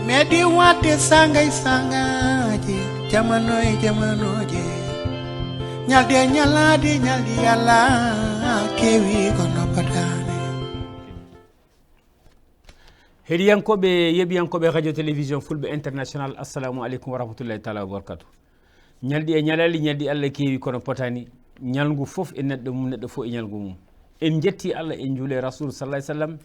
Medi wate sangay sangaji jamanoje Nyalde nyaladi nyaldi yalla kewi kono patane Hediyankoɓe yeɓiyankoɓe radio télévision fulɓe international assalamu aleykum wa rahmatullahi taala wa barakatu ñalɗi e ñalali ñalɗi Allah kewi kono potani ñalgu foof e neɗɗo mum neɗɗo fof e ñalgu mum en jetti Allah en juule rasul sallah sallam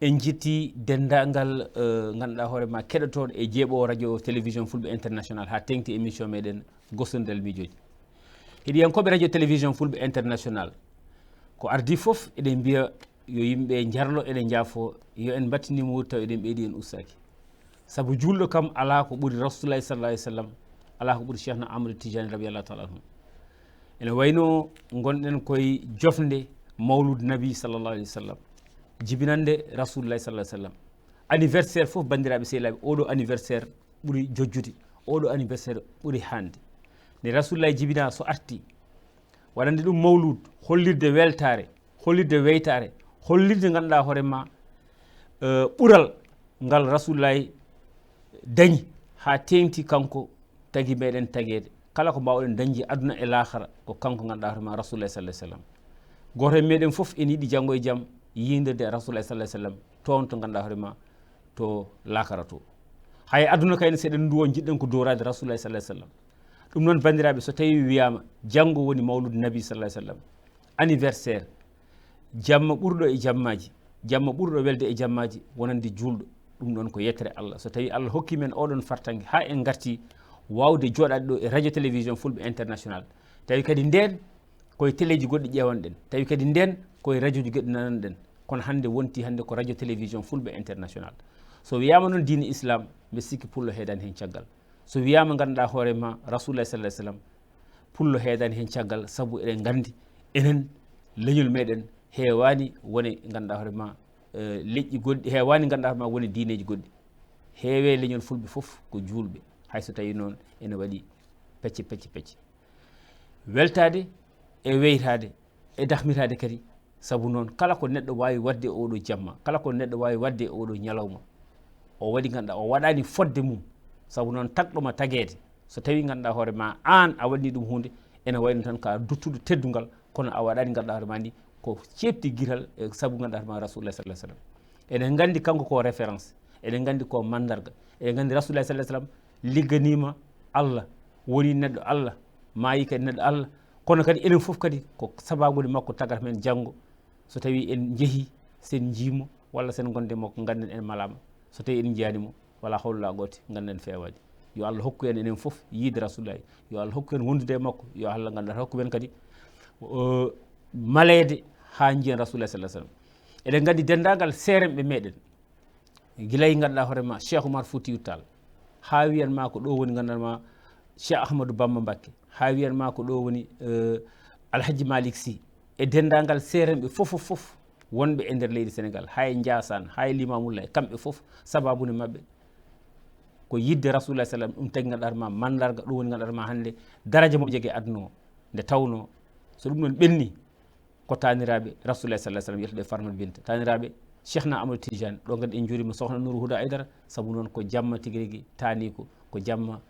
en jetti dendagal ganduɗa hoorema keɗotoɗo e jeeɓo radio télévision fulɓe international ha tengti émission meɗen gosodel miijoji heɗiyankoɓe radio télévision fulɓe international ko ardi foof eɗen mbiya yo yimɓe jarlo eɗen jaafo yo en battinimo wuuri taw eɗen ɓeydi en ustaki saabu julɗo kam ala ko ɓuuri rasulullahi sallah alih sallam ala ko ɓuuri cheikhna amadou tidiane rabiallahu taala anhu ene wayno gonɗen koye jofde mawlud nabi sallallah alih w sallam jibinande rasulullahi sallah sallam anniversaire foof bandiraɓe sehilaɓe oɗo anniversaire ɓuuri jojjude oɗo anniversaire ɓuuri hande nde rasulullahi jibina so arti waɗande ɗum mawlud hollirde weltare hollirde weytare hollirde ganduɗa hoorema ɓuural ngal rasulullahi dañi ha tengti kanko tagui meɗen taguede kala ko mbawɗen dañji aduna e lahara ko kanko ganduɗa hoorema rasulullahi sallah sallam goto e meɗen foof en yiiɗi janggo e jaam yidirde e rasulullahi sallah sallam toon to ganduɗa hoorema to lakara to hay aduna kayne seɗen duwo jiɗɗen ko dorade rasulullahi sallah sallam ɗum noon bandiraɓe so tawi wiyama janggo woni mawludu nabi sallah sallam anniversaire jamma ɓurɗo e jammaji jamma ɓurɗo welde e jammaji wonande julɗo ɗum ɗon ko yettere Allah so tawi Allah hokki men oɗon fartangue ha en garti wawde joɗade ɗo e radio télévision fulɓe international tawi kadi nden koye téléji goɗɗi ƴewanɗen tawi kadi nden koye radio ji goɗɗi nananɗen kono hande wonti hande ko radio télévision fulɓe international so wiyama noon diine islam mbe sikki pullo heedani hen caggal so wiyama ganduɗa hoorema rasulullahi sallah sallam pullo heedani hen caggal saabu eɗen gandi enen leñol meɗen heewani woni ganduɗa hoorema leƴƴi goɗɗi heewani ganduɗa hoorema woni diineji goɗɗi heewe leñol fulɓe foof ko julɓe hayso tawi noon ene waɗi pecce weltade e weytade e dahmitade kadi saabu noon kala ko neɗɗo wawi wadde e oɗo jamma kala ko neɗɗo wawi wadde e oɗo ñalawma o waɗi ganduɗa o waɗani fodde mum saabu noon tagɗoma taguede so tawi ganduɗa hoorema an a waɗni ɗum hunde ene wayno tan ka duttuɗo teddugal kono a waɗani ganduɗa hoorema ni ko cefti guital e saabu ganduɗa hoorema rasulullah sallah sallam eɗen gandi kanko ko référence eɗen gandi ko mandarga eɗen gandi rasulullah sallah sallam ligganima Allah woni neɗɗo Allah maayi kadi neɗɗo Allah kono kadi enen foof kadi ko sababude makko tagata men janggo so tawi en jeehi sen jiimo walla sen gonde makko ganden en malama so tawi en jiyanimo wala hawla gote ganden fewade yo Allah hokku en enen foof yiide rasulullahi yo Allah hokku en wondude e makko yo Allah ganduɗa hokku men kadi malede ha jiyen rasulullahi sallah sallam eɗen gandi dendagal seremɓe meɗen guilay ganduɗa hoorema Cheikh Oumar Foutiyou Tall ha wiyanma ko ɗo woni gandanma Cheikh Ahmadou Bamba Mbacké ha wiyanma ko ɗo woni Alhaji Malick Sy e dendagal seremɓe foof wonɓe e nder leydi Sénégal hay Ndiassane hay Limamoulaye kamɓe foof sababude mabɓe ko yidde rasulullah sallam ɗum tagui ganduɗa hoorema mandarga ɗum woni ganduɗa hoorema hande daraja mo jogui aduna o nde tawno so ɗum ɗon ɓenni ko taniraɓe rasulullah sallah sallam yettoɗe Farmata Binta taniraɓe cheikhna Amadou Tidiane ɗo gandi en juurima sokhna Nourou Houda Aidara saabu noon ko jamma tigui rigui taani ko jamma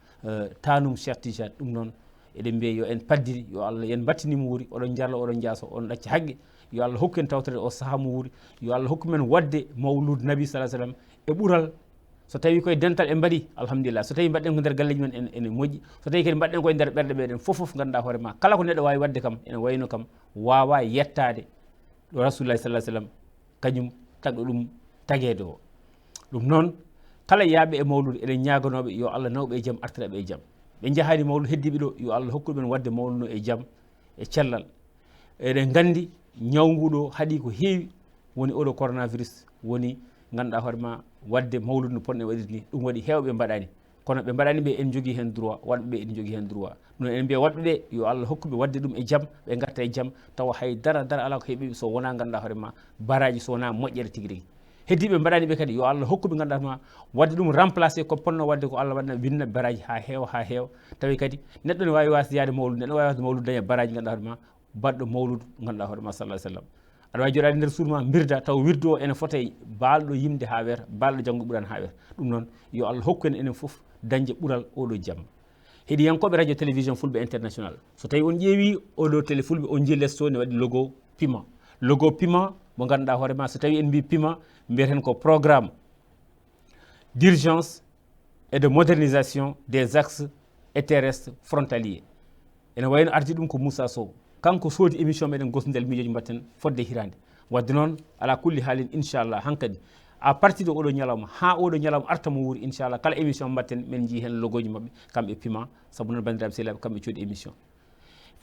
tanum Cheikh Tidiane ɗum noon eɗen mbiya yo en paddiri yo Allah yen battinimo wuuri oɗon jarlo oɗon jaaso on ɗacca haqqe yo Allah hokku en tawtorde o saaha mo wuuri yo Allah hokku men wadde mawlud nabi sallah sallam e ɓuural so tawi koye dental en mbaɗi alhamdulillah so tawi mbaɗɗen ko nder galleji men ene moƴƴi so tawi kadi mbaɗɗen koye nder ɓerɗe meɗen foof ganduɗa hoorema kala ko neɗɗo wawi wadde kam ene wayno kam wawa yettade ɗo rasulullahi sallah sallam kañum tagɗo ɗum taguede o ɗum noon kala yaaɓe e mawlud eɗen ñaganoɓe yo Allah nawɓe e jaam artiraɓe e jaam ɓe jahani mawlud heddiɓe ɗo yo Allah hokkuɗumen wadde mawlud no e jaam e cellal eɗen gandi ñawguɗo haaɗi ko heewi woni oɗo coronavirus woni ganduɗa hoorema wadde mawlud no ponno waɗirde ni ɗum waɗi hewɓe mbaɗani kono ɓe mbaɗani ɓe en jogui hen droit waɗɓeɓe en jogui hen droit ɗum en mbiya waɗɓeɓe yo Allah hokkuɓe wadde ɗum e jaam ɓe garta e jaam tawa haydara ala ko heeɓiɓe so wona ganduɗa hoorema baraji so wona moƴƴere tigui rigui heddiɓe mbaɗani ɓe kadi yo Allah hokkuɓe ganduɗa hoorema wadde ɗum remplacé ko ponno wadde ko Allah waɗna winna baraji ha heewa tawi kadi neɗɗo ne wawi wasde yaade mawlud neɗɗo wawi wasde mawlud daña baraji ganduɗa hoorema baɗɗo mawlud ganduɗa hoorema sallah sallam aɗa wawi joɗade nder suudu ma birda taw wirdu o ene fota balɗo yimde ha weeta balɗo janggo ɓurani ha weeta ɗum noon yo Allah hokku en enen foof dañde ɓuural oɗo jamma heeɗiyankoɓe radio télévision fulɓe international so tawi on ƴeewi oɗo télé fulɓe on jii less to ne waɗi logo pima mo ganduɗa hoorema so tawi en mbi pima mbiyeten ko programme d'urgence et de modernisation des axes et terrestres frontaliers ene wayno ardi ɗum ko Moussa Sow kanko soodi émission meɗen gosdel miijoji mbatten fodde hirande wadde noon ala kulli haalin inchallah hankkadi à partir de oɗo ñalawma ha oɗo ñalawma arta mo wuuri inchallah kala émission mbatten min jii hen logoji mabɓe kamɓe pima saabu noon bandiraɓe sehilaɓe kamɓe coodi émission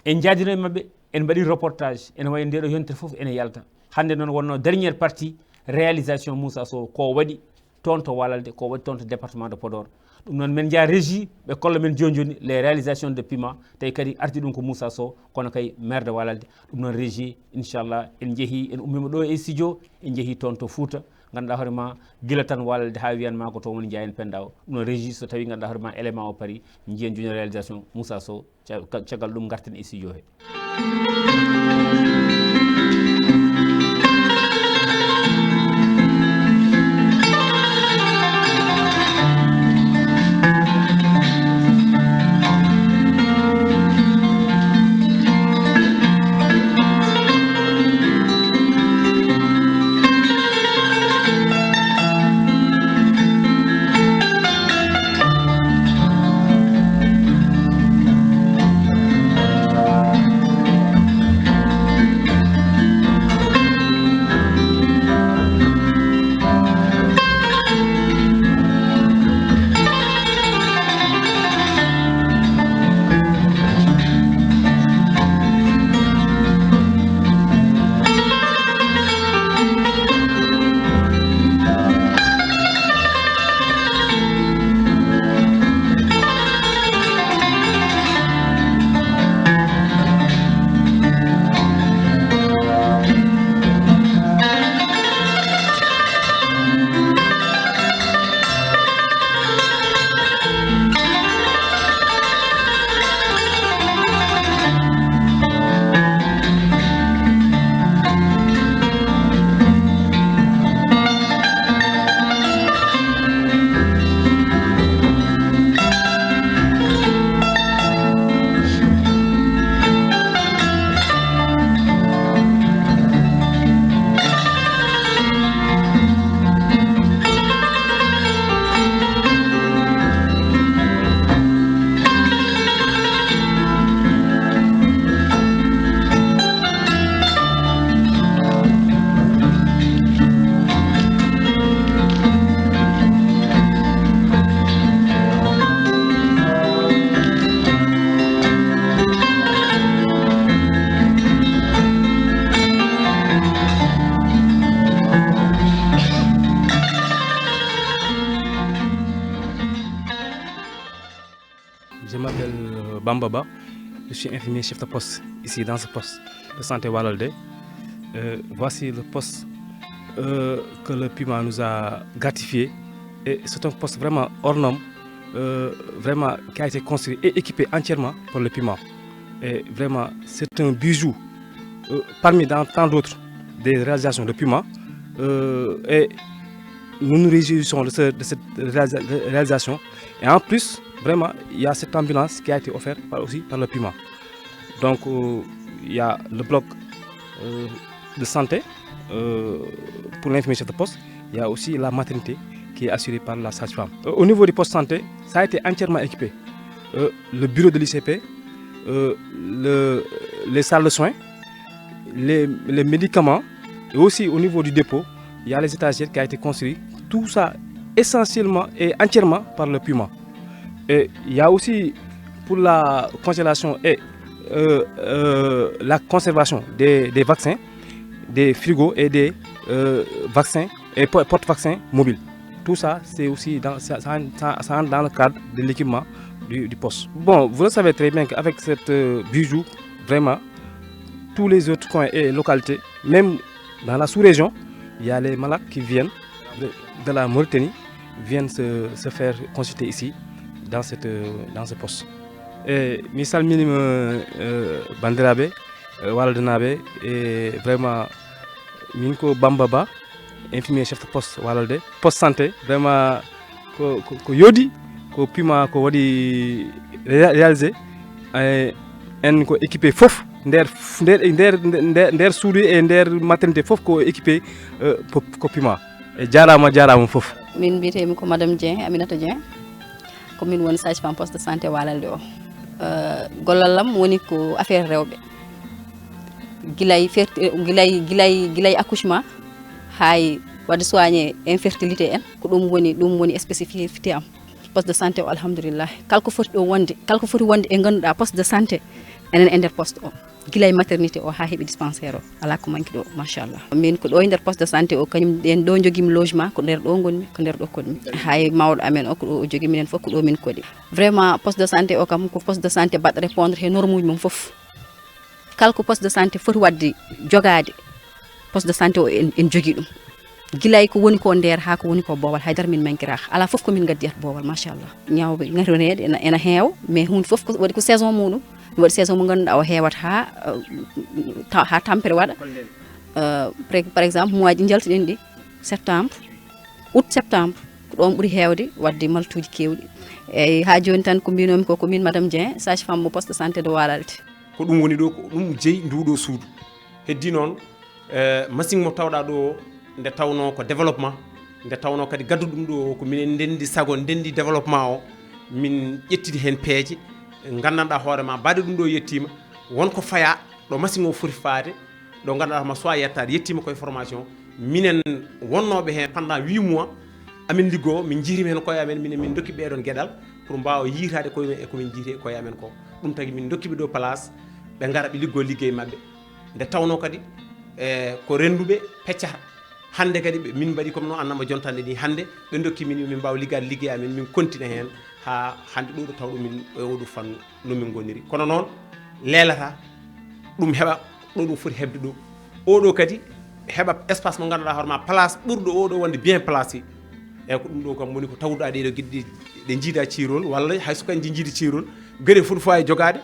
en jaadino e mabɓe en mbaɗi reportage ene wayi ndeɗo yontere foof ene yalta hande noon wonno dernière partie réalisation Moussa Sow ko waɗi toon to Walalde ko waɗi toon to département de Podor ɗum noon min jaa régie ɓe kolla men joni joni les réalisations de pima tawi kadi ardi ɗum ko Moussa Sow kono kay maire de Walalde ɗum noon régie inchallah en jeehi en ummima ɗo e studio en jeehi toon to Fouta ganduɗa hoorema guila tan Walalde ha wiyanma ko toon woni Ndiayen Penda o ɗum noon régie so tawi ganduɗa hoorema élément o paari jiiyen joni réalisation Moussa Sow caggal ɗum garten e studio he Je m'appelle Bambaba, je suis infirmier chef de poste ici dans ce poste de santé Walalde. Voici le poste que le Puma nous a gratifié. Et c'est un poste vraiment hors norme, vraiment qui a été construit et équipé entièrement pour le Puma. Et vraiment, c'est un bijou parmi tant d'autres des réalisations de Puma. Et nous nous réjouissons de cette réalisation. Et en plus, vraiment, il y a cette ambulance qui a été offerte aussi par le Puma. Donc, il y a le bloc de santé pour l'infirmier chef de poste. Il y a aussi la maternité qui est assurée par la sage-femme. Au niveau du poste santé, ça a été entièrement équipé. Le bureau de l'ICP, les salles de soins, les médicaments, et aussi au niveau du dépôt, il y a les étagères qui ont été construites. Tout ça essentiellement et entièrement par le Puma. Et il y a aussi pour la congélation et la conservation des vaccins, des frigos et des vaccins et porte-vaccins mobiles. Tout ça, c'est aussi ça entre dans le cadre de l'équipement du poste. Bon, vous le savez très bien qu'avec cette bijou, vraiment, tous les autres coins et localités, même dans la sous-région, il y a les malades qui viennent de la Mauritanie, viennent se faire consulter ici, dans ce poste. Et misal minimum bandirabe, waldenabe, et vraiment min ko Bamba Ba infirmier chef de poste Walalde poste santé vraiment ko yodi ko Puma ko wadi réalisé en ko équipé fof nder suudu e nder maternité fof ko équipé ko Puma e jarama fof. Min mbiyetemi ko madame Dieng Aminata Dieng ko min woni sage-femme poste de santé Walalde o gollallam woni ko affaire rewɓe gilay accouchement hay wadde soigné infertilité en ko ɗum woni spécificité am poste de santé o alhamdulillah kalko foti wonde e ganduɗa poste de santé enen e nder poste o gilay maternité o ha heeɓi dispensaire o ala ko manki ɗo machallah min ko ɗo e nder poste de santé o kañum ɗen ɗo joguimi logement ko nder ɗo gonmi ko nder ɗo konmi hay mawɗo amen o ko ɗo o jogui minen fof ko ɗo min koɗi vraiment poste de santé o kam ko poste de santé baɗa répondre he norme uji mum fof kala ko poste de santé foti wadde jogade poste de santé o en jogui ɗum gilay ko woni ko nder ha ko woni ko boowal haydara min mankira ala fof komin gaddiyata boowal machallah ñawɓe gatonede ena heewa mais hunde fof waɗi ko saison muɗum waɗi saison mo ganduɗa o heewat ha tampere waɗa par exemple mois ji jaltuɗen ɗi septembre août septembre ko ɗon ɓuuri heewde wadde maltuji kewɗi eyyi ha joni tan ko mbinomi ko min madame Dieng sage femme mo poste de santé de Walalde ko ɗum woni ɗo ko ɗum jeeyi nduɗo suudu heddi noon machine mo tawɗa ɗo nde tawno ko développement nde tawno kadi gaddu ɗum ɗo ko minen ndendi sago ndendi développement o min ƴettidi hen peeje gandanɗa hoorema baade ɗum ɗo yettima wonko faya ɗo machine o foti faade ɗo gandanɗa ma soit yettade yettima koye formation minen wonnoɓe hen pendant 8 mois amin liggo min jiirima hen koye amen minen min dokki ɓeɗon gueɗal pour mbawa yirtade koye men e komin jiite koye amen ko ɗum tagui min dokkiɓe ɗo place ɓe gara ɓe liggo liggey mabɓe nde tawno kadi ko renduɓe peccata hande kadi min mbaɗi comme no annama jontande ni hande ɓe dokki min mbawa liggade liggey amen min continue hen ha hande ɗo ɗo tawɗo min oɗo fannu no min goniri kono noon leelata ɗum heɓa ɗo ɗum foti hebde ɗo oɗo kadi heɓa espace mo ganduɗa hoorema place ɓurɗo oɗo wonde bien placé eyyi ko ɗum ɗo kam woni ko tawduɗa ɗeɗo gueɗe ɗe jiida ciirol walla hayso kadi jiidi ciirol gueɗe foti fo e jogade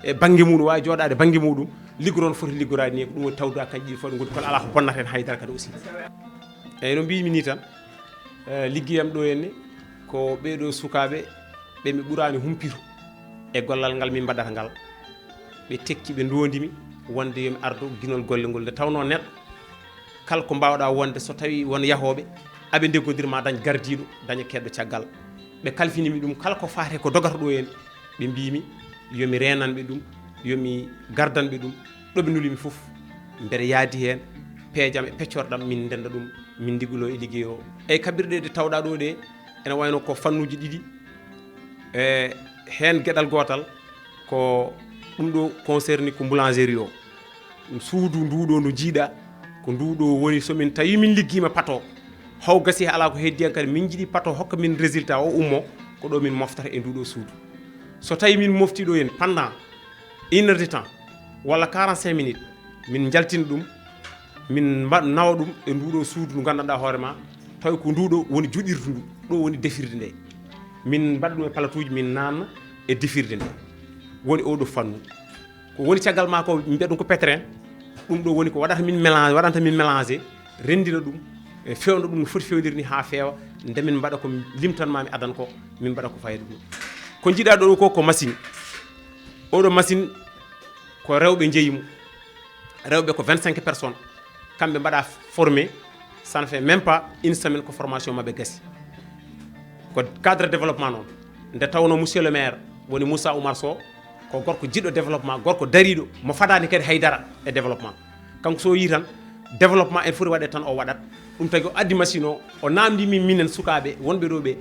e banggue muɗum wawi joɗade banggue muɗum liggo noon foti liggorade ni ko ɗum woni tawduɗa kanƴi ɗi foti godi kono ala ko bonnata hen haydara kadi aussi eyyi no mbimi ni tan liggeyam ɗo henne ko ɓeɗo sukaɓe ɓe mi ɓuurani humpito e gollal ngal min mbaɗata ngal ɓe tekki ɓe ndondimi wonde yomi ardu guinol golle ngol nde tawno neɗɗo kala ko mbawɗa wonde so tawi won yahoɓe aɓe ndeggodirma dañ gardiɗo daña keɗɗo caggal ɓe kalfinimi ɗum kala ko fate ko dogata ɗo hen ɓe mbimi yomi renanɓe ɗum yomi gardanɓe ɗum ɗoɓe nulimi foof mbeɗa yaadi hen peejam e peccorɗam min ndenda ɗum min diggulo e liggey o eyyi kaɓirɗe ɗe tawɗa ɗo ɗe ene wayno ko fannuji ɗiɗi hen gueɗal gotal ko ɗum ɗo concerni ko boulangerie o suudu nduɗo no jiiɗa ko nduɗo woni somin tawi min liggima pato haw gasi ala ko heddi hen kadi min jiiɗi pato hokka min résultat o ummo ko ɗo min moftata e nduɗo suudu so tawi min moftiɗo hen pendant 1 heure de temps walla 45 minutes min jaltina ɗum min nawa ɗum e nduɗo suudu ndu gandanɗa hoorema tawi ko nduɗo woni juɗirdu ndu ɗo woni defirde nde min mbaɗa ɗum e palatuji min nanna e defirde nde woni oɗo fannu ko woni caggal ma ko mbiya ɗum ko pétrin ɗum ɗo woni ko waɗata min mélange waɗanta min mélangé rendina ɗum e fewna ɗum no foti fewdir ni ha feewa nde min mbaɗa ko limtanmami adan ko min mbaɗa ko fayida ɗum ko jiiɗa ɗo ko machine oɗo machine ko rewɓe jeeyimo rewɓe ko 25 personnes kamɓe mbaɗa formé ça ne fait même pas 1 semaine ko formation mabɓe gassi ko cadre développement noon nde tawno monsieur le maire woni Moussa Oumar Sow ko gorko jiɗɗo développement gorko dariɗo mo fadani kadi haydara e développement kanko so yi tan développement en foti waɗe tan o waɗat ɗum tagi o addi machine o namdimi minen sukaɓe wonɓe ɗo ɓe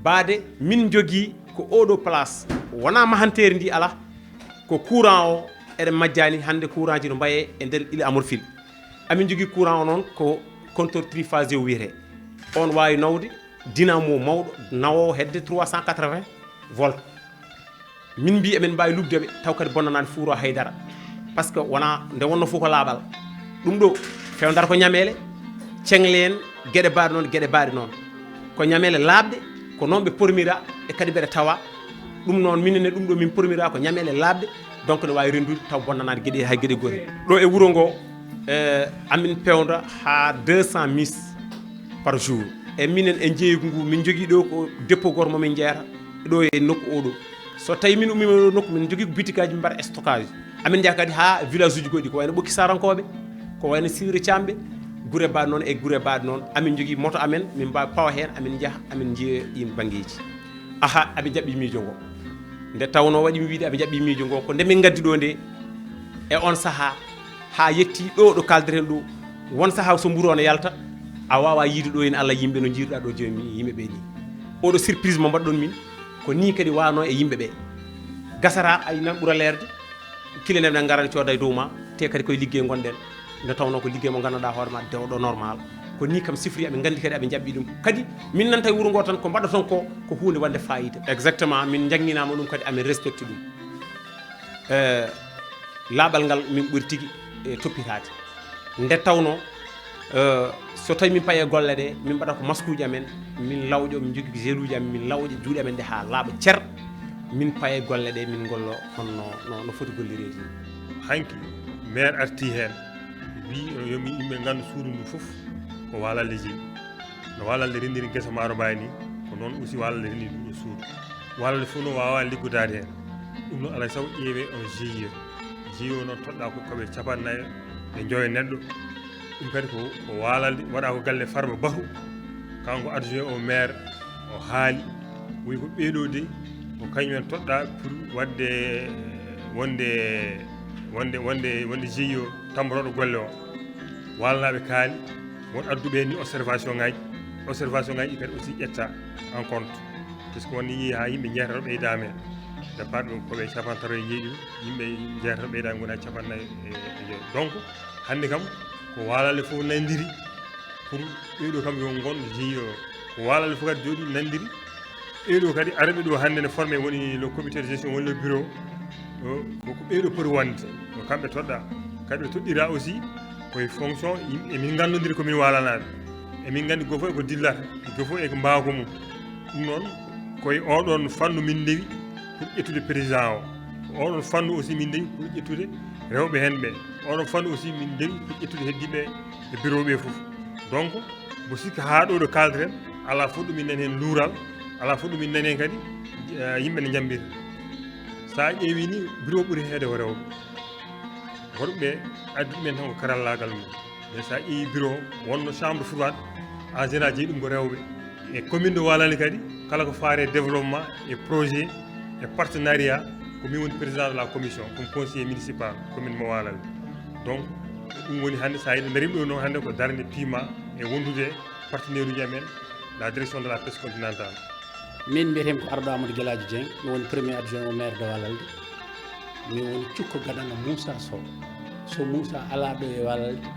baade min jogui ko oɗo place wona mahanteri ndi ala ko courant o eɗen majjani hande courant ji no mbaye e nder Ile Amorphile amin jogui courant o noon ko compteur triphasé o wiyete on wawi nawde dynamo mawɗo nawo hedde 380 volt min mbi emen mbawi lubdeɓe taw kadi bonnanani fouro haydara par ce que wona nde wonno fof ko laaɓal ɗum ɗo fewdata ko ñamele cengle en gueɗe mbaɗe noon ko ñamele laaɓde ko noon ɓe pormira e kadi ɓeɗe tawa ɗum noon minenne ɗum ɗo min pormira ko ñamele laaɓde donc ne wawi rendude taw bonnanani gueɗe hay gueɗe gote ɗo e wuuro ngo amin pewnda ha 200 mis par jour e minen e jeeygu ngu min jogui ɗo ko dépôt goto momin jeeyata ɗo e nokku oɗo so tawi min ummima ɗo nokku min jogui ko bitikaji min mbaɗa stockage amin jaaha kadi ha village uji goɗɗi ko wayno ɓokki sarankoɓe ko wayno Sire Thiamɓe Gure Baɗe noon e Gure Baɗe noon amin jogui moto amen min mbawi pawa hen amin jaaha amin jeeya ɗin banggueji aha aɓe jaɓɓi miijo ngo nde tawno waɗimi wiide aɓe jaɓɓi miijo ngo ko nde min gaddi ɗo nde e on saaha ha yetti ɗo kaldeten ɗo won saaha so mburu o ne yalta a wawa yiide ɗo ene Allah yimɓe no jiiruɗa ɗo joni yimɓeɓe ni oɗo surprise mo mbaɗɗon min ko ni kadi wano e yimɓeɓe gasata ay nan ɓuura leerde kilene ne garan cooda e dow ma te kadi koye liggey gonɗen nde tawno ko liggey mo ganduɗa hoorema dewɗo normal ko ni kam sifri aɓe gandi kadi aɓe jaɓɓi ɗum kadi min nan tawi wuuro ngo tan ko mbaɗa ton ko hunde wande fayida exactement min jangginama ɗum kadi amin respecte ɗum laaɓal ngal min ɓuuri tigui e toppitade nde tawno so tawi min paye golle ɗe min mbaɗa ko maskuji amen min lawƴo min jogui gel uji amen min lawƴo juuɗe amen nde ha laaɓa ceer min paye golle ɗe min gollo no foti gollirede hanki maire arti hen wi yomi yimɓe gandu suudu ndu foof ko walalde jeeyi no walalde rendiri guesa maaro mbawi ni ko noon aussi walalde rendiri ɗum e suudu walalde fof no wawa liggudade hen ɗum noon alay saago ƴeewe on GIE noon toɗɗa koɓe 40 e joyo neɗɗo ɗum kadi ko walalde waɗa ko galle Farba Batou kanko adjoint au maire o haali wi ko ɓeeɗo de ko kañumen toɗɗa pour wonde GIE tamboroɗo golle o walanaɓe kaali won adduɓe ni observation ngaji ɗi kadi aussi ƴetta en compte par ce que won yii ha yimɓe jeetato ɓeydama hen départ ɗum koɓe 40 e jeeɗiɗo yimɓe jeetato ɓeydama gona 40 e joyi donc hande kam ko walale fof nandiri pour ɓeeɗo kam yo gon GIE ko walale fof kadi jooɗi nandiri ɓeeɗo kadi araɓe ɗo hande ne formé woni le comité de gestion woni le bureau koko ɓeeɗo poti wonde ko kamɓe toɗɗa kadi ɓe toɗɗira aussi koye fonction emin gandodiri komin walanaɓe emin gandi goo fof eko dillata goo fof eko mbawko mum ɗum noon koye oɗon fannu min ndewi pour ƴettude président o oɗon fannu aussi min ndewi pour ƴettude rewɓe hen ɓe oɗon fannu aussi min ndewi pour ƴettude heddiɓe e bureau ɓe foof donc mo sikki ha ɗo ɗo kalderen ala fof ɗumin nani hen luural ala fof ɗumin nani hen kadi yimɓe ne jambita sa ƴeewi ni bureau ɓuuri heede ko rewɓe worɓe adduɗumen tan ko karallagal mum mais sa ƴeewi bureau wonno chambre froide en général jeeyi ɗum ko rewɓe e commune de Walali kadi kala ko faare développement et projet et partenariat ko min woni président de la commission comme conseiller municipal commune mo Walali donc ɗum woni hannde sa yiɗi darima ɗo noon hannde ko darde PIMA e wondude partenaire uji amen la direction de la pêche continentale min mbiyetemi ko Ardo Amadou Gueladio Dieng mi woni premier adjoint au maire de Walalde mi woni cukko gaɗana Moussa so Moussa ala ɗo e Walalde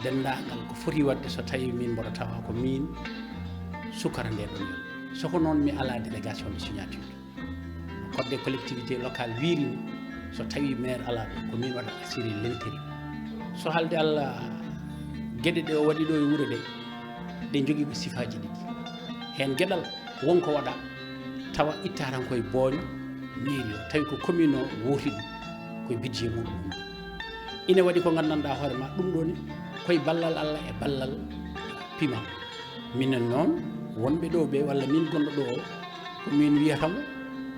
dendagal ko foti wadde so tawi min mboɗo tawa ko min sukara nde ɗon yon soko noon mi ala délégation de signature code des collectivités locales wirini so tawi maire ala ɗo ko min waɗa assuré l'intérim so halde Allah gueɗe ɗe o waɗi ɗo e wuuro ɗe ɗe jogui ko sifaji ɗiɗi hen gueɗal wonko waɗa tawa itta tan koye booño mairie o tawi ko commune o wooti ɗum koye budget muɗum ina waɗi ko gandanɗa hoorema ɗum ɗo ni koye ballal Allah e ballal PIMA minen noon wonɓe ɗo ɓe walla min gonɗo ɗo o ko min wiyatamo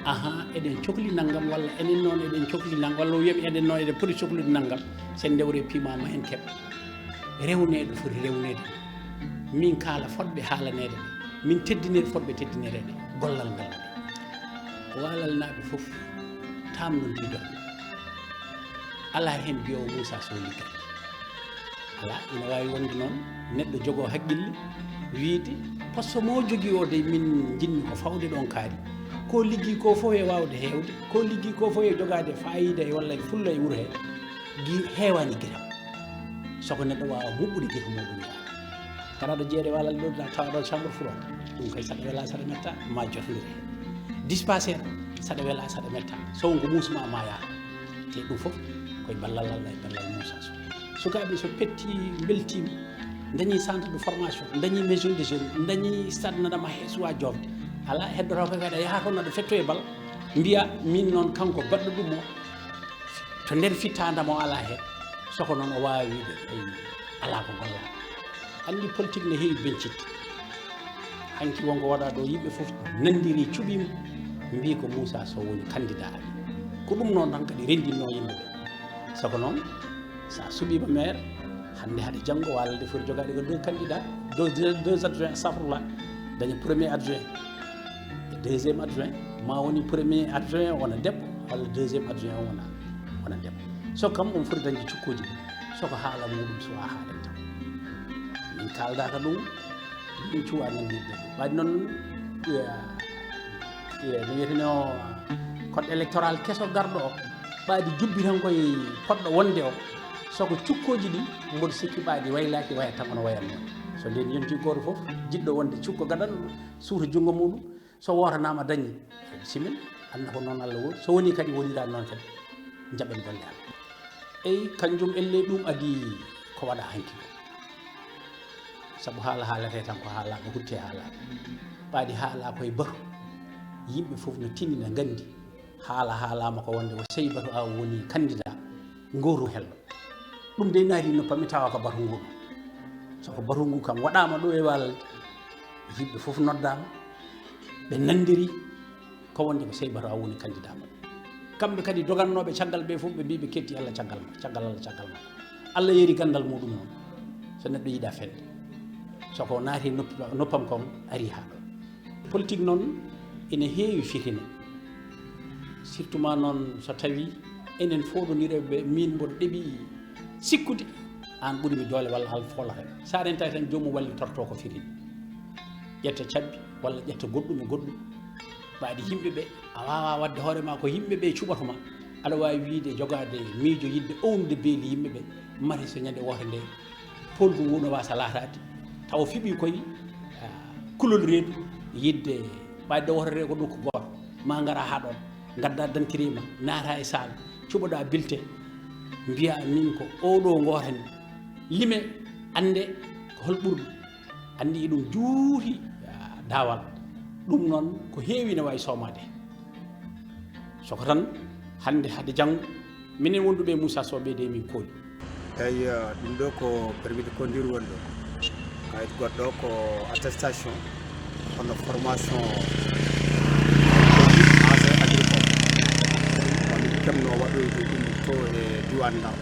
ahan eɗen cohli naggam walla enen noon eɗen cohli naggam walla o wiyami eɗen noon eɗen poti cohlude naggam sen ndewre PIMA ma en keɓ rewneɗo foti rewnede min kaala fodɓe haalanede ɓe min teddinede fodɓe teddinede ɗe gollal ngal ɗe Walal naaɓe fof tamnodiɗon ala hen mbiyowo Moussa Sow liggata ala ina wawi wonde noon neɗɗo jogo haqqille wiide poste mo jogui o de min jinmi ko fawde ɗon kaari ko liggi ko fof e wawde hewde ko liggi ko fof e jogade fayida e walla e fulla e wuuro he heewani gueɗam soko neɗɗo wawa huɓɓude gueto muɗum yaade karaɗo jeeɗe Walal ɗo tawaɗon chambre froide ɗum kay saɗa wela saɗa metta ma jotodire dispensaire saɗa wela saɗa metta sow ko musma ma yaha te ɗum foof koye ballal Allah e ballal Moussa Sow sukaɓe so petti beltima dañi centre de formation dañi maison de jeunes dañi stade nadama heesuwa jofde ala heddoto ko kadi yaha toon aɗa fetto e bal mbiya min noon kanko baɗɗo ɗum o to nder fittandamo ala hen soko noon o waawi wiide ay alaa ko gollaa anndi politique ne heewi bencitte hanki wonko waɗa ɗo yimɓe fof nanndiri cuɓima mbi ko Moussa Sow woni candidat aɓe ko ɗum noon tan kadi renndinno yimɓe ɓe sabu noon sa suɓima maire hannde haɗe janngo Walalde foti jogaade ko 2 candidats 2 adjoint safrula daña premier adjoint e deuxiéme adjoint ma woni premier adjoint wona debbo walla deuxiéme adjoint o wona debbo so kam on foti dañde cukkoji ɗi soko haala muɗum suwa haalen tan min kaaldaka ɗum ɗum cuwa nanndirde ɗum waɗi noon no wiyeteno code électoral keso garɗo o ɓaadi jubbi tan koye poɗɗo wonde o soko cukkoji ɗi mboɗo sikki ɓaadi waylaki waya tan ono wayat noon so nden yonti goto fof jiɗɗo wonde cukko gaɗanɗo suuta junngo muɗum so wotanama dañi simin anda ko noon Allah woni so woni kadi wonirani noon kadi jaɓen golle Allah eyi kanjum elle ɗum adi ko waɗa hanki ko saabu haala haalate tan ko haalaɓe hutte haalaɓe ɓaadi haala koye batu yimɓe fof no tinina gandi haalama ko wonde ko sey batu a woni candidat goto hello ɗum de naati no pami tawa ko batu ngu soko batu ngu kam waɗama ɗo e Walalde yimɓe fof noddama ɓe nandiri ko wonde ko sey batu a woni candidat ma kamɓe kadi dogannoɓe caggal ɓe fof ɓe mbi ɓe ketti Allah caggal ma Allah yeeri gandal muɗum noon so neɗɗo yiiɗa fedde soko naati noppam kon ari ha ɗo politique noon ene heewi fitina surtout ma noon so tawi enen foɗonireɓe min mboɗo ɗeeɓi sikkude an ɓuurimi doole walla al folata sa renta tan jomum walli torto ko firin ƴetta cabbi walla ƴetta goɗɗum e goɗɗum ɓaadi yimɓe ɓe a wawa wadde hoorema ko yimɓe ɓe cuɓatoma aɗa wawi wiide jogade miijo yidde ownude beeli yimɓe ɓe mari so ñande woto nde polgu ngu no wasa latade taw fiɓi koye kulol reedu yidde ɓaade woto re ko ɗum ko goto ma gara ha ɗon gadda dantirima naata e saal cuɓoɗa bilte mbiya min ko oɗo goten lime ande ko hol ɓurɗo andi ɗum juuti dawal ɗum noon ko heewi ne wawi somade soko tan hande hade janggo minen wonduɓe Moussa Sow ɓe de min kooli eyi ɗum ɗo ko permis de conduire woni ɗo kayit goɗɗo ko attestation hono formation ancien agricole woni kemno waɗoyde ɗum to e diwan Ndar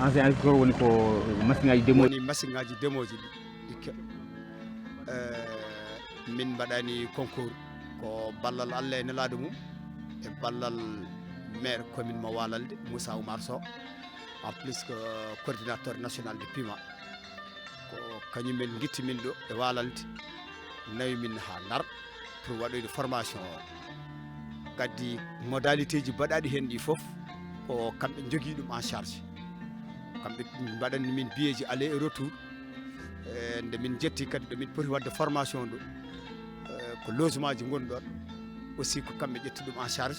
ancien agricole woni ko machine ngaji demo woni machine ngaji demoji ɗi keɓ min mbaɗani concours ko ballal Allah e nelaɗo mum e ballal maire commune mo Walalde Moussa Oumar Sow en plus que coordinateur national de PIMA ko kañumen guitti min ɗo e Walalde nawi min ha Ndar pour waɗoyde formation o kadi modalité ji mbaɗaɗi hen ɗi foof ko kamɓe jogui ɗum en charge kamɓe mbaɗanni min billet ji aller et retour nde min jetti kadi ɗo min poti wadde formation ɗo ko logement ji goni ɗon aussi ko kamɓe ƴetti ɗum en charge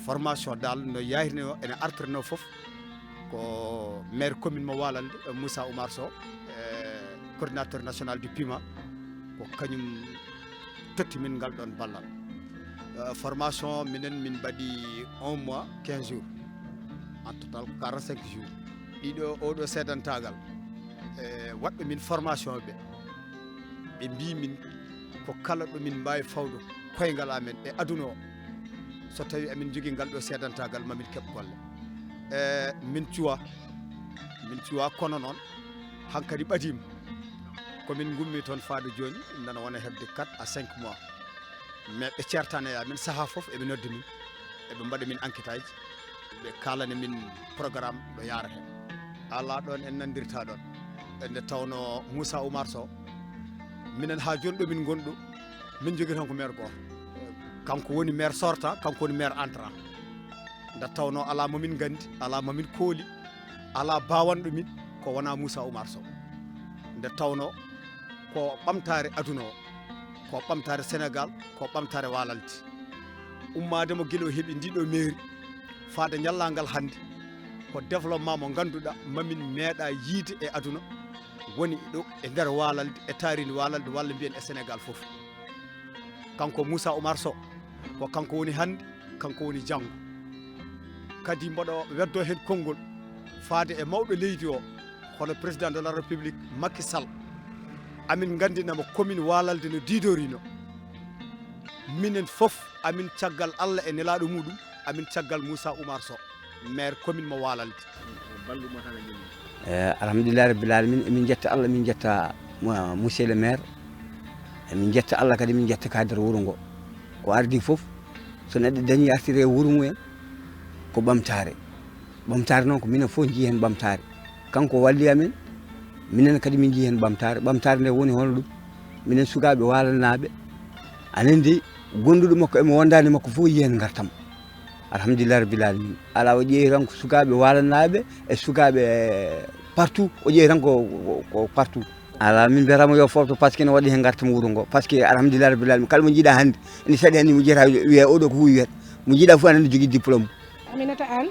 formation dal no yahirni o ene artirno foof ko maire commune mo Walalde Moussa Oumar Sow coordinateur national du PIMA ko kañum totti min ngal ɗon ballal formation minen min mbaɗi 1 mois 15 jours en total 45 jours ɗiɗo oɗo seedantagal waɗɓe min formation ɓe mbi min ko kala ɗo min mbawi fawɗo koyngal amen e aduna o so tawi amin jogui ngal ɗo seedantagal mamin keɓ golle min cuwa kono noon hankkadi ɓadima komin gummi toon faade joni nana wona hebde 4 à 5 mois mais ɓe certane amin saaha foof eɓe nodde min eɓe mbaɗa min enquête aji ɓe kalane min programme ɗo yarate ala ɗon en nandirta ɗon nde tawno Moussa Oumar Sow minen ha joni ɗo min gonɗo min jogui tan ko maire goto kanko woni maire sortant kanko woni maire entrant nde tawno ala momin gandi ala momin kooli ala bawanɗo min ko wona Moussa Oumar Sow nde tawno ko ɓamtare aduna o ko ɓamtare Sénégal ko ɓamtare Walalde ummademo guila o heeɓi ndiɗo mairie faade ñallangal hande ko développement mo ganduɗa mamin meeɗa yiide e aduna woni ɗo e nder Walalde e taaride Walalde walla mbiyen e Sénégal foof kanko Moussa Oumar Sow ko kanko woni hande kanko woni janggo kadi mboɗo weddo hen konngol faade e mawɗo leydi o hono président de la république Macky Sall amin gandinamo commune Walalde no didorino minen fof amin caggal Allah e nelaɗo muɗum amin caggal Moussa Oumar Sow maire commune mo Walalde. alhamdulillah rabbil alamin emin jetta Allah min jetta monsieur le maire emin jetta Allah kadi min jetta cadre wuro ngo ko ardi fof so neɗɗo dañi artire wuro mumen ko ɓamtare noon ko minen fof jii hen ɓamtare kanko walli amen minen kadi min jii hen ɓamtare nde woni hono ɗum minen sukaɓe walanaɓe anen de gonduɗo makko emo wondani makko fof yii hen gartam alhamdulillah rabbil alamin ala o ƴeewi tan ko sukaɓe walanaɓe e sukaɓe partout o ƴeewi tan ko partout ala min mbiyatamo yo fofto par ce que ne waɗi hen gartam wuuro ngo par ce que alhamdulillah rabbil alamin kala mo jiiɗa hannde ene saɗi hannde mo jiyata wiye oɗo ko huwi wiyata mo jiiɗa fof anen jogui diplôme. Aminata Anne,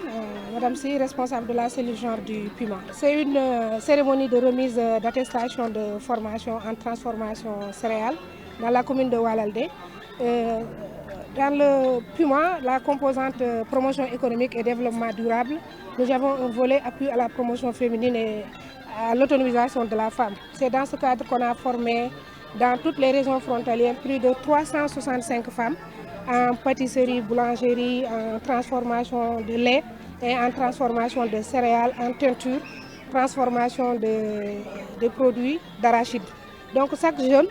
Madame C, responsable de la cellule genre du Puma. C'est une cérémonie de remise d'attestation de formation en transformation céréales dans la commune de Walalde. Dans le Puma, la composante promotion économique et développement durable, nous avons un volet appui à la promotion féminine et à l'autonomisation de la femme. C'est dans ce cadre qu'on a formé dans toutes les régions frontalières plus de 365 femmes en pâtisserie, boulangerie, en transformation de lait et en transformation de céréales, en teinture, transformation de produits d'arachide. Donc chaque zone,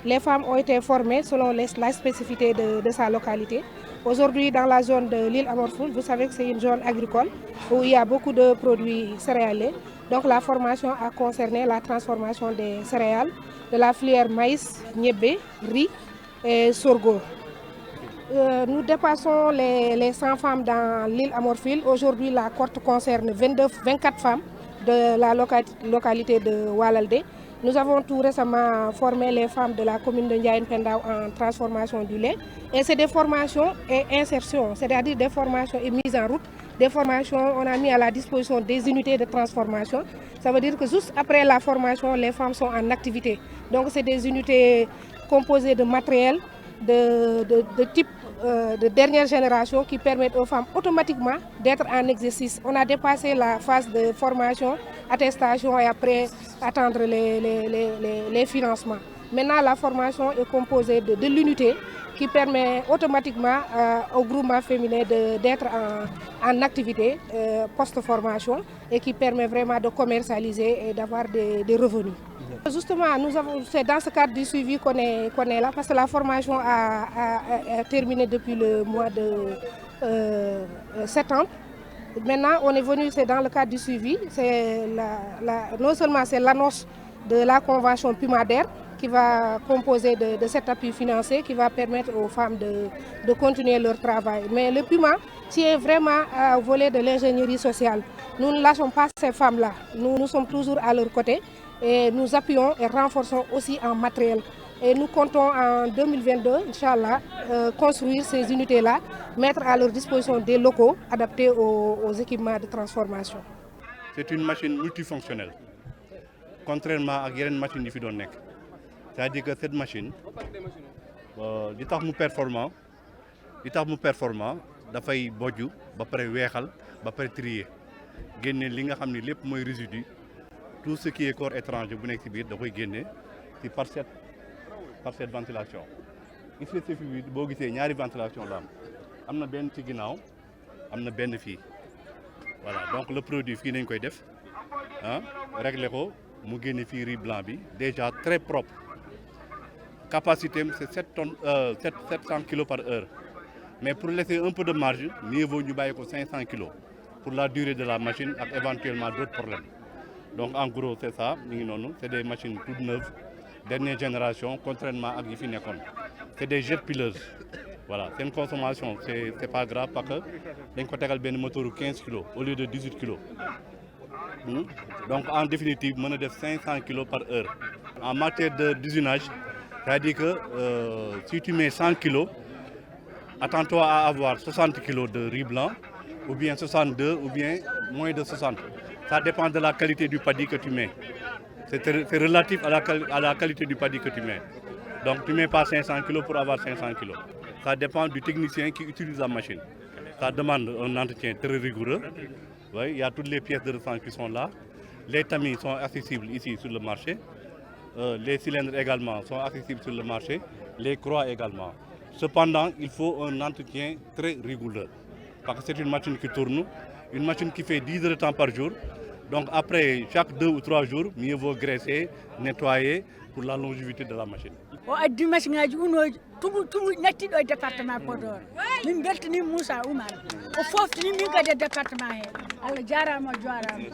les femmes ont été formées selon la spécificité de sa localité. Aujourd'hui, dans la zone de l'île Amorfoul, vous savez que c'est une zone agricole où il y a beaucoup de produits céréaliers. Donc la formation a concerné la transformation des céréales, de la filière maïs, niébé, riz et sorgho. Nous dépassons les 100 femmes dans l'île Amorphile. Aujourd'hui, la cohorte concerne 24 femmes de la localité de Walalde. Nous avons tout récemment formé les femmes de la commune de Ndiaye Pendao en transformation du lait. Et c'est des formations et insertion, c'est-à-dire des formations et mise en route. Des formations, on a mis à la disposition des unités de transformation. Ça veut dire que juste après la formation, les femmes sont en activité. Donc c'est des unités composées de matériel, de type de dernière génération qui permettent aux femmes automatiquement d'être en exercice. On a dépassé la phase de formation, attestation et après attendre les financements. Maintenant, la formation est composée de l'unité qui permet automatiquement au groupement féminin d'être en activité post-formation et qui permet vraiment de commercialiser et d'avoir des revenus. Justement, c'est dans ce cadre du suivi qu'on est là, parce que la formation a terminé depuis le mois de septembre. Maintenant, on est venu, c'est dans le cadre du suivi, non seulement c'est l'annonce de la convention Pumader qui va composer de cet appui financier qui va permettre aux femmes de continuer leur travail. Mais le Puma tient vraiment au volet de l'ingénierie sociale. Nous ne lâchons pas ces femmes-là, nous sommes toujours à leur côté. Et nous appuyons et renforçons aussi en matériel. Et nous comptons en 2022, Inch'Allah, construire ces unités-là, mettre à leur disposition des locaux adaptés aux équipements de transformation. C'est une machine multifonctionnelle, contrairement à une machine qui est nek. C'est-à-dire que cette machine, li tax mu performant, dafay bojju ba pare weexal ba pare trier génne li nga xam ni lépp mooy résidu. Tout ce qui est corps étranger bu nekk ci biir da koy génne ci par cette ventilation. Ici c'est fii boo gisee ñaari ventilation la am na benn ci ginnaaw am na benn fii voilà donc le produit fii nañ koy def régler ko mu génne fii riz blanc bi déjà très propre. Capacité c'est 700 kg par heure mais pour laisser un peu de marge mieux vaut ñu bàyyi ko 500 kg pour la durée de la machine ak éventuellement d'autres problèmes. Donc en gros c'est ça, c'est des machines toutes neuves, dernière génération, contrairement à ce qui est. C'est des jet pileuses. Voilà, c'est une consommation, c'est pas grave parce que nous avons un moteur de 15 kg au lieu de 18 kg. Donc en définitive, on a 500 kg par heure. En matière d'usinage, c'est-à-dire que si tu mets 100 kg, attends-toi à avoir 60 kg de riz blanc, ou bien 62, ou bien moins de 60. Ça dépend de la qualité du paddy que tu mets. C'est relatif à la qualité du paddy que tu mets. Donc tu ne mets pas 500 kg pour avoir 500 kg. Ça dépend du technicien qui utilise la machine. Ça demande un entretien très rigoureux. Oui, il y a toutes les pièces de rechange qui sont là. Les tamis sont accessibles ici sur le marché. Les cylindres également sont accessibles sur le marché. Les croix également. Cependant, il faut un entretien très rigoureux. Parce que c'est une machine qui tourne, une machine qui fait 10 heures de temps par jour. Donc après chaque 2 ou 3 jours, mieux vaut graisser, nettoyer pour la longévité de la machine. o addi machine ngaji unoji tugu nattiɗo e département Podor min beltani Moussa Oumar o foftini min kadi e département he Allah jarama o jarama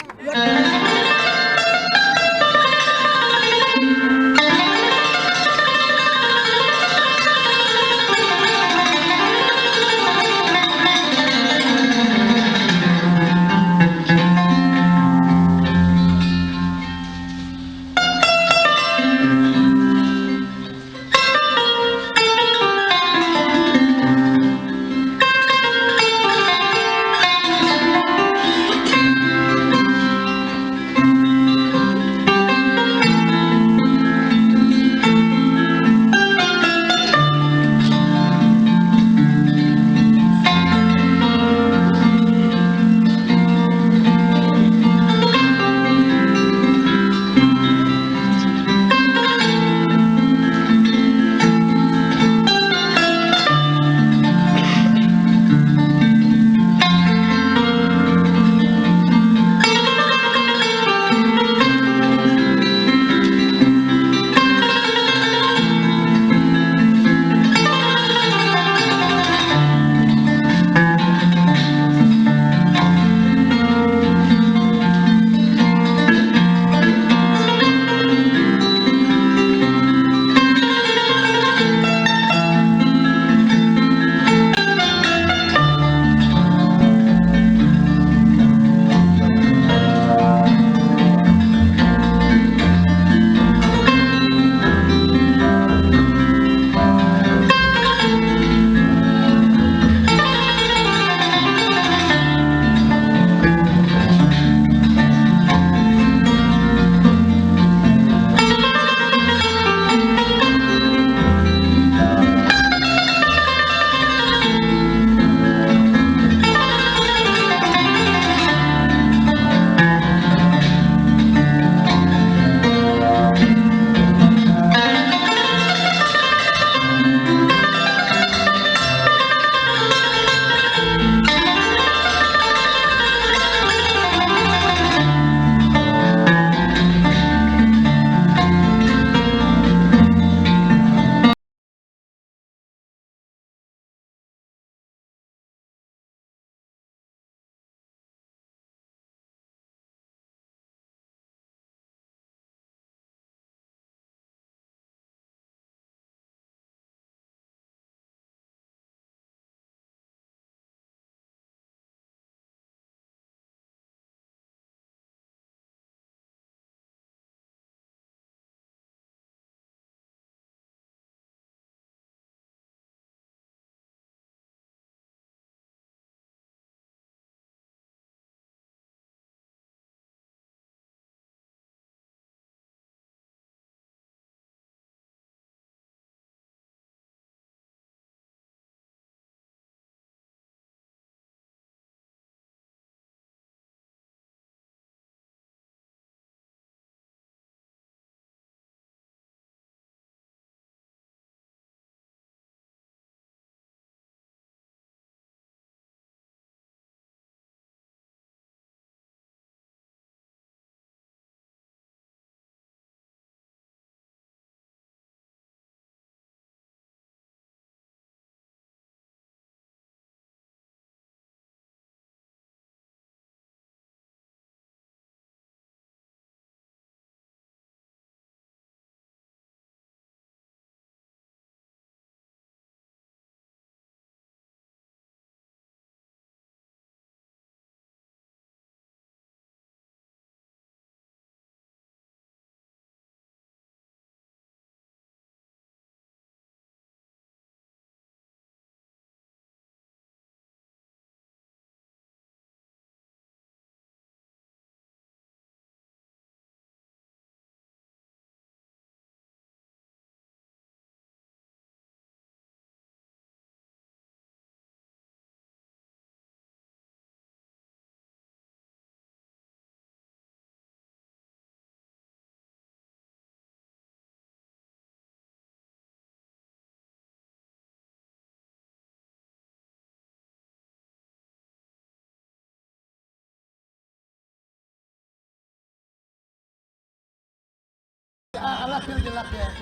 à l'appel de la paix.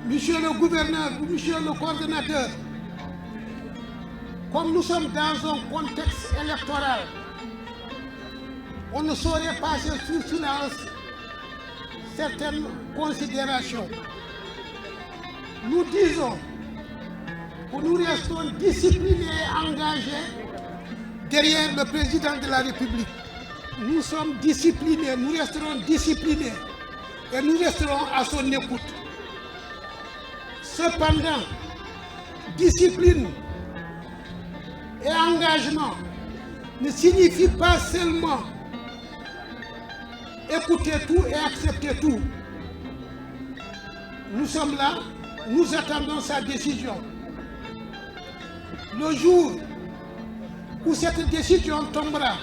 Monsieur le gouverneur, monsieur le coordonnateur, comme nous sommes dans un contexte électoral, on ne saurait passer sous silence certaines considérations. Nous disons que nous restons disciplinés et engagés derrière le président de la République. Nous sommes disciplinés, nous resterons disciplinés et nous resterons à son écoute. Cependant, discipline et engagement ne signifient pas seulement écouter tout et accepter tout. Nous sommes là, nous attendons sa décision. Le jour où cette décision tombera,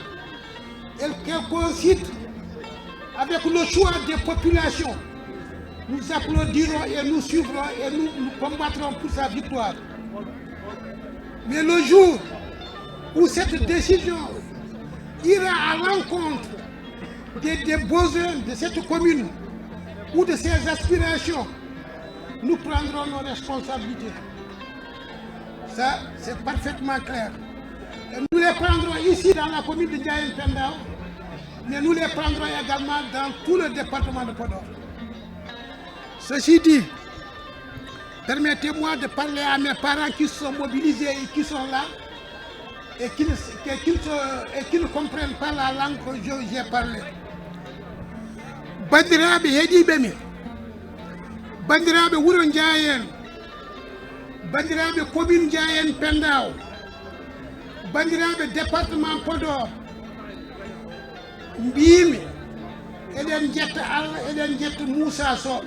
qu'elle coïncide avec le choix des populations, nous applaudirons et nous suivrons et nous combattrons pour sa victoire. Mais le jour où cette décision ira à l'encontre des besoins de cette commune ou de ses aspirations, nous prendrons nos responsabilités. Ça, c'est parfaitement clair. Et nous les prendrons ici dans la commune de Ndiayène Pendao, mais nous les prendrons également dans tout le département de Podor. Ceci dit, permettez-moi de parler à mes parents qui sont mobilisés et qui sont là et qui ne comprennent pas la langue que j'ai parlé. Bandiraɓe heeɗiɓe mi, bandiraɓe wuro Ndiayène, bandiraɓe commune Ndiayène Pendao, bandiraɓe département Podor, mbimi eɗen jetta Allah, eɗen jetta Moussa Sow.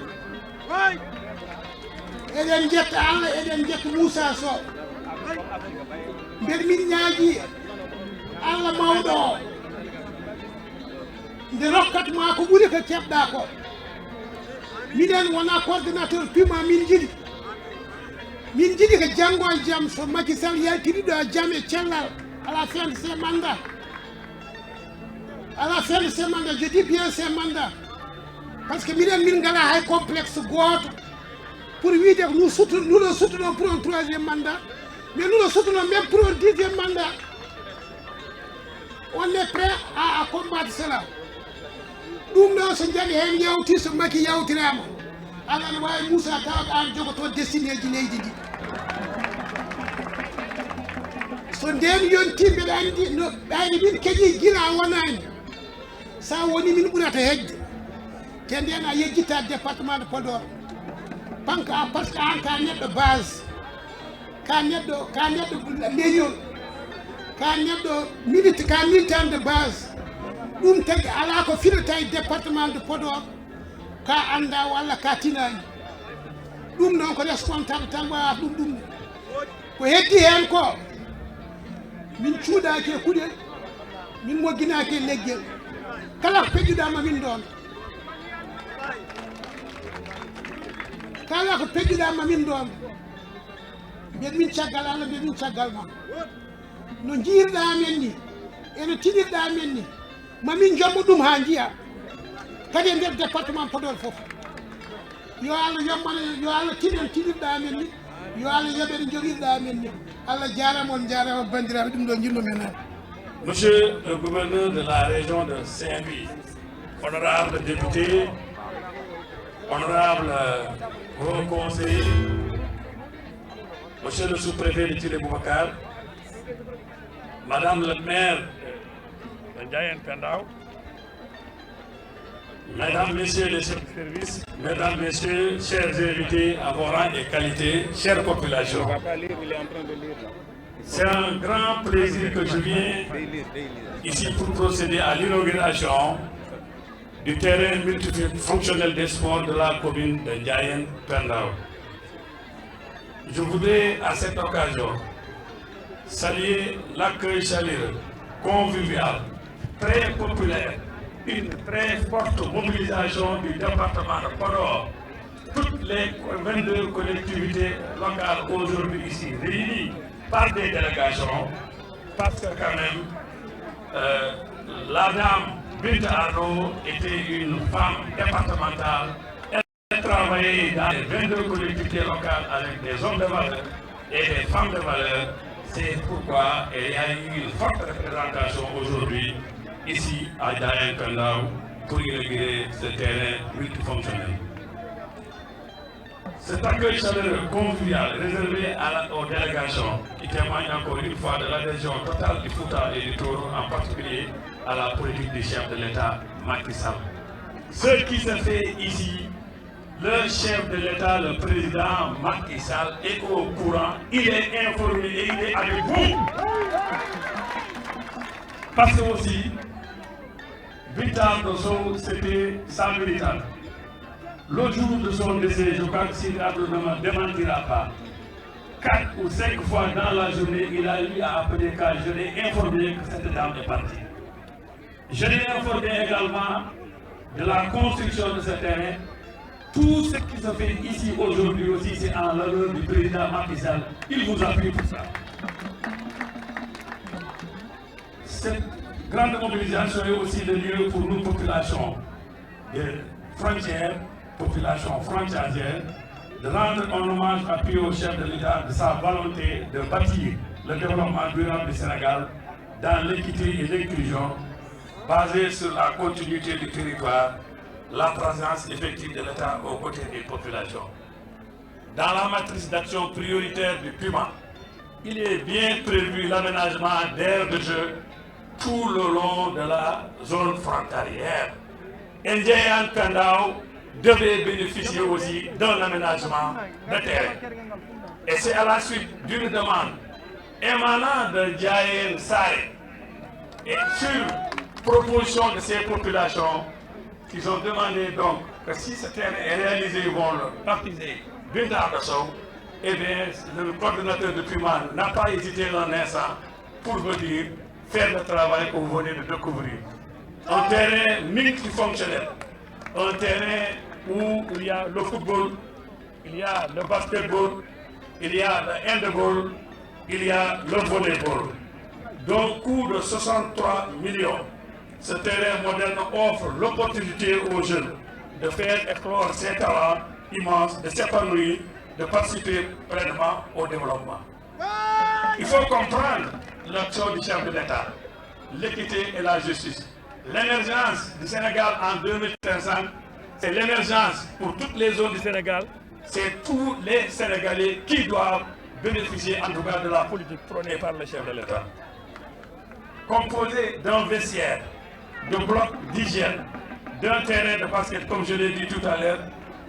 Eɗen jetta Allah, eɗen jetta Moussa Sow. Mbeɗa min ñaaƴi Allah mawɗo o nde rokkatma ko ɓuri ko keɓɗa ko. Minen wona coordonnateur PUMA, min jiɗi ko janggo e jaam so Macky Sall yaltiriɗo e jaam e cellal à la fin de ses mandats. À la fin de ses mandats, je dis bien ses mandats, parce que min ngala hay complexe goto pour wiide que nous le soutenons pour un troisième mandat, mais nous le soutenons même pour un dixième mandat. On est prêt à combattre cela. Ɗum ɗo so jaɓi hen yawti, so Macky yawtirama, Allah ne wawi Moussa tawat an jogoto destinéji leydi ndi. So nden yonti mbeɗa andi no ɓayde min keeƴi guila wonani, sa woni min ɓurata hejde te nden a yejjitta département de Podor panka, par ce que an ka neɗɗo base, ka neɗɗo leñol, ka neɗɗo militant de base. Ɗum tagi ala ko finata e département de Podor ka anda walla ka tinani. Ɗum noon ko responsable tan wawata ɗum ko heddi hen ko min cuuɗaki e kuɗel, min mogginaki e leggel, kala ko peƴƴuɗama min ɗon, kala ko peƴƴuɗama min ɗon, mbiyen min caggal Allah, mbiyen min caggal ma. No jiirɗa men ni eno tinirɗa men ni, mamin jommo ɗum ha jiiya kadi e nder département Podor fof. Yo Allah yommana, yo Allah tinen tinirɗa men ni, yo Allah yoɓe ɗo joguirɗa men ni. Allah jarama, on jarama bandiraɓe, ɗum ɗo jinno men hen. Monsieur le gouverneur de la région de Saint-Louis, honorable député, honorable haut conseiller, monsieur le sous-préfet de Thillé Boubacar, madame le maire de Ndiayène Pendao, mesdames, messieurs les chefs de service, mesdames, messieurs, chers invités à vos rangs et qualités, chères populations. C'est un grand plaisir que je viens ici pour procéder à l'inauguration du terrain multifonctionnel des sports de la commune de Ndiayène Pendao. Je voudrais à cette occasion saluer l'accueil chaleureux, convivial, très populaire, une très forte mobilisation du département de Podor. Toutes les 22 collectivités locales aujourd'hui ici réunies par des délégations, parce que quand même la dame Binta Ardo était une femme départementale. Elle travaillait dans les 22 collectivités locales avec des hommes de valeur et des femmes de valeur. C'est pourquoi il y a eu une forte représentation aujourd'hui ici à Ndiayène Pendao pour inaugurer ce terrain multifonctionnel. Cet accueil chaleureux, convivial, réservé aux délégations, qui témoigne encore une fois de l'adhésion totale du Fouta et du Toro, en particulier à la politique du chef de l'État, Macky Sall. Ce qui se fait ici, le chef de l'État, le président Macky Sall, est au courant, il est informé et il est avec vous. Parce que aussi, Binta Dosso, c'était sa militante. L'autre jour de son décès, je crois que s'il ne me démentira pas, 4 ou 5 fois dans la journée, il a eu à appeler car je l'ai informé que cette dame est partie. Je l'ai informé également de la construction de ce terrain. Tout ce qui se fait ici aujourd'hui aussi, c'est en l'honneur du président Macky Sall. Il vous appuie pour ça. Cette grande mobilisation est aussi le lieu pour nous, populations de frontières, population frontalière, de rendre un hommage appuyé au chef de l'État de sa volonté de bâtir le développement durable du Sénégal dans l'équité et l'inclusion, basé sur la continuité du territoire, la présence effective de l'État aux côtés des populations. Dans la matrice d'action prioritaire du PUMA, il est bien prévu l'aménagement d'aires de jeu tout le long de la zone frontalière. Ndiayène Pendao devait bénéficier aussi d'un aménagement de terrain. Et c'est à la suite d'une demande émanant de Ndiayène Sarré et sur proposition de ces populations qu'ils ont demandé donc que si ce terrain est réalisé, ils vont le baptiser Binta Dosso. Eh bien, le coordonnateur de PUMA n'a pas hésité un instant pour venir faire le travail que vous venez de découvrir. Un terrain multifonctionnel, un terrain où il y a le football, il y a le basketball, il y a le handball, il y a le volleyball. Donc, coût de 63 millions. Ce terrain moderne offre l'opportunité aux jeunes de faire éclore ses talents immenses, de s'épanouir, de participer pleinement au développement. Il faut comprendre l'action du chef de l'État, l'équité et la justice. L'émergence du Sénégal en 2035, c'est l'émergence pour toutes les zones du Sénégal, c'est tous les Sénégalais qui doivent bénéficier en tout cas de la politique prônée par le chef de l'État. Composé d'un vestiaire, de blocs d'hygiène, d'un terrain de basket, comme je l'ai dit tout à l'heure,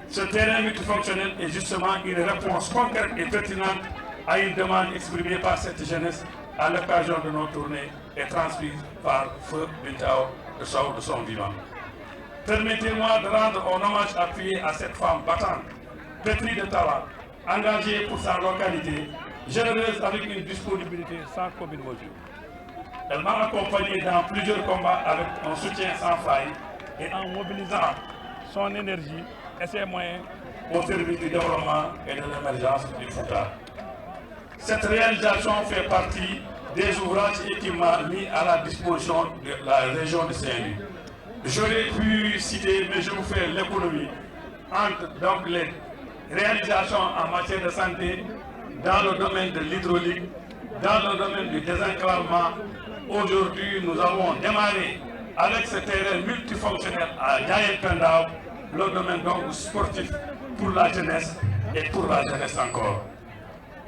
ce terrain multifonctionnel est justement une réponse concrète et pertinente à une demande exprimée par cette jeunesse à l'occasion de nos tournées et transmise par Feu Binta Dosso de son vivant. Permettez-moi de rendre un hommage appuyé à cette femme battante, pétrie de talent, engagée pour sa localité, généreuse avec une disponibilité sans commune mesure. Elle m'a accompagné dans plusieurs combats avec un soutien sans faille et en mobilisant son énergie et ses moyens au service du développement et de l'émergence du Fouta. Cette réalisation fait partie des ouvrages et équipements mis à la disposition de la région de Saint-Louis. J'aurais pu citer, mais je vous fais l'économie entre donc les réalisations en matière de santé, dans le domaine de l'hydraulique, dans le domaine du désenclavement. Aujourd'hui, nous avons démarré avec ce terrain multifonctionnel à Ndiayène Pendao, le domaine donc sportif pour la jeunesse et pour la jeunesse encore.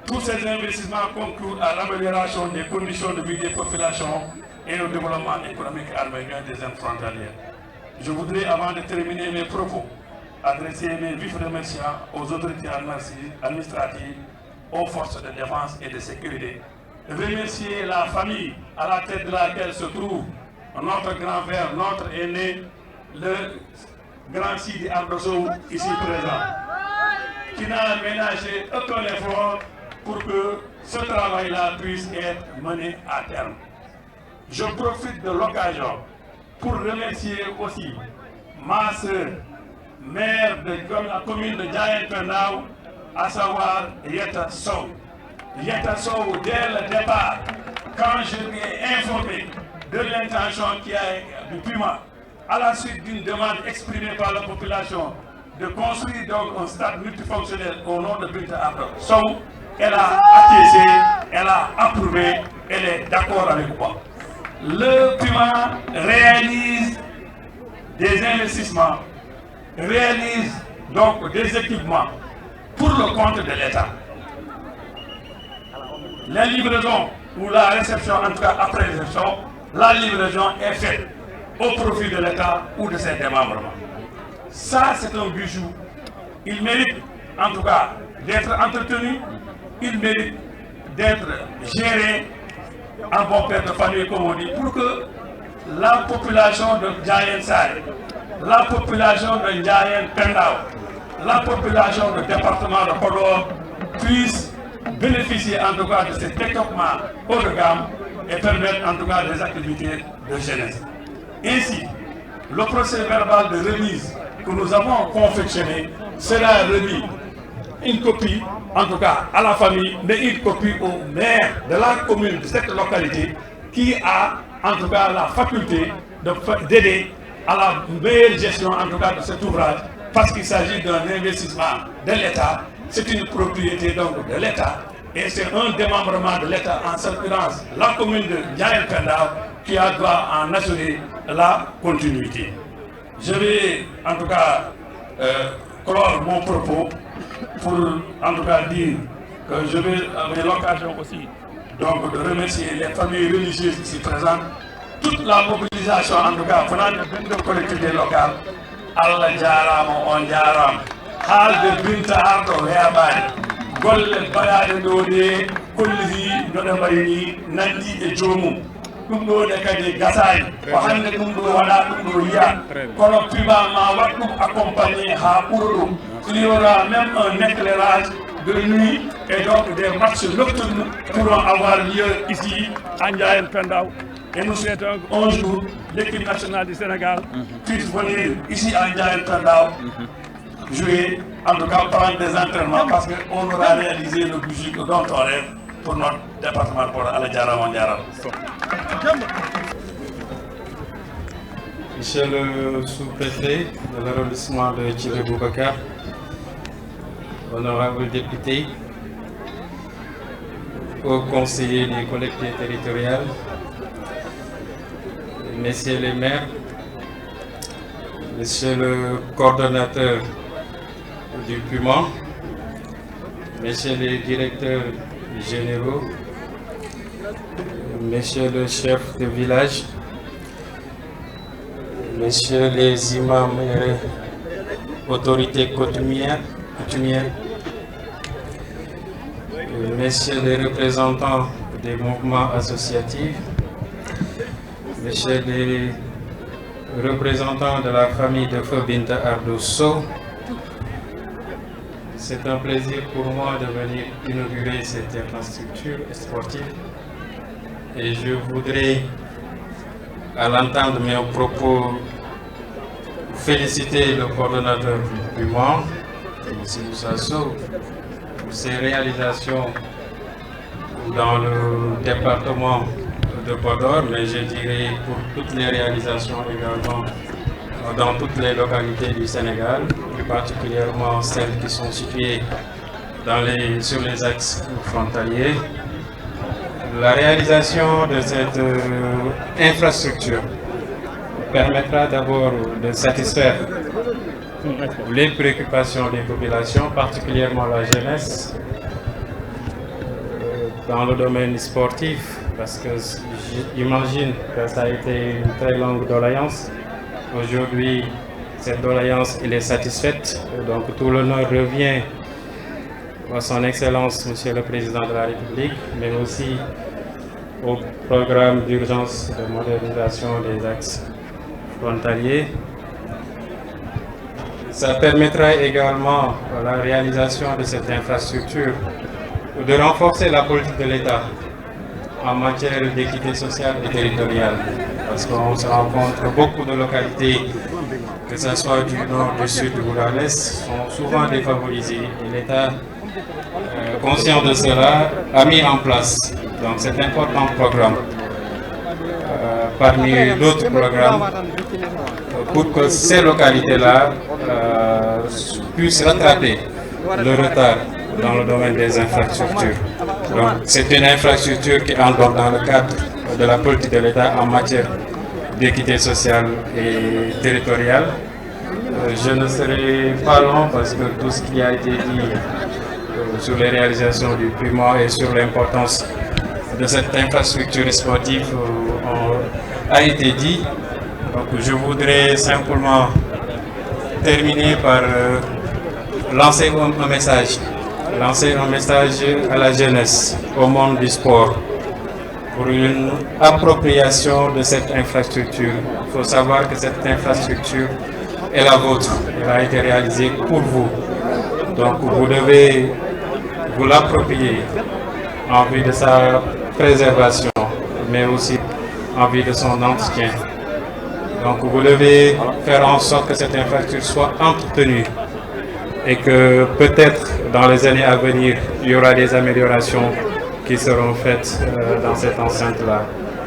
Tous ces investissements concourent à l'amélioration des conditions de vie des populations et au développement économique arménien des zones frontalières. Je voudrais, avant de terminer mes propos, adresser mes vifs remerciements aux autorités administratives, aux forces de défense et de sécurité. Remercier la famille à la tête de laquelle se trouve notre grand frère, notre aîné, le grand Sidi Ardosso, ici présent, qui n'a ménagé aucun effort pour que ce travail-là puisse être mené à terme. Je profite de l'occasion pour remercier aussi ma sœur, maire de la commune de Ndiayène Pendao, à savoir Yetta Sow. Yetta Sow, dès le départ, quand je lui ai informé de l'intention du Puma, à la suite d'une demande exprimée par la population de construire donc un stade multifonctionnel au nom de Binta Ardo Sow, elle a acquiescé, elle a approuvé, elle est d'accord avec moi. Le Puma réalise des investissements, réalise donc des équipements pour le compte de l'État. La livraison ou la réception, en tout cas après réception, la livraison est faite au profit de l'État ou de ses démembrements. Ça, c'est un bijou. Il mérite, en tout cas, d'être entretenu, il mérite d'être géré en bon père de famille, comme on dit, pour que la population de Ndiayène Sarr, la population de Ndiayène Pendao, la population du département de Podor puisse bénéficier en tout cas de cet équipement haut de gamme et permettre en tout cas des activités de jeunesse. Ainsi, le procès verbal de remise que nous avons confectionné sera remis une copie, en tout cas à la famille, mais une copie au maire de la commune de cette localité qui a en tout cas la faculté d'aider à la meilleure gestion en tout cas de cet ouvrage parce qu'il s'agit d'un investissement de l'État, c'est une propriété donc de l'État et c'est un démembrement de l'État, en l'occurrence la commune de Ndiayène Pendao qui doit en assurer la continuité. Je vais en tout cas clore mon propos pour en tout cas dire que je vais avoir l'occasion aussi donc de remercier les familles religieuses ici présentes, toute la mobilisation en tout cas venant de collectivités locales. Allah jarama on jarama haalde Binta Ardo heɓani golle bayaɗe ɗo de kolliti noɗe mbayni nandi e joomum ɗum ɗo de kadi gasani ko hande ɗum ɗo waɗa ɗum ɗo yiya kono Puma ma waɗ ɗum accompagné ha ɓuura ɗum. Il y aura même un éclairage de nuit et donc des matchs nocturnes pourront avoir lieu ici à Ndiayène Pendao. Et nous souhaitons un jour l'équipe nationale du Sénégal puisse venir ici à Ndiayène Pendao jouer, en tout cas prendre des entraînements parce qu'on aura réalisé le budget dont on rêve pour notre département pour Alla Jarama Ndiarama. Monsieur le sous-préfet de l'arrondissement de Djiddah Boubacar, honorables députés, aux conseillers des collectivités territoriales, messieurs les maires, monsieur le coordonnateur du Puma, messieurs les directeurs généraux, messieurs le chef de village, messieurs les imams et autorités coutumières, messieurs les représentants des mouvements associatifs, messieurs les représentants de la famille de Feu Binta Ardo Sow, c'est un plaisir pour moi de venir inaugurer cette infrastructure sportive et je voudrais, à l'entendre de mes propos, féliciter le coordonnateur du Puma, M. Moussa Sow, pour ses réalisations dans le département de Podor, mais je dirais pour toutes les réalisations également dans toutes les localités du Sénégal, plus particulièrement celles qui sont situées sur les axes frontaliers. La réalisation de cette infrastructure permettra d'abord de satisfaire les préoccupations des populations, particulièrement la jeunesse, dans le domaine sportif, parce que j'imagine que ça a été une très longue doléance. Aujourd'hui, cette doléance elle est satisfaite, donc tout l'honneur revient à son Excellence, Monsieur le Président de la République, mais aussi au programme d'urgence de modernisation des axes frontaliers. Ça permettra également la réalisation de cette infrastructure de renforcer la politique de l'État en matière d'équité sociale et territoriale. Parce qu'on se rencontre beaucoup de localités, que ce soit du nord, du sud ou de l'est, sont souvent défavorisées. Et l'État, conscient de cela, a mis en place donc cet important programme parmi d'autres programmes pour que ces localités-là puissent rattraper le retard dans le domaine des infrastructures. Donc, c'est une infrastructure qui entre dans le cadre de la politique de l'État en matière d'équité sociale et territoriale. Je ne serai pas long parce que tout ce qui a été dit sur les réalisations du PUMA et sur l'importance de cette infrastructure sportive a été dit. Donc, je voudrais simplement terminer par lancer un message à la jeunesse, au monde du sport, pour une appropriation de cette infrastructure. Il faut savoir que cette infrastructure est la vôtre, elle a été réalisée pour vous. Donc vous devez vous l'approprier en vue de sa préservation, mais aussi en vue de son entretien. Donc vous devez faire en sorte que cette infrastructure soit entretenue et que peut-être dans les années à venir, il y aura des améliorations qui seront faites dans cette enceinte-là.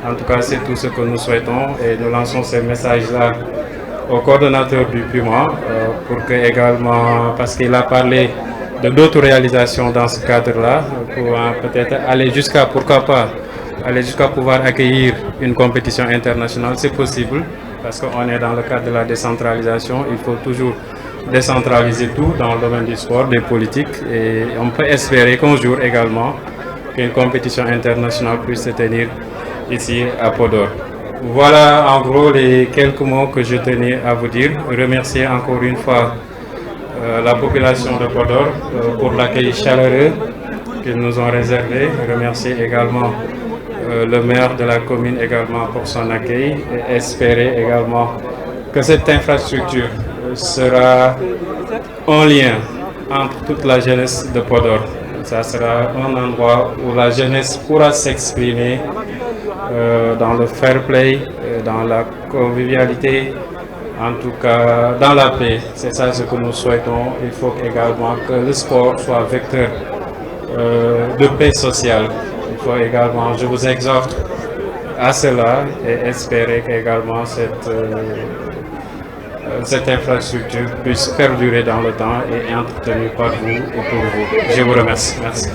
En tout cas, c'est tout ce que nous souhaitons et nous lançons ces messages-là au coordonnateur du PUMA pour que également, parce qu'il a parlé de d'autres réalisations dans ce cadre-là, pour peut-être aller jusqu'à, pourquoi pas, aller jusqu'à pouvoir accueillir une compétition internationale, c'est possible, parce qu'on est dans le cadre de la décentralisation, il faut toujours décentraliser tout dans le domaine du sport, des politiques, et on peut espérer qu'un jour également, qu'une compétition internationale puisse se tenir ici à Podor. Voilà en gros les quelques mots que je tenais à vous dire. Remercier encore une fois la population de Podor pour l'accueil chaleureux qu'ils nous ont réservé. Remercier également le maire de la commune également pour son accueil et espérer également que cette infrastructure sera un lien entre toute la jeunesse de Podor. Ça sera un endroit où la jeunesse pourra s'exprimer dans le fair play, dans la convivialité, en tout cas dans la paix. C'est ça ce que nous souhaitons. Il faut également que le sport soit vecteur de paix sociale. Il faut également, je vous exhorte à cela et espérer qu'également cette infrastructure puisse perdurer dans le temps et entretenue par vous et pour vous. Je vous remercie. Merci.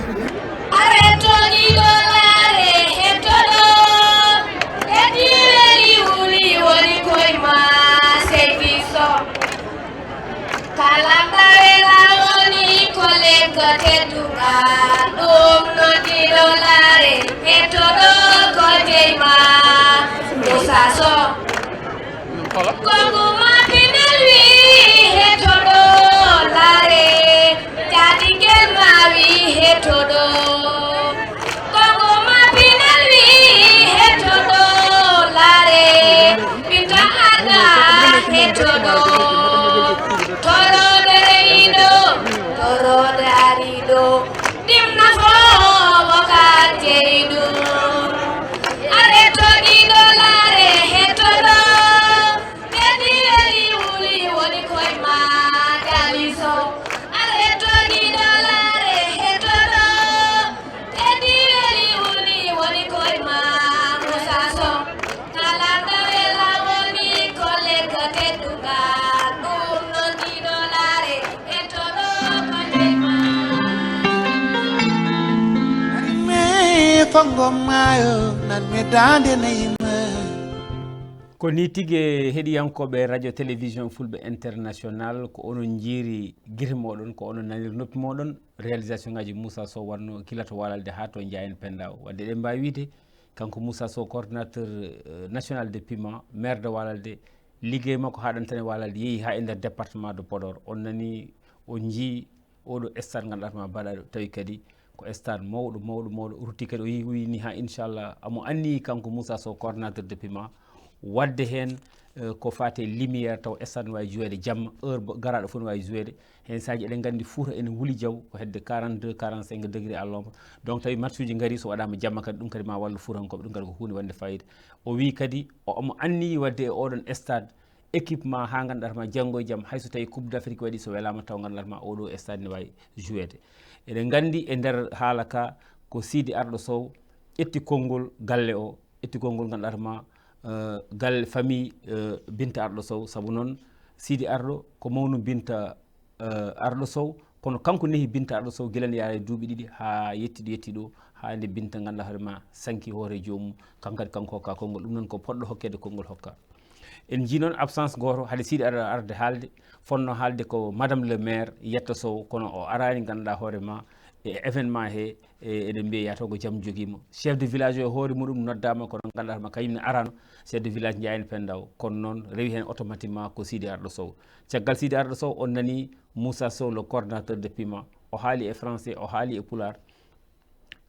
ko ni tigui heɗiyankoɓe radio télévision fulɓe international ko onon jiiri guite moɗon ko onon nanir noppi moɗon réalisation ngaji Moussa Sow wanno kilato walalde ha to Ndiayen Pendaw wadde ɗen mbawi wiide kanko Moussa Sow coordinateur national de PUMA maire de walalde liggey makko haɗantane walalde yeehi ha e nder département de Podor on nani o jii oɗo stade ganduɗatma baɗaɗo tawi kadi ko stade mawɗo rutti kadi o wini ha inchallah amo anni kanko Moussa Sow coordinateur de PUMA wadde hen ko fate lumiére taw stade ne wawi jouede jamma heure garaɗo fof ne wawi jouede hen saji eɗen gandi Fouta ene wuuli jaw ko hedde 42 45 degré à l'ombre donc tawi match uji gaari so waɗama jamma kadi ɗum kadi ma wallu Foutankoɓe ɗum kadi ko hunde wande fayida o wi kadi omo anni wadde e oɗon stade équipement ha ganduɗatma janggo e jaam hayso tawi coupe d'Afrique waɗi so welama taw ganduɗatma oɗo stade ne wawi jouede eɗen gandi e nder haala ka ko Sidi Arɗo Sow ƴetti konngol galle o ƴetti konngol ganduɗatma gal famille Binta Arɗo Sow sabu noon Sidi Arɗo ko mawnu Binta Arɗo Sow kono kanko nehi Binta Arɗo Sow guila nde yaara e duuɓi ɗiɗi ha yetti ɗo ha nde Binta ganduɗa hoore ma sanki hoore jomum kankadi kanko hokka konngol ɗum noon ko poɗɗo hokkede konngol hokka en jii noon absence goto haade Sidi arde haalde fonno haalde ko madame le maire Yetta Sow kono o arani ganduɗa hoore ma e événement he eɗen mbiya yataw ko jaam joguimo chef de village o hoore muɗum noddama kono ganduɗa hoore ma kañumne arano chef de village Ndiayene Pendaw kono noon rewi hen automatiquement ko Sidi Arɗo Sow caggal Sidi Arɗo Sow on nani Moussa Sow le coordinateur de PIMA o haali e français o haali e pulaar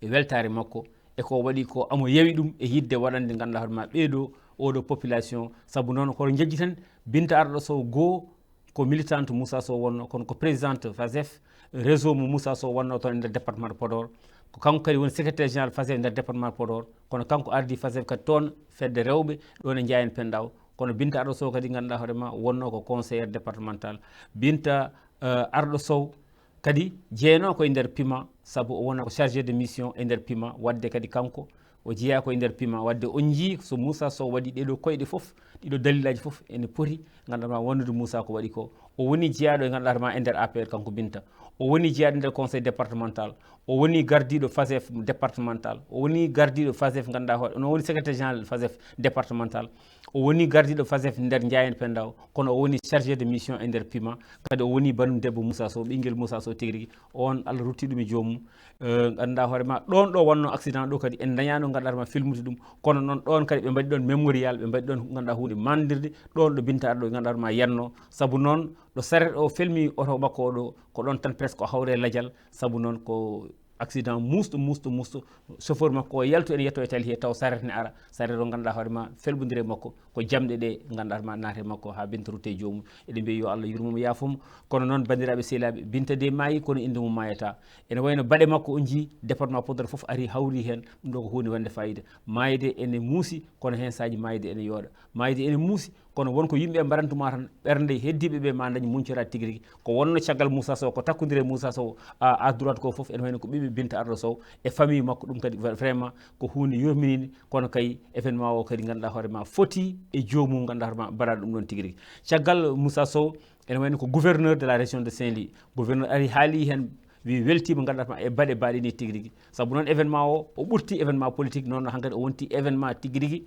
e weltare makko e ko waɗi ko amo yewi ɗum e yidde waɗande ganduɗa hoore ma ɓeeɗo oɗo population saabu noon kono jejji tan Binta Arɗo Sow goo ko militante Moussa Sow wonno kono ko présidente FASEF réseau mo Moussa Sow wonno toon e nder département de Podor ko kanko kadi woni secrétaire général FASEF nder département de Podor kono kanko ardi FASEF kadi toon fedde rewɓe ɗon e Ndiayene Pendaw kono Binta Arɗo Sow kadi ganduɗa hoorema wonno ko conseillère départemental Binta Arɗo Sow kadi jeeyno koye nder PIMA saabu o wona ko chargé de mission e nder PIMA wadde kadi kanko o jeeya koye nder PIMA wadde on jii so Moussa Sow waɗi ɗeɗo koyɗe fof ɗiɗo dalilaji fof ene poti ganduɗa wonnude Moussa ko waɗi ko o woni jeeyaɗo e ganduɗa ma e nder APR kanko Binta o woni jeeyaɗo nder conseil départemental o woni gardiɗo FASEF départemental o woni gardiɗo FASEF ganduɗa hoore no woni secrétaire général FASEF départemental o woni gardiɗo FASEF nder Ndiayene Pendaw kono o woni chargé de mission e nder PIMA kadi o woni banum debbo Moussa Sow ɓinguel Moussa Sow tigui rigui on Allah rutti ɗum e jomum ganduɗa hoorema ɗon ɗo wonno accident ɗo kadi en dañano ganduɗa hoorema filmude ɗum kono noon ɗon kadi ɓe mbaɗi ɗon mémorial ɓe mbaɗi ɗon ganduɗa hunde mandirde ɗon ɗo Binta Arɗo ganduɗa hoorema yanno saabu noon ɗo saret o felmi oto makko oɗo ko ɗon tan presque o hawre ladial saabu noon ko accident musɗo chauffeur makko o yaltu ene yetto e tali he taw saret ne ara saret o ganduɗa hoorema felɓodire makko ko jamɗe ɗe ganduɗa hoorema naate makko ha Binta rutte jomum eɗen mbiya yo Allah yurmomo yaafum kono noon bandiraɓe sehilaɓe Binta de maayi kono inde mum mayata ene wayno baɗe makko o jii département Podor foof ari hawri hen ɗum ɗo ko hunde wande fayida maayide ene muusi kono hen sahaji maayide ene yooɗa maayide ene muusi kono wonko yimɓe mbarantuma tan ɓernde heddiɓeɓe ma dañi muncora tigui rigui ko wonno caggal Moussa Sow ko takkodire Moussa Sow à droite ko foof ene wayno ko ɓiɓe Binta Arɗo Sow e famille makko ɗum kadi vraiment ko hunde yurminide kono kay événement o kadi ganduɗa hoorema foti e jomum ganduɗa hoorema mbaɗa ɗum ɗon tigui rigui caggal Moussa Sow ene wayno ko gouverneur de la région de Saint-Louis gouverneur ari haali hen wi weltima ganduɗa e baɗe baɗini tigui rigui saabu noon événement o ɓurti événement politique noon hankkadi o wonti événement tigui rigui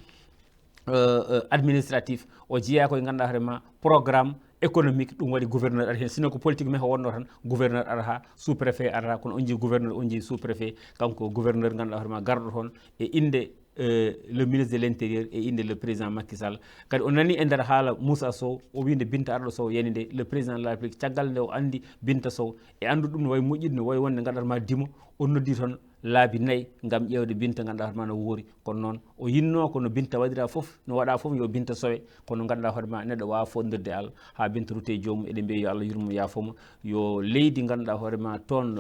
administratif o jeeya koye ganduɗa hoorema programme économique ɗum waɗi gouverneur ara hen sinon ko politique mais ko wonno tan gouverneur ara ha sous préfet ara kono on jii gouverneur on jii sous préfet kanko gouverneur ganduɗa hoorema garɗo toon e inde le ministre de l' intérieur e inde le président Macky Sall kadi o nani e nder haala Moussa Sow o winde Binta Arɗo Sow yani nde le président de la république caggal nde o andi Binta Sow e andude ɗum no wayi moƴƴude no wayi wonde ganduɗa hoorema dimo o noddi toon laabi nayyi gam ƴewde Binta ganduɗa hoorema no woori kono noon o yinno kono Binta waɗira foof no waɗa foof yo Binta sowe kono ganduɗa hoorema neɗɗo wawa fondirde Allah ha Binta rutte joomum eɗen mbiya yo Allah yurmo yaafoma yo leydi ganduɗa hoorema toon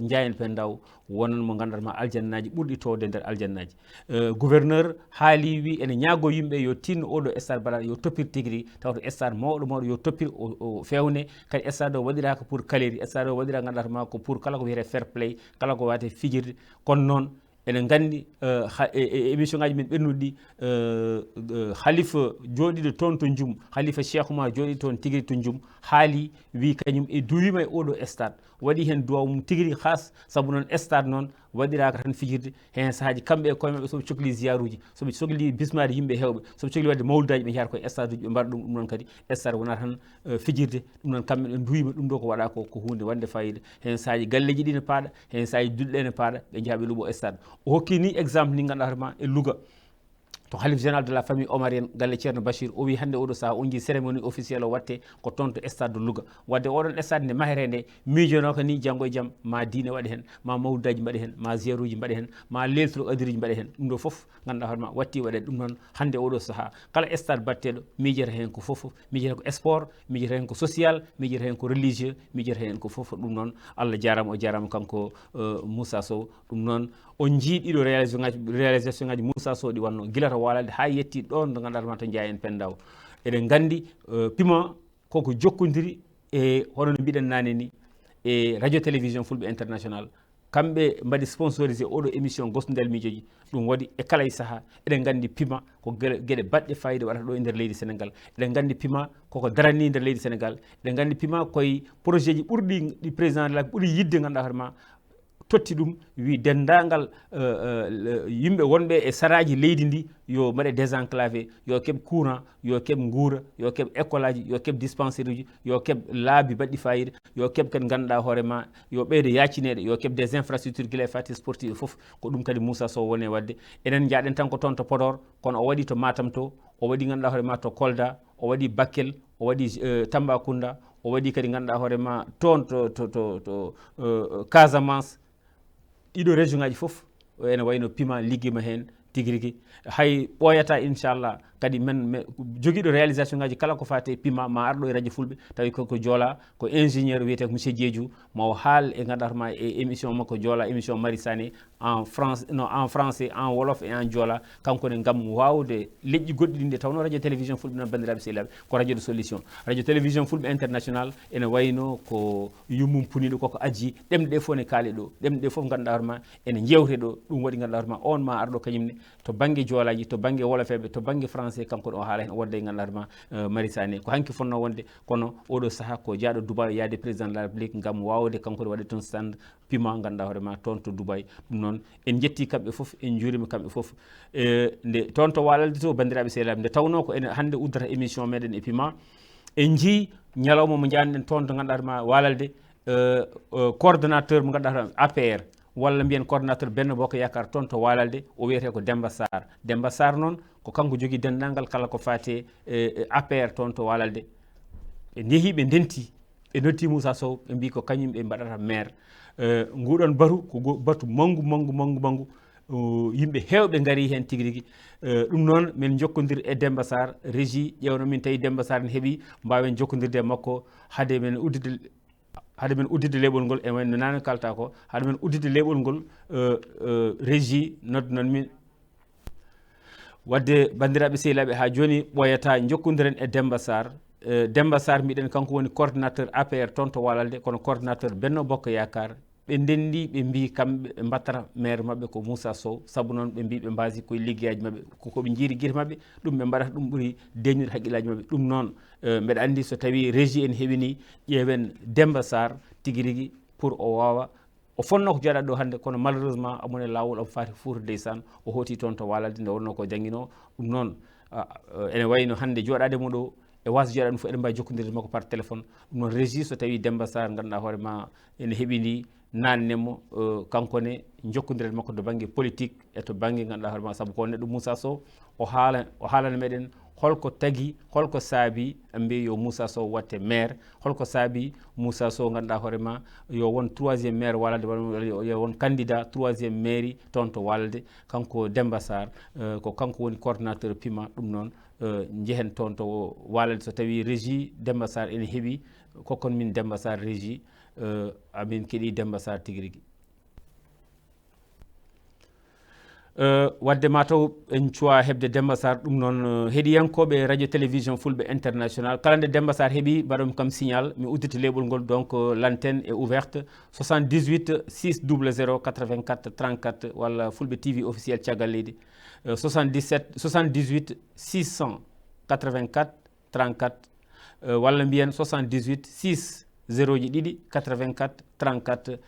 Ndiayene Pendaw wonan mo ganduɗa hoorema aljannaji ɓurɗi towde nder aljannaji gouverneur haali wi ene ñaago yimɓe yo tinno oɗo stade mbaɗa yo toppir tigui rigui tawto stade mawɗo yo toppir o fewne kadi stade o waɗiraka pour kaleri stade o waɗira ganduɗa hoorema ko pour kala ko wiyete fair play kala ko wate fijirde kono noon enen gandi émission ngaji men ɓennuɗi ɗi halifa jooɗiɗo toon to Djoum halifa Cheikh Oumar jooɗi toon tigui to Djoum haali wi kañum e duwima e oɗo stade waɗi hen duwaw mum tigui rigui khas saabu noon stade noon waɗiraka tan fijirde hen sahaji kamɓe e koye mabɓe soɓe cohli ziyaruji soɓe cohli bismade yimɓe hewɓe soɓe cohli wadde mawludaji ɓe jahata koye stade uji ɓe mbaɗa ɗum noon kadi stade wona tan fijirde ɗum noon kamɓe ɓe duwima ɗum ɗo ko waɗa ko hunde wande fayida hen sahaji galleji ɗi ne paaɗa hen sahaji dulɗe ne paaɗa ɓe jaaha ɓe luuɓo stade o hokki ni exemple ni ganduɗa hoorema e Louga to khalife général de la famille omarienne galle Ceerno Bachir o wi hande oɗo saaha on jii cérémonie officielle o watte ko toon to stade de Louga wadde oɗon stade nde mahete nde miijonoka ni janggo e jaam ma diine waɗe hen ma mawludaji mbaɗe hen ma ziyaruji mbaɗe hen ma leltiro adiruji mbaɗe hen ɗum ɗo foof ganduɗa hoorema watti waɗede ɗum noon hande oɗo saaha kala stade batteɗo miijata hen ko foof miijata ko sport miijata hen ko social miijata hen ko religieux miijata hen ko foof ɗum noon Allah jarama o jarama kanko Moussa Sow ɗum noon on jii ɗiɗo réalisation ngaji Moussa Sow ɗi wanno guila to walade ha yetti ɗon ɗo ganduɗa to Ndiayene Pendaw eɗen gandi PIMA koko jokkodiri e hono no mbiɗen nane ni e radio télévision Fulɓe international kamɓe mbaɗi sponsorisé oɗo émission gosdudel miijoji ɗum waɗi e kala e saaha eɗen gandi pima ko gueɗe baɗɗe fayida waɗata ɗo e nder leydi Sénégal eɗen gandi pima koko darani nder leydi Sénégal eɗen gandi pima koye projet ji ɓurɗi ɗi président de la ɓuuri yidde ganduɗa hoorema totti ɗum wi dendagal yimɓe wonɓe e saraji leydi ndi yo mbaɗe désenclavé yo keɓ courant yo keɓ guura yo keɓ école aji yo keɓ dispensaire uji yo keɓ laabi baɗɗi fayida yo keɓ kadi ganduɗa hoorema yo ɓeyde yaccineɗe yo keɓ des infrastructures guila e fati sportive foof ko ɗum kadi Moussa Sow woni wadde enen jaaɗen tan ko toon to Podor kono o waɗi to Matam to o waɗi ganduɗa hoorema to Kolda o waɗi Bakel o waɗi Tambacounda o waɗi kadi ganduɗa hoorema toon to Casamance ɗiɗo région ngaji fof ene wayno pima liggima hen tigui rigui hay ɓoyata inchallah kadi men joguiɗo réalisation ngaji kala ko fate pima ma arɗo e radio fulɓe tawi ko joola ko ingénieur wiyete ko monsieur Diédhiou ma o haal e ganduɗa e émission makko joola émission Mari Sané en français en wolof et en joola kankone gam wawde leƴƴi goɗɗi ɗin ɗe tawno radio télévision fulɓe noon bandiraɓe sehilaɓe ko radio de solution radio télévision fulɓe international ene wayno ko yummum puniɗo koko aji ɗemɗe ɗe fof ne kaali ɗo ɗemɗe ɗe fof ganduɗa hoorema ene jewte ɗo ɗum waɗi ganduɗa hoorema on ma arɗo kañumne to banggue joolaji to banggue wolofeɓe to banggue français kanko ɗo haala hen wonde e ganduɗa hoorema Mari Sané ko hanki fonno wonde kono oɗo saaha ko jaaɗo Dubai yaade président de la république gam wawde kanko ɗo waɗe toon stand pima ganduɗa hoorema toon to Dubai ɗum noon en jetti kamɓe foof en juurima kamɓe foof nde toon to Walalde to bandiraɓe sehilaɓe nde tawno ko ene hande uddata émission meɗen e pima en jii ñalawma mo janɗen toon to ganduɗa hoorema Walalde coordonnateur mo ganduɗa hoorema APR walla mbiyen coordonnateur Benno Bokk Yakar toon to Walalde o wiyete ko Demba Sarr noon ko kanko jogui dendagal kala ko fate APR toon to Walalde ɓe jeehi ɓe ndenti ɓe notti Moussa Sow ɓe mbi ko kañum ɓe mbaɗata maire nguɗon batu ko batu mangu yimɓe hewɓe gari hen tigui rigui ɗum noon min jokkodir e Demba Sarr régie ƴewno min tawi Demba Sarr ne heeɓi mbawen jokkodirde e makko haade men uddide leɓol ngol e wayno nane kalta ko haade men uddide leɓol ngol régie noddu noon min wadde bandiraɓe sehilaɓe ha joni ɓoyata jokkodiren e Demba Sarr Demba Sarr mbiɗen kanko woni coordonnateur APR toon to Walalde kono coordonnateur Benno Bokk Yakar ɓe ndendi ɓe mbi kamɓe ɓe mbattata maire mabɓe ko Moussa Sow saabu noon ɓe mbi ɓe mbasi koye liggueyaji mabɓe koɓe jiiri guite mabɓe ɗum ɓe mbaɗata ɗum ɓuuri deñnude haqqillaji mabɓe ɗum noon mbeɗa andi so tawi régie en heeɓini ƴeewen Demba Sarr tigui rigui pour o wawa o fonno ko joɗaɗo ɗo hande kono malheureusement amone lawol omo fati Fouta ndeysan o hooti toon to Walalde nde wonno ko jangguino ɗum noon ene wayno hande joɗade mo ɗo e wasa joɗade ɗum fof eɗen mbawi jokkodirde makko par téléphone ɗum noon régie so tawi Demba Sarr ganduɗa hoorema ene heeɓini nannemo kankone jokkodiren makko to banggue politique e to banggue ganduɗa hoorema saabu ko neɗɗo Moussa Sow o haalana meɗen holko tagui holko saabi mbi yo Moussa Sow watte maire holko saabi Moussa Sow ganduɗa hoorema yo won 3e maire Walalde yo won candidat 3e mairie toon to Walalde kanko Demba Sarr ko kanko woni coordonnateur pima ɗum noon jehen toon to Walalde so tawi régie Demba Sarr ene heeɓi kokkon min Demba Sarr régie amin keeɗi Demba Sarr tigui rigui wadde mataw en cuwa hebde Demba Sarr ɗum noon heeɗiyankoɓe radio télévision fulɓe international kala nde Demba Sarr heeɓi mbaɗomi kam signal mi uddita leɓol ngol donc l'antenne est ouverte 78 600 84 34 walla fulɓe TV officiel caggal leydi 78 684 34 walla mbiyen 78 6 0 ji ɗiɗi 84 34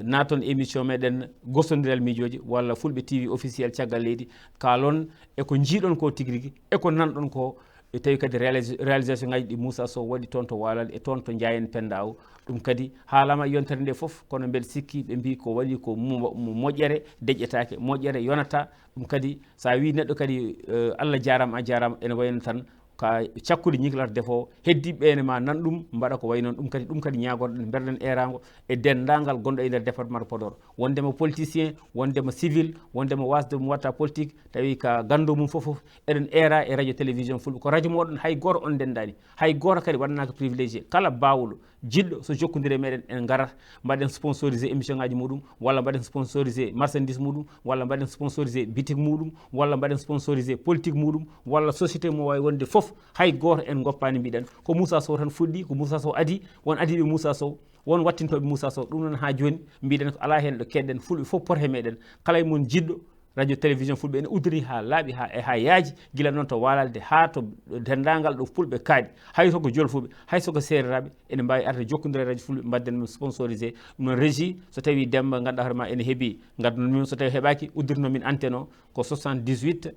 naton émission meɗen gosodiral miijoji walla fulɓe TV officiel caggal leydi kalon eko jiiɗon ko tigui rigui eko nanɗon ko e tawi kadi réalisation ngaji ɗi Moussa Sow waɗi toon to Walalde e toon to Ndiayen Penda Aw ɗum kadi haalama yontere nde foof kono mbeɗa sikki ɓe mbi ko waɗi ko moƴƴere deƴƴetake moƴƴere yonata ɗum kadi sa wi neɗɗo kadi Allah jarama a jarama ene wayno tan ka cakkude ñiklata defo heddiɓe ene ma nan ɗum mbaɗa ko way noon ɗum kadi ñagorɗen berɗen erago e dendagal gonɗo e nder département de Podor wondema politicien wondema civil wondema wasde mo watta politique tawi ka gando mum foof eɗen era e radio télévision fulɓe ko radio moɗon hay goto on dendani hay goto kadi waɗanaka privilégié kala bawɗo jiɗɗo so jokkodiri meɗen en garat mbaɗen sponsorisé émission ngaji muɗum walla mbaɗen sponsorisé marchandise muɗum walla mbaɗen sponsorisé boutique muɗum walla mbaɗen sponsorisé politique muɗum walla société mo wawi wonde foof fof hay goto en goppani mbiɗen ko Moussa Sow tan fuɗɗi ko Moussa Sow adi won adiɓe Moussa Sow won wattintoɓe Moussa Sow ɗum noon ha joni mbiɗen ko ala hen ɗo keɗɗen fulɓe fof poto meɗen kala e mon jiɗɗo radio télévision fulɓe ene udori ha laaɓi ha yaaji gila noon to Walalde ha to dendagal ɗo fulɓe kaaɗi hay soko jolfuɓe hay soko sereraɓe ene mbawi arde jokkodire radio fulɓe mbadden ɗum sponsorisé ɗum noon régie so tawi Demba ganduɗa hoorema ene heeɓi gaddunomin so tawi heeɓaki uddirnomin antenne o ko 78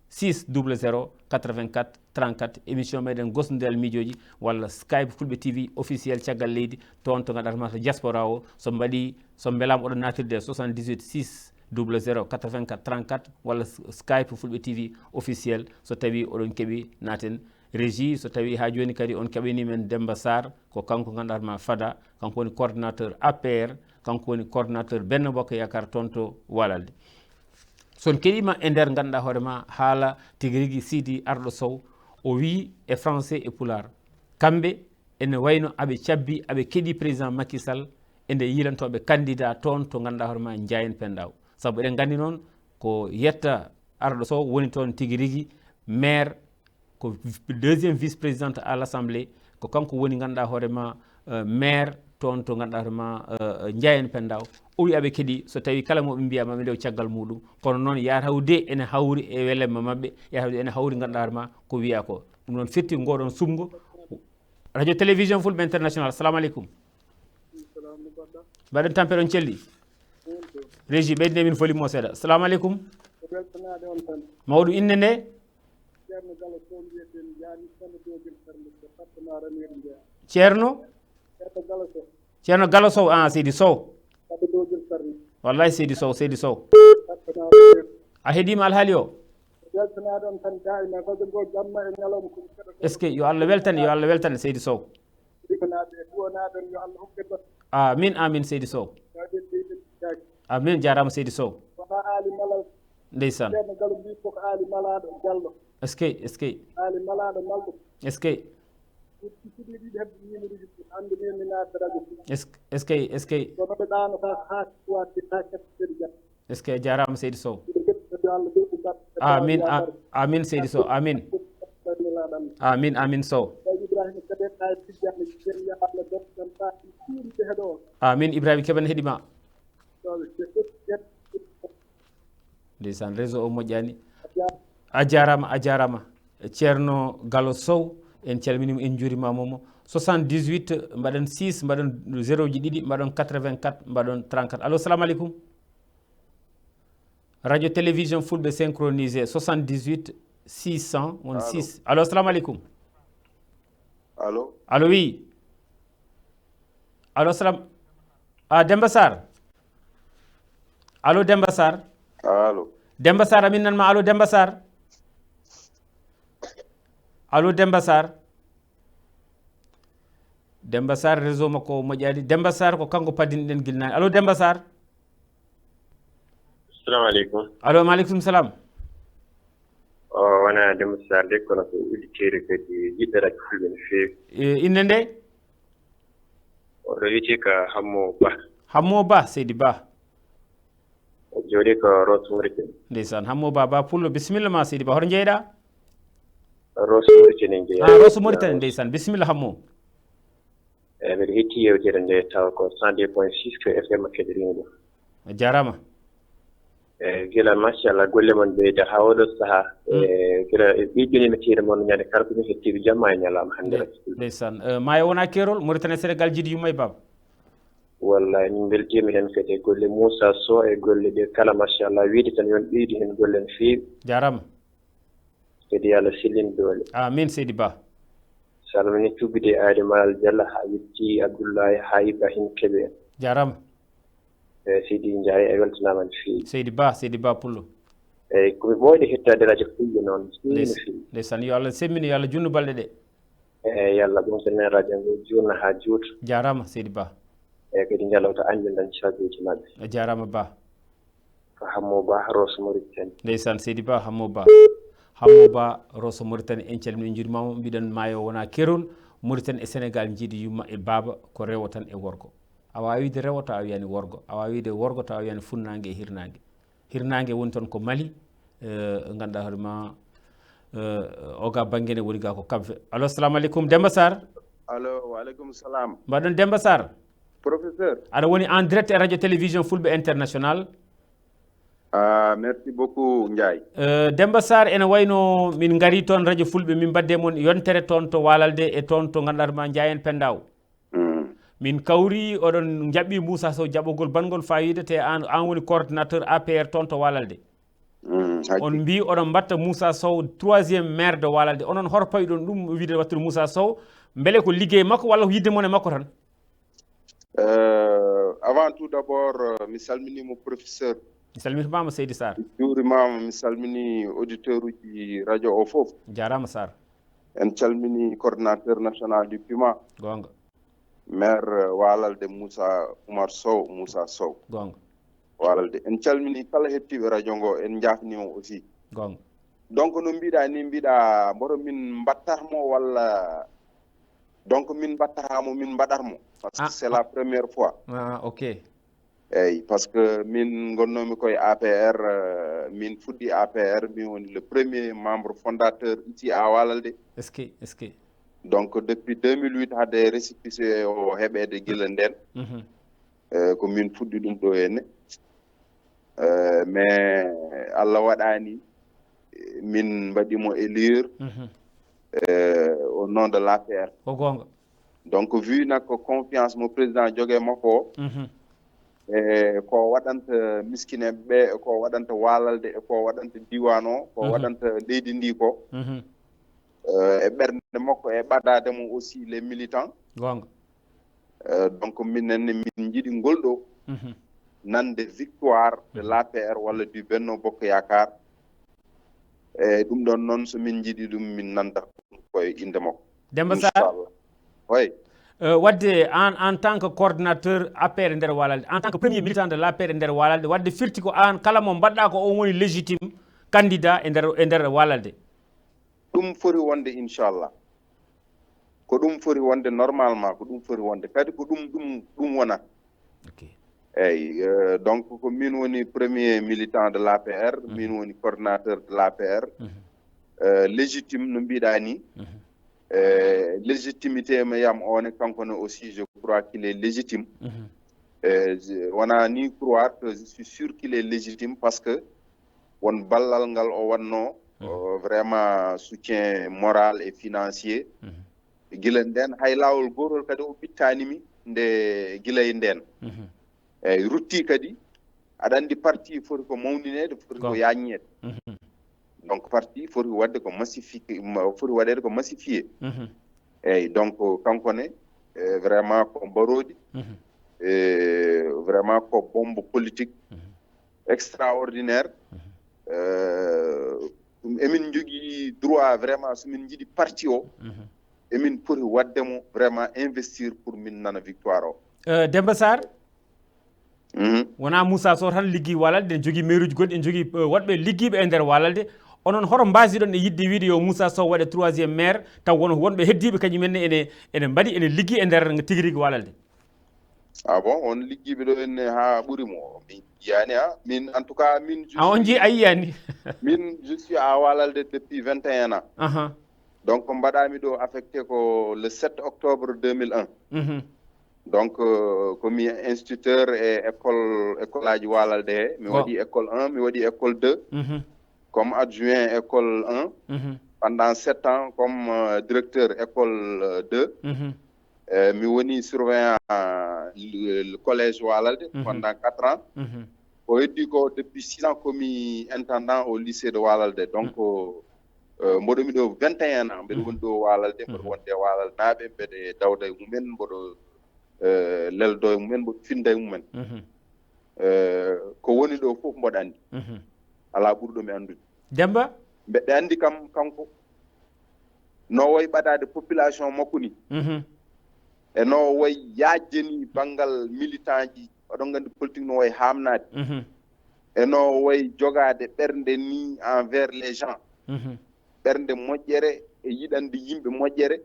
600 84 34 émission meɗen gosdodal miijoji walla Skype fulɓe TV officiel caggal leydi toon to ganduɗa hoorema to diaspora o so mbaɗi so beelama oɗon natirde 78 6 00 84 34 walla Skype fulɓe TV officiel so tawi oɗon keeɓi naten régie so tawi ha joni kadi on keɓani men Demba Sarr ko kanko ganduɗa ma fada kanko woni coordinateur APR kanko woni coordinateur Benno Bokk Yakar toon to Walalde son keɗima e nder ganduɗa hoorema haala tigui rigui Sidi Arɗo Sow o wi e français e pular kamɓe ene wayno aɓe cabbi aɓe keeɗi président Macky Sall ende yilantoɓe candidat toon to ganduɗa hoorema Ndiayen Pendaw saabu eɗen gandi noon ko yetta Arɗo Sow woni toon tigui rigui maire ko deuxiéme vice présidente à l'assemblée ko kanko woni ganduɗa hoorema maire toon to ganduɗa hoorema Ndiayen Pendaw o wi aɓe keeɗi so tawi kala moɓe mbiyama ɓe ndew caggal muɗum kono noon yatawde ene hawri e welemma mabɓe yatawde ene hawri ganduɗa hoorema ko wiya ko ɗum noon firti ngoɗon sumgo radio télévision fulɓe international assalamu aleykum mbaɗen tampere on celli régie ɓeydine min volume mo seeɗa assalamu aleykum mawɗum inde nde ceerno Gallo Sow an Seydi Sow wallahi Seydi Sow a heeɗima alhaali o est ce que yo Allah weltane Seydi Sow amin Seydi Sow amin jarama Seydi Sow ndeysan est ce que est ce que jarama Seydi Sow amin Seydi Sow amin Sow amin Ibrahima keɓane heeɗima ndeysan réseau o moƴƴani a jarama ceerno Gallo Sow en calminimo en juurimamomo 78 mbaɗon 6 mbaɗon 0 ji ɗiɗi mbaɗon 84 mbaɗon 34 allo salamu aleykum radio télévision fulɓe synchronisé 78 600 won 6 allo assalamu aleykum allo oui allo salam Demba Sarr allo Demba Sarr Demba Sarr amin nanma allo Demba Sarr Demba Sarr réseau makko moƴƴani Demba Sarr ko kanko paddiniɗen guilnani allo Demba Sarr assalamu aleykum allo maaleykum salam o wona Demba Sarr de kono ko auditeur kadi jiɗɗo radio fulɓe no feewi inde nde oɗo wiyete ko Hammo Ba Seydi Ba o jooɗi ko Rosso Mauritanie ndeysan Hammo Ba Pullo bisimilla ma Seydi Ba hoto jeyɗa Rosso Mauritanie Rosso Mauritanie ndeysan bisimilla Hammo mbiɗa hetti yewtere nde taw ko 102.6 ko FM keɗirino ɗum jarama gila machallah golle mon ɓeyda ha oɗo saaha gila ɓiƴƴinimi tiiɗe moon ñande kala komin hettiɓe jamma e ñalama hannde ndeysan maayo wona keerol Mauritanie Sénégal jiiɗi yumma e baba wallahi min beltima hen kadi e golle Moussa Sow e golle ɗe kala machallah wiide tan yon ɓeydi hen golle no feewi jarama kadi yo Allah sellin doole amin Seydi Ba salmini tubbude aade Malal Diallo ha yetti Abdoullahi ha Ibrahima Kebe en jarama Seydi Ndiaye e weltanama no feewi Seydi Ba Pullo eyyi komi ɓooyde hettade radio fulɓe noon ndeysan yo Allah semmini yo Allah junnu balɗe ɗe eyyi yo Allah ɓamtanen radio ngo jurna ha juuta jarama Seydi Ba eyyi kadi jalawta andidan caguji mabɓe jarama Ba ko Hammo Ba Rosso Mauritanie ndeysan Seydi Ba Hammo Ba Rosso Mauritanie en calmini juurimama mbiɗen maayo wona kerol Mauritanie e Sénégal jiiɗi yumma e baba ko rewo tan e worgo a wawi wide rewo tawa wiyani worgo a wawi wide worgo tawa wiyani funnague e hirnague woni toon ko Mali ganduɗa hoorema oga bangene woni ga ko kabfe allo assalamu alaikum Demba Sar allo wa alaikum salam mbaɗon Demba Sar professeur aɗa woni en direct e radio télévision fulɓe international merci beaucoup Ndiaye Demba Sar ene wayno min gari toon radio fulɓe min badde mon yontere toon to Walalde e toon to gandanɗama Ndiayen Pendaw min kawri oɗon jaɓɓi Moussa Sow jaɓɓogol bangol fayida te an woni coordinateur APR toon to Walalde on mbi oɗon mbatta Moussa Sow 3e maire de Walalde onon hoto pawiɗon ɗum wiide wattude Moussa Sow beele ko liggey makko walla ko yidde mon e makko tan avant tout d'abord mi salminimo professeur mi salmitimama Seydi Sar juurimama mi salmini auditeur uji radio o foof jarama Sar en calmini coordinateur national du PUMA gonga maire Walalde Moussa Oumar Sow Moussa Sow gonga Walalde en calmini kala hettiɓe radio ngo en jafnimo aussi gonga donc no mbiɗa ni mbiɗa mboɗo min mbattatmo walla donc min mbattatamo min mbaɗatmo parce que c'est la première fois ok eyyi par ce que min gonnomi koye APR min fuɗɗi APR min woni le premier membre fondateur ici à Walalde est ce que donc depuis 2008 hadde récépissé o heɓede guila nden ko min fuɗɗi ɗum ɗo henne mais Allah waɗani min mbaɗimo élire au nom de l'APR ko gonga donc vu nakko confiance mo président jogue makko o e ko waɗanta miskineɓe ɓe e ko waɗanta Walalde e ko waɗanta diwan o ko waɗanta leydi ndi ko e ɓernde makko e ɓadademo aussi les militants gonga donc minenne min jiiɗi ngol ɗo nande victoire de l'APR walla du Benno Bokk Yakar e ɗum ɗon noon so min jiiɗi ɗum min nanda koye inde makko Demba Sar oui wadde en tant que coordinateur APR nder Walalde en tant que premier militant de l'APR nder Walalde wadde firti ko an kala mo mbaɗɗa ko on woni légitime candidat e nder Walalde ɗum foti wonde inchallah ko ɗum foti wonde normalement ko ɗum foti wonde kadi ko ɗum wonat eyyi donc ko min woni premier militant de l'APR min woni coordinateur de l'APR légitime no mbiɗa ni légitimité me yam one kankone aussi je crois qu'il est légitime wona ni croire que je suis sûr qu'il est légitime parce que won ballal ngal o wanno vraiment soutien moral et financier guila nden hay lawol gotol kadi o ɓittanimi nde guilay nden eyyi rutti kadi aɗa andi parti foti ko mawninede foti ko yaññede donc parti foti wadde ko foti waɗede ko massifié eyyi donc kankone vraiment ko mbarodi vraiment ko bombe politique extraordinaire emin jogui droit vraiment somin jiiɗi parti o emin poti waddemo vraiment investir pour min nana victoire o Demba Sar wona Moussa Sow tan liggi Walalde en jogui maire uji goɗɗi en jogui woɗɓe ligguiɓe e nder Walalde onon hoto mbasiɗon e yidde wiide yo Moussa Sow waɗe 3e maire taw wonɓe heddiɓe kañumenne ene mbaɗi ene liggi e nder tigui rigui Walalde bon on liggiɓe ɗo enne ha ɓuurimo min jiyani min en tout cas min on jii a yiyani min je suis à Walalde depuis 21 ans donc mbaɗami ɗo affecté ko le 7 octobre 2001 donc komi instituteur e école aji Walalde he mi waɗi école 1 mi waɗi école 2 comme adjoint école 1 pendant 7 ans comme directeur école 2 mi woni surveillant le collège Walalde pendant 4 ans ko heddi ko depuis 6 ans komi intendant au lycée de Walalde donc mboɗomi ɗo 21 ans mbeɗa woni ɗo Walalde mboɗo wonde Walalde naaɓe mbeɗe dawda e mumen mboɗo leldo e mumen mboɗo finda e mumen ko woni ɗo fof mboɗo andi ala ɓurɗomi andude Demba mbeɗe andi kam kanko no way ɓadade population makko ni e no way yajjeni banggal militant ji oɗon gandi politique no way hamnade e no way jogade ɓernde ni envers les gens ɓernde moƴƴere e yiɗande yimɓe moƴƴere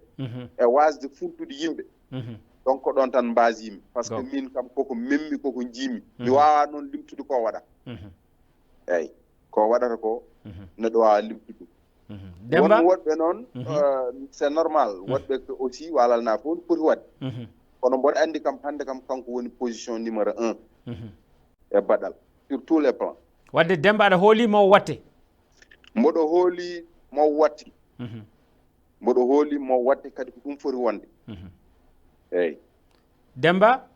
e wasde funtude yimɓe donc ko ɗon tan mbasimi par ce que min kam koko memmi koko jiimi mi wawa noon limtude ko waɗa eyyi ko waɗata ko neɗɗo wawa limtude Demba wonɓe noon c'est normal wonɓe aussi walalna fof poti wadde kono mboɗo andi kam hande kam kanko woni position numéro 1 e baɗal sur tous les plans wadde Demba aɗa hooli mo watte mboɗo hooli mo watti mboɗo hooli mo watte kadi ko ɗum foti wonde eyyi Demba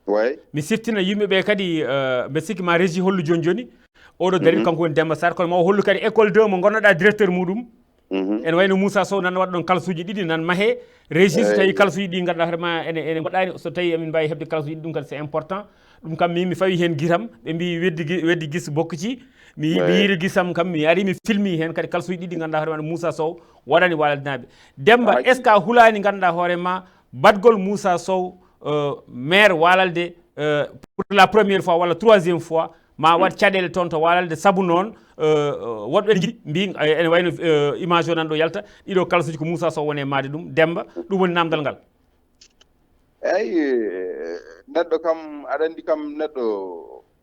way mi siftina yimɓeɓe kadi mbe sikki ma régi hollu joni joni oɗo dari kanko woni Demba Sarr kono ma hollu kadi école 2 mo gonnoɗa directeur muɗum en wayno Moussa Sow nan waɗa ɗon kalasuji ɗiɗi nan maahe régi so tawi kalasuji ɗi ganduɗa hoorema ene goɗɗani so tawi emin mbawi hebde kalasuji ɗi ɗum kadi c'est important ɗum kam mi fawi hen guitam ɓe mbi weddi guis bokkuci mi yiiri guisam kam mi ari mi filmi hen kadi kalasuji ɗiɗi ganduɗa hoorema Moussa Sow waɗani waladinaɓe Demba est ce que a hulani ganduɗa hoorema badgol Moussa Sow maire Walalde pour la première fois walla troisiéme fois ma wat caɗele toon to Walalde saabu noon woɗɓe jiɗi mbi ene wayno image o nan ɗo yalta ɗiɗo kalasuji ko Moussa Sow woni e maade ɗum Demba ɗum woni namdal ngal eyyi neɗɗo kam aɗa andi kam neɗɗo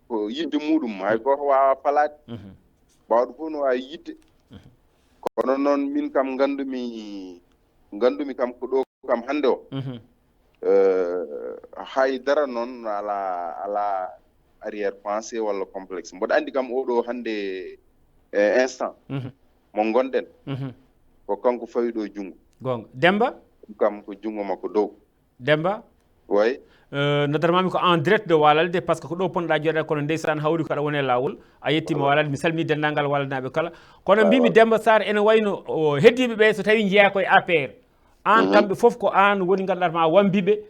ko yidde muɗum hay goto wawa falade bawɗo fof no wawi yidde kono noon min kam gandumi kam ko ɗo kam hande o haydara noon ala arrière pensée walla complexe mboɗo andi kam oɗo hande instant mo gonɗen ko kanko fawi ɗo junngo gonga Demba kam ko junngo makko dow Demba way noddormami ko en direct de Walalde par ce que ko ɗo ponnoɗa joɗade kono ndeysan hawri ko aɗa woni e lawol a yettima Walalde mi salmini dendagal Walalnaɓe kala kono mbimi Demba Sarr ene wayno heddiɓeɓe so tawi jeeya koye APR an kamɓe foof ko an woni ganduɗa ma wambiɓe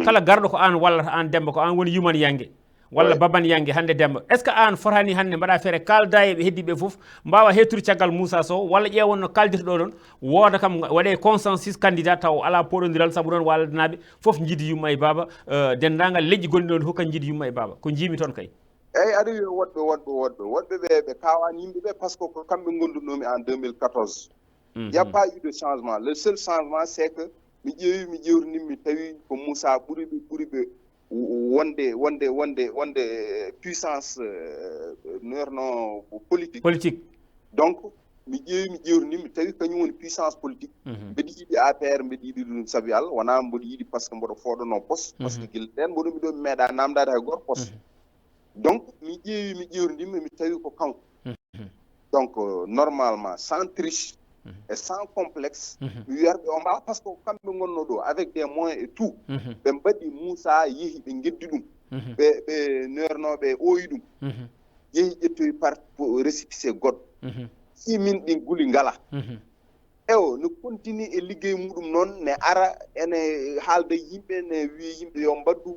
kala garɗo ko an wallata an Demba ko an woni yuman yangue walla baban yangue hande Demba est ce que an fotani hande mbaɗa feere kalda e ɓe heddiɓe foof mbawa hettude caggal Moussa Sow walla ƴeewon no kaldirɗo ɗon wooda kam waɗe consensus candidat taw ala poɗodiral saabu ɗon waladanaɓe foof jiidi yumma e baba dendagal leƴƴi gonɗi ɗon fof kan jiidi yumma e baba ko jimi toon kay eyyi aɗa wi woɗɓe ɓe kawani yimɓeɓe par ce que ko kamɓe gondunomi en 2014 y a pas eu de changement le seul changement c'est que mi ƴewrini mi tawi ko Moussa ɓuuriɓe wonde puissance nerno politique donc mi ƴewrini mi tawi kañum woni puissance politique mbeɗa yiiɗi APR mbeɗa yiiɗi ɗum saabi Allah wona mboɗo yiiɗi par ce que mboɗo fooɗano poste par ce que guila ɗen mboɗo miɗo mi meeɗa namdade hay goto poste donc mi ƴewrinima mi tawi ko kanko donc normalement sans triche et sans complexe mi wiyatɓe o mbawa par ce que kamɓe gonno ɗo avec des moyens et tout ɓe mbaɗi Moussa yeehi ɓe geddi ɗum ɓe nernoɓe ooyi ɗum yeehi ƴettoyi parti récépissé goɗɗo si min ɗin guli ngala ewo no continue e liggey muɗum noon ne ara ene haalda yimɓe ne wiya yimɓe yo mbaddu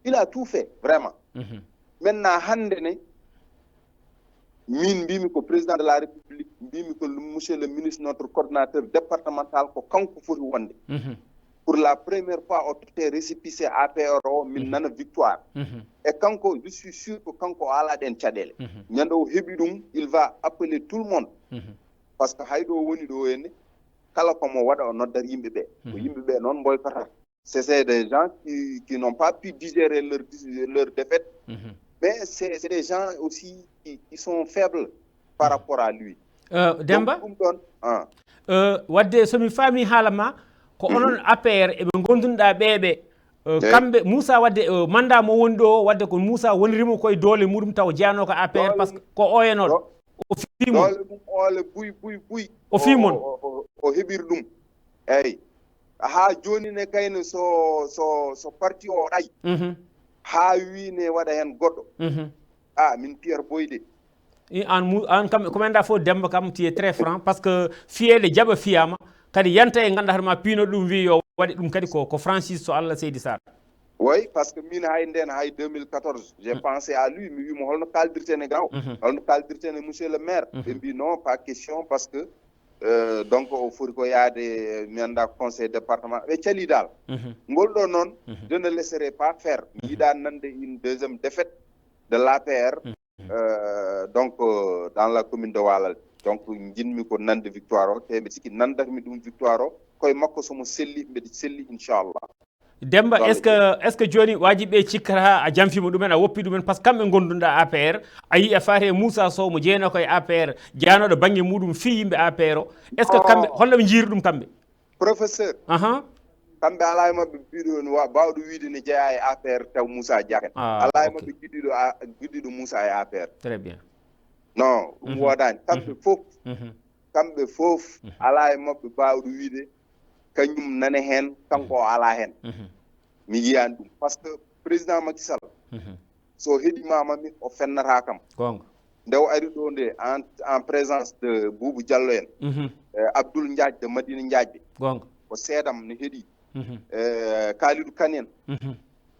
il a tout fait vraiment maintenant hande ne min mbimi ko président de la république mbimi ko monsieur le ministre notre coordinateur départemental ko kanko foti wonde pour la première fois o totte récépissé APR o min nana victoire et kanko je suis sûr ko kanko ala ɗen caɗele ñande o heeɓi ɗum il va appeler tout le monde par ce que hayɗo woni ɗo henne kala komo waɗa o noddar yimɓeɓe ko yimɓeɓe noon boycotata c'est des gens qui n'ont pas pu digérer leur défaite mais c'est des gens aussi qui sont faibles par rapport à lui Demba wadde somi faami haala ma ko onon APR eɓe gondunoɗa ɓeɓe kamɓe Moussa wadde mandat mo woni ɗo wadde ko Moussa wonirimo koye doole muɗum taw jeyano ko APR par ce que ko oyenoɗo o fimon doole mum oole buy o fimon o heɓiri ɗum eyyi ha joni ne kayne so parti o ɗayi ha wiine waɗa hen goɗɗo min Pierre Boyde an kam ko menda fof Demba kam tu es très franc par ce que fiyede jaɓa fiyama kadi yanta e ganduɗa hoorema piinoɗo ɗum wi yo waɗi ɗum kadi ko franchise so Allah Seydi Sarr oui par ce que min hay 2014 j'ai pensé à lui mi wimo holno kaldirten e gaw holno kaldirten e monsieur le maire ɓe mbi non pas question parce que donc o foti ko yaade mi anda conseil département ɓe cali dal ngol ɗo noon je ne laisserai pas faire mi yiɗa nande une deuxième défaite de l'APR donc dans la commune de Walalde donc jinmi ko nande victoire o te mbiɗa sikki nandatmi ɗum victoire o koye makko somo selli mbeɗa selli inchallah Demba est ce que joni wajibe cikkata a jamfima ɗumen a woppi ɗumen par ce que kamɓe gonduɗa APR a yi a faate Moussa Sow mo jeeyno koye APR janoɗo banggue muɗum fi yimɓe APR o est ce que kamɓe holno ɓe jiiri ɗum kamɓe professeur kamɓe ala e mabɓe mbiɗo bawɗo wiide ne jeeya e APR taw Moussa Diaken ala e mabɓe guiɗiɗo Moussa e APR très bien non ɗum wodani kamɓe fof ala e mabɓe bawɗo wiide kañum nane hen kanko o ala hen mi yiyani ɗum par ce que président Macky Sall so heeɗimamami o fennata kam nde o ari ɗo nde en présence de Boubou Diallo en Abdoul Ndiadj de Madina Ndiadje ko seedam ne heeɗi Kalidou Kane en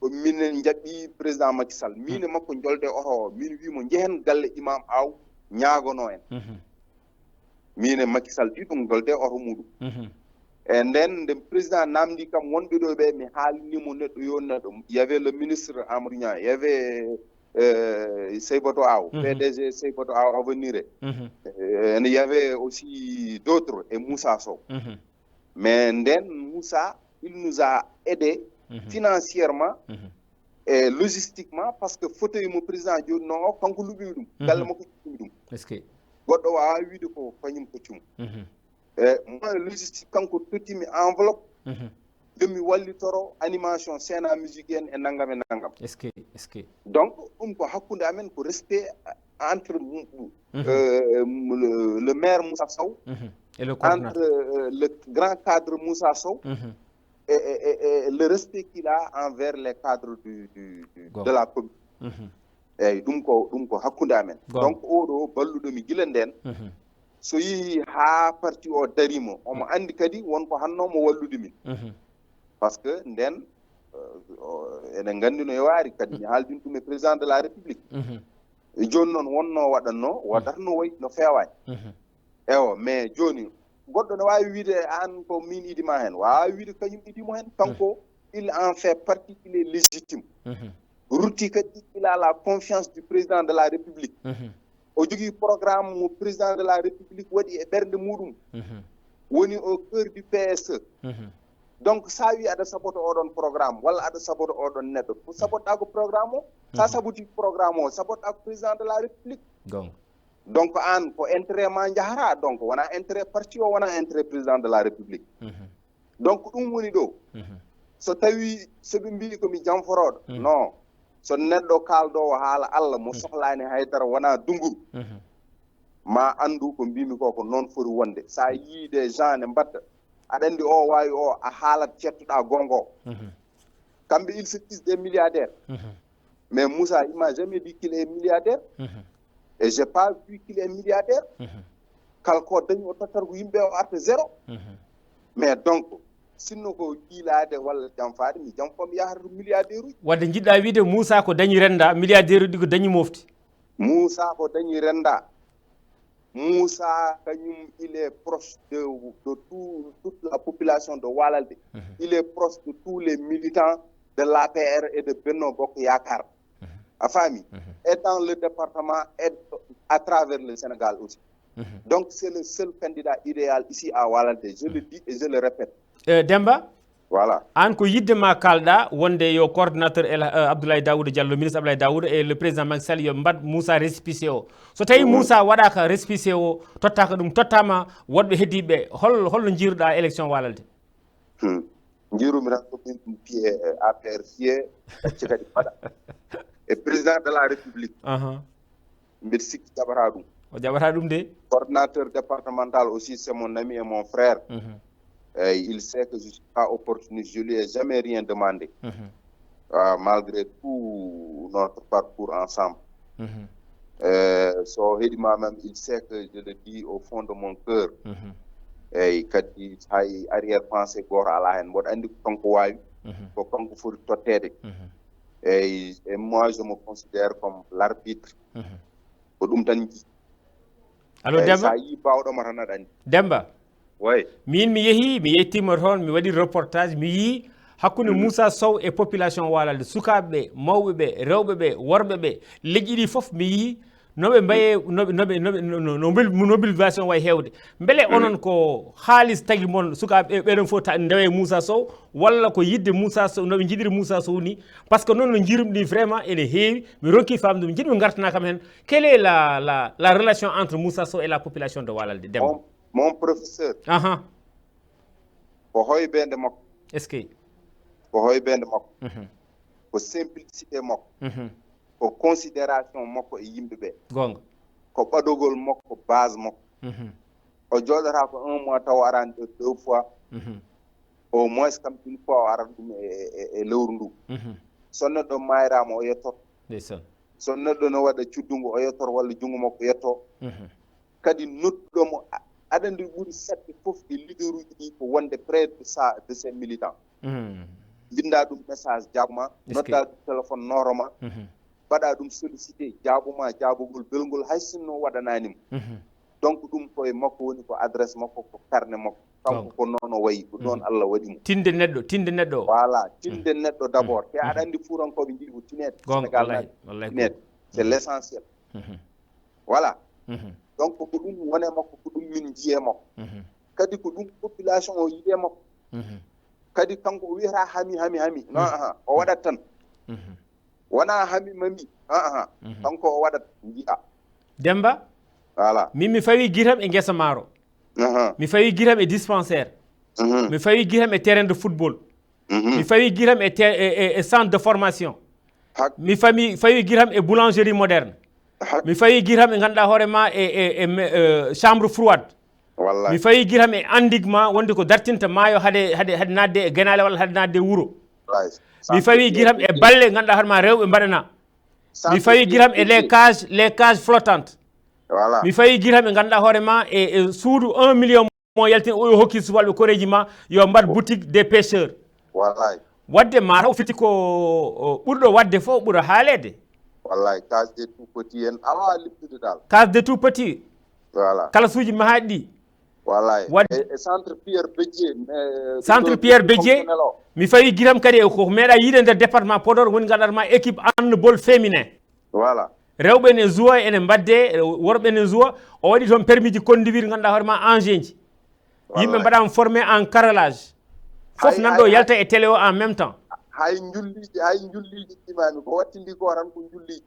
ko minen jaɓɓi président Macky Sall min e makko jolde oto min wimo jehen galle imam aw ñaagono en min e Macky Sall ɗiɗum jolde oto muɗum e nden nde président namdi kam wonɓe ɗo ɓe mi haalinimo neɗɗo yo neɗɗo y avait le ministre Amadou Niang y avait Seybato Aw PDG Seybato Aw Avenir ene y avait aussi d'autres et Moussa Sow mais nden Moussa il nous a aidé financièrement et logistiquement parce que fauteuil mo président joni noon o kanko luɓimi ɗum galle makko luɓimi ɗum goɗɗo wawa wiide ko kañum koccum moi logistique kanko tottimi enveloppe jomi wallitoro animation scène musique en e naggam e naggam donc ɗum ko hakkude amen ko respect entre le maire Moussa Sow entre le grand cadre Moussa Sow et le respect qu'il a envers les cadres de la commune eyyi ɗum ko hakkude amen donc oɗo balluɗomi guila nden so yeehi ha parti o darimo omo andi kadi wonko hannomo wallude min par ce que nden eɗen gandi no yewari kadi mi haaldin ɗum e président de la république e joni noon wonno waɗanno wadatno wayi no fewani ewo mais joni goɗɗo ne wawi wiide an ko min idima hen wawi wiide kañum idimo hen kanko il en fait partie il est légitime rutti kadi il a la confiance du président de la république o jogui programme mo président de la république waɗi e ɓerde muɗum woni au cœur du PSE donc sa wi aɗa saboto oɗon programme walla aɗa saboto oɗon neɗɗo ko sabotoɗa ko programme o sa saboti programme o sabotoɗa ko président de la république donc an ko intérêt ma jahata donc wona intérêt parti o wona intérêt président de la république donc ɗum woni ɗo so tawi soɓe mbi komi janforoɗo non so neɗɗo kaldowo haala Allah mo sohlani haydara wona dunguru ma andu ko mbimi ko noon foti wonde sa yii des gens ne mbatta aɗa andi o wawi o a haalat cettuɗa gongo kamɓe ils se disent des milliardaires mais Moussa il m'a jamais dit qu'il est milliardaire et j'ai pas vu qu'il est milliardaire kala ko dañi o tottat ko yimɓe o arta zéro mais donc sinno ko jiilade walla janfade mi janfomi yahata to milliardaire uji wadde jiɗɗa wiide Moussa ko dañi renda milliardaire uji ko dañi mofti Moussa ko dañi renda Moussa kañum il est proche de toute la population de Walalde il est proche de tous les militants de l'APR et de Benno Bokk Yakar a faami et dans le département et à travers le Sénégal aussi donc c'est le seul candidat idéal ici à Walalde je le dis et je le répète Demba voilà an ko yidde ma kalɗa wonde yo coordinateur Abdoulaye Daouda Diallo ministre Abdoulaye Daouda et le président Macky Sall yo mbad Moussa récépissé o so tawi Moussa waɗaka récépissé o tottaka ɗum tottama woɗɓe heddiɓe holno jiiruɗa élection Walalde jiirumi tan ko min ɗum piye APR fiye gacce kadi mbaɗa et président de la république mbiɗa sikki jaɓata ɗum o jaɓata ɗum de coordinateur départemental aussi c'est mon ami et mon frère il sait que je ne suis pas opportuniste, je ne lui ai jamais rien demandé, malgré tout notre parcours ensemble. So, il sait que je le dis au fond de mon cœur. Et quand il a arrière-pensée, et moi, je me considère comme l'arbitre. Alors, Demba oui. Min mi yettima toon mi waɗi reportage mi yi hakkude Moussa Sow e population Walalde sukaɓeɓe mawɓeɓe rewɓeɓe worɓeɓe leƴƴi ɗi foof mi yi noɓe mbaye no mobilisation way hewde beele onon ko haalis tagi mon sukaɓe ɓeɗon fof ndewe Moussa Sow walla ko yidde Moussa Sow noɓe jiɗiri Moussa Sow ni par ce que noon no jiirum vraiment ene heewi mi ronki famde jiɗmi gartana kam hen quelle est la relation entre Moussa Sow et la population de Walalde Demba mon professeur ko hoybede makko est ce que ko hoybede makko ko simplicité makko ko considération makko e yimɓe ɓe gonga ko ɓaɗogol makko base makko o jooɗata ko 1 mois taw arani ɗo 2 fois au moins kam une fois o arat ɗum e lewru ndu so neɗɗo mayrama o yettoto ndeysan so neɗɗo no waɗa cuddungo o yettoto walla junngo makko yetto kadi nodduɗomo aɗa andi ɓuri sedde fof e leader uji ɗi ko wonde près de ces militants binda ɗum message jaabuma nodda ɗum téléphone noroma mbaɗa ɗum sollicité jaabuma jaabugol belgol hay sinno waɗananimo donc ɗum koye makko woni ko adresse makko ko carnet makko kanko ko noon o wayi ko ɗon Allah waɗimo tinde neɗɗo voilà tinde neɗɗo d' abord te aɗa andi fuurankoɓe jiɗi ko tinede sénégal tinede c'est l' essentiel voilà donc ko ɗum wone makko ko ɗum min jiye makko kadi ko ɗum population o yiɗe makko kadi kanko o wiyata hami non o waɗat tan wona hami mami kanko o waɗat jiya Demba voilà mi fawi guitam e guessa maaro mi fawi guitam e dispensaire mi fawi guitam e terrain de football mi fawi guitam e centre de formation mi fawi guitam e boulangerie moderne mi fawi guitam e ganduɗa hoorema e chambre froide mi fawi guitam e endiguement wonde ko dartinta maayo hade nadde e guenale walla hade nadde e wuuro mi fawi guitam e balle ganduɗa hoorema rewɓe mbaɗana mi fawi guitam e les cages flottantes mi fawi guitam e ganduɗa hoorema e suudu 1 million mo yaltin o hokki subalɓe koreji ma yo mbat boutique des pêcheurs wadde mataw fiti ko ɓurɗo wadde fof ɓuura haalede wallahi case des tout petits en awa liptude dal case des tout petits voilà kala suuji mahaɗi ɗi wallahi e centre Pierre Bédié centre Pierre Bédié mi fawi guitam kadi ko meeɗa yiide nder département Podor woni gandanma équipe handball féminin voilà rewɓe ne joua ene mbadde worɓe ne joua o waɗi toon permis ji conduire ganduɗa hoorema engin ji yimɓe mbaɗama formé en carrelage fof nanɗo yalta e télé o en même temps hay julliji ɗimami ko wattindi ko tan ko julliji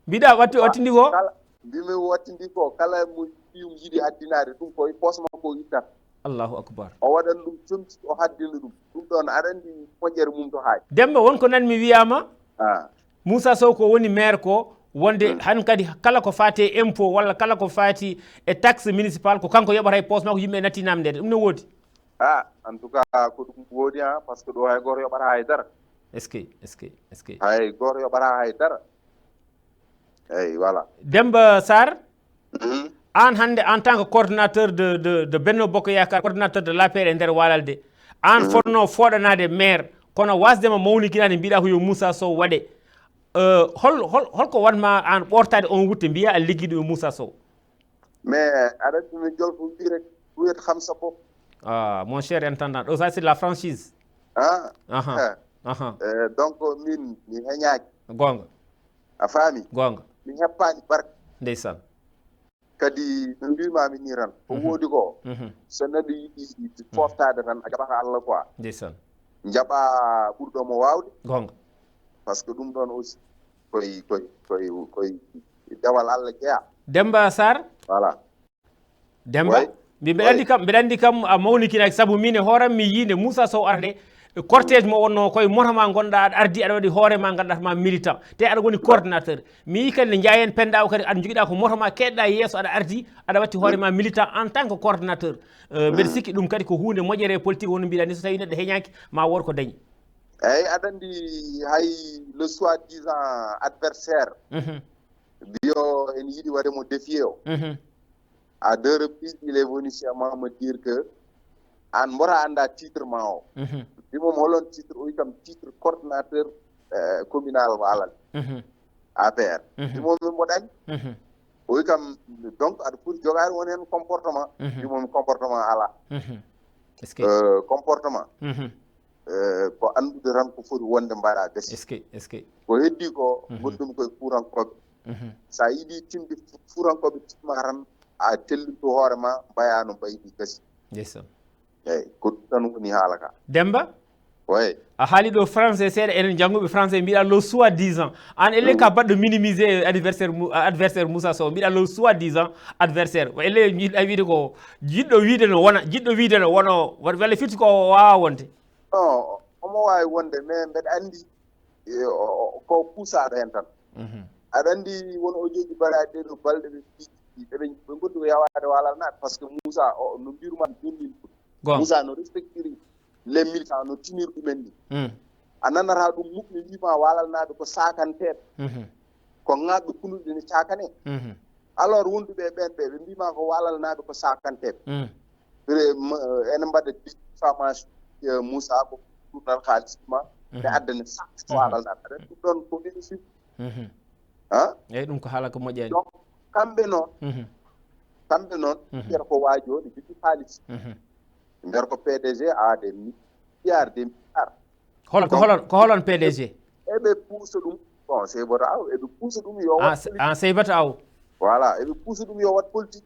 mbiɗa wattindi ko mbimi wattindi ko kala mo fiyum yiiɗi haddinade ɗum koye poos makko ittat allahu akbar o waɗan ɗum comti o haddina ɗum ɗon aɗa andi moƴƴere mum to haaji Demba wonko nanmi wiyama Moussa Sow ko woni maire ko wonde han kadi kala ko fati e impôt walla kala ko fati e taxe municipal ko kanko yoɓata e poos makko yimɓe natti namdede ɗum ne woodi en tout cas ko ɗum woodi par ce que ɗo hay goto yoɓata haydara est ce que hay goto yoɓata haydara eyyi voilà Demba Sarr an hande en tant que coordonnateur de Benno Bokk Yakar coordonnateur de l'APR e nder Walalde an fonno foɗanade maire kono wasdema mawnikirade mbiɗa ko yo Moussa Sow waɗe holko wanma an ɓortade on wutte mbiya a ligguiɗo e Moussa Sow mais aɗa ɗumi jolfo wi rek wiyat xam sa bopp mon cher intendant ɗo ça c'est la franchise donc min mi heñaki gonga a faami gonga mi heppani barke ndeysan kadi no mbimami ni tan ko woodi ko so neɗɗo yiɗi foftade tan a jaɓata Allah quoi ndeysan jaɓa ɓurɗomo wawde gonga par ce que ɗum ɗon aussi koye dewal Allah jeeya Demba Sarr voilà Demba mbeɗa andi kam a mawnikinaki saabu min e hooram mi yiinde Moussa Sow arde cortège mo wonno koye motoma gonɗa aɗa ardi aɗa waɗi hoorema ganduɗatama militant te aɗa woni coordinateur mi yi kadi ne Ndiayen Penda o kadi aɗa joguiɗa ko motoma keɗɗa yesso aɗa ardi aɗa watti hoorema militant en tant que coordinateur mbeɗa sikki ɗum kadi ko hunde moƴƴere politique woni mbiɗa ni so tawi neɗɗo heñaki ma wood ko dañi eyyi aɗa andi hay le soi-disant adversaire bio en yiiɗi waɗemo défié o à 2 reprises il est venu chez moi me dire que an mbora anda titre ma o mbimom holon titre o wi kam titre coordinateur communal Walal APR mbimomi mboɗani o wi kam donc aɗa foti jogade woni hen comportement mbimomi comportement ala comportement ko andude tan ko foti wonde mbaɗa gasi est ce que ko heddi ko goɗɗum koye kurankoɓe sa yiɗi timde furankoɓe timma tan a tellinto hoore ma mbayano mbaydi gasi ndeysaan eyyi ko ɗum tan woni haala ka Demba oui a haali ɗo français seeɗa enen jannguɓe français mbiɗa lo soi-disant an elle ka baɗɗo minimiser adversaire Moussa Sow mbiɗa lo soi-disant adversaire elle jiɗɗa wiide ko jiɗɗo wiide no wona jiɗɗo wiide no wono walla firti ko wawa wonde non omo wawi wonde mais mbeɗa andi ko puusaɗo hen tan aɗa andi won o joji baraɗe ɗeɗo balɗe ɓe ɓe gondi ko yawade walal naɓe par ce que Moussa no mbiruma jonnil Moussa no respectiri les militants no tinir ɗumen ni a nanata ɗum mukni wima walal naɓe ko sakanteɓe ko ŋaɓɓe kunuɗe ne cakane alors wonduɓe ɓen ɓe ɓe mbima ko walal naɓe ko sakanteɓe ene mbaɗa diffamation Moussa ko tournal haalisma ɓe addane sakko walal naɓe aɗa ɗum ɗon ko vérifié eyyi ɗum ko haala ko moƴƴani donc kamɓe noon mbiyata ko waajo ne jogui haalis mbiyata ko PDG a des milliards des milliards ko holon PDG eɓe puusa ɗum bon Seybata Aw eɓe puusa ɗum yo an Seybata Aw voilà eɓe puusa ɗum yo wat politique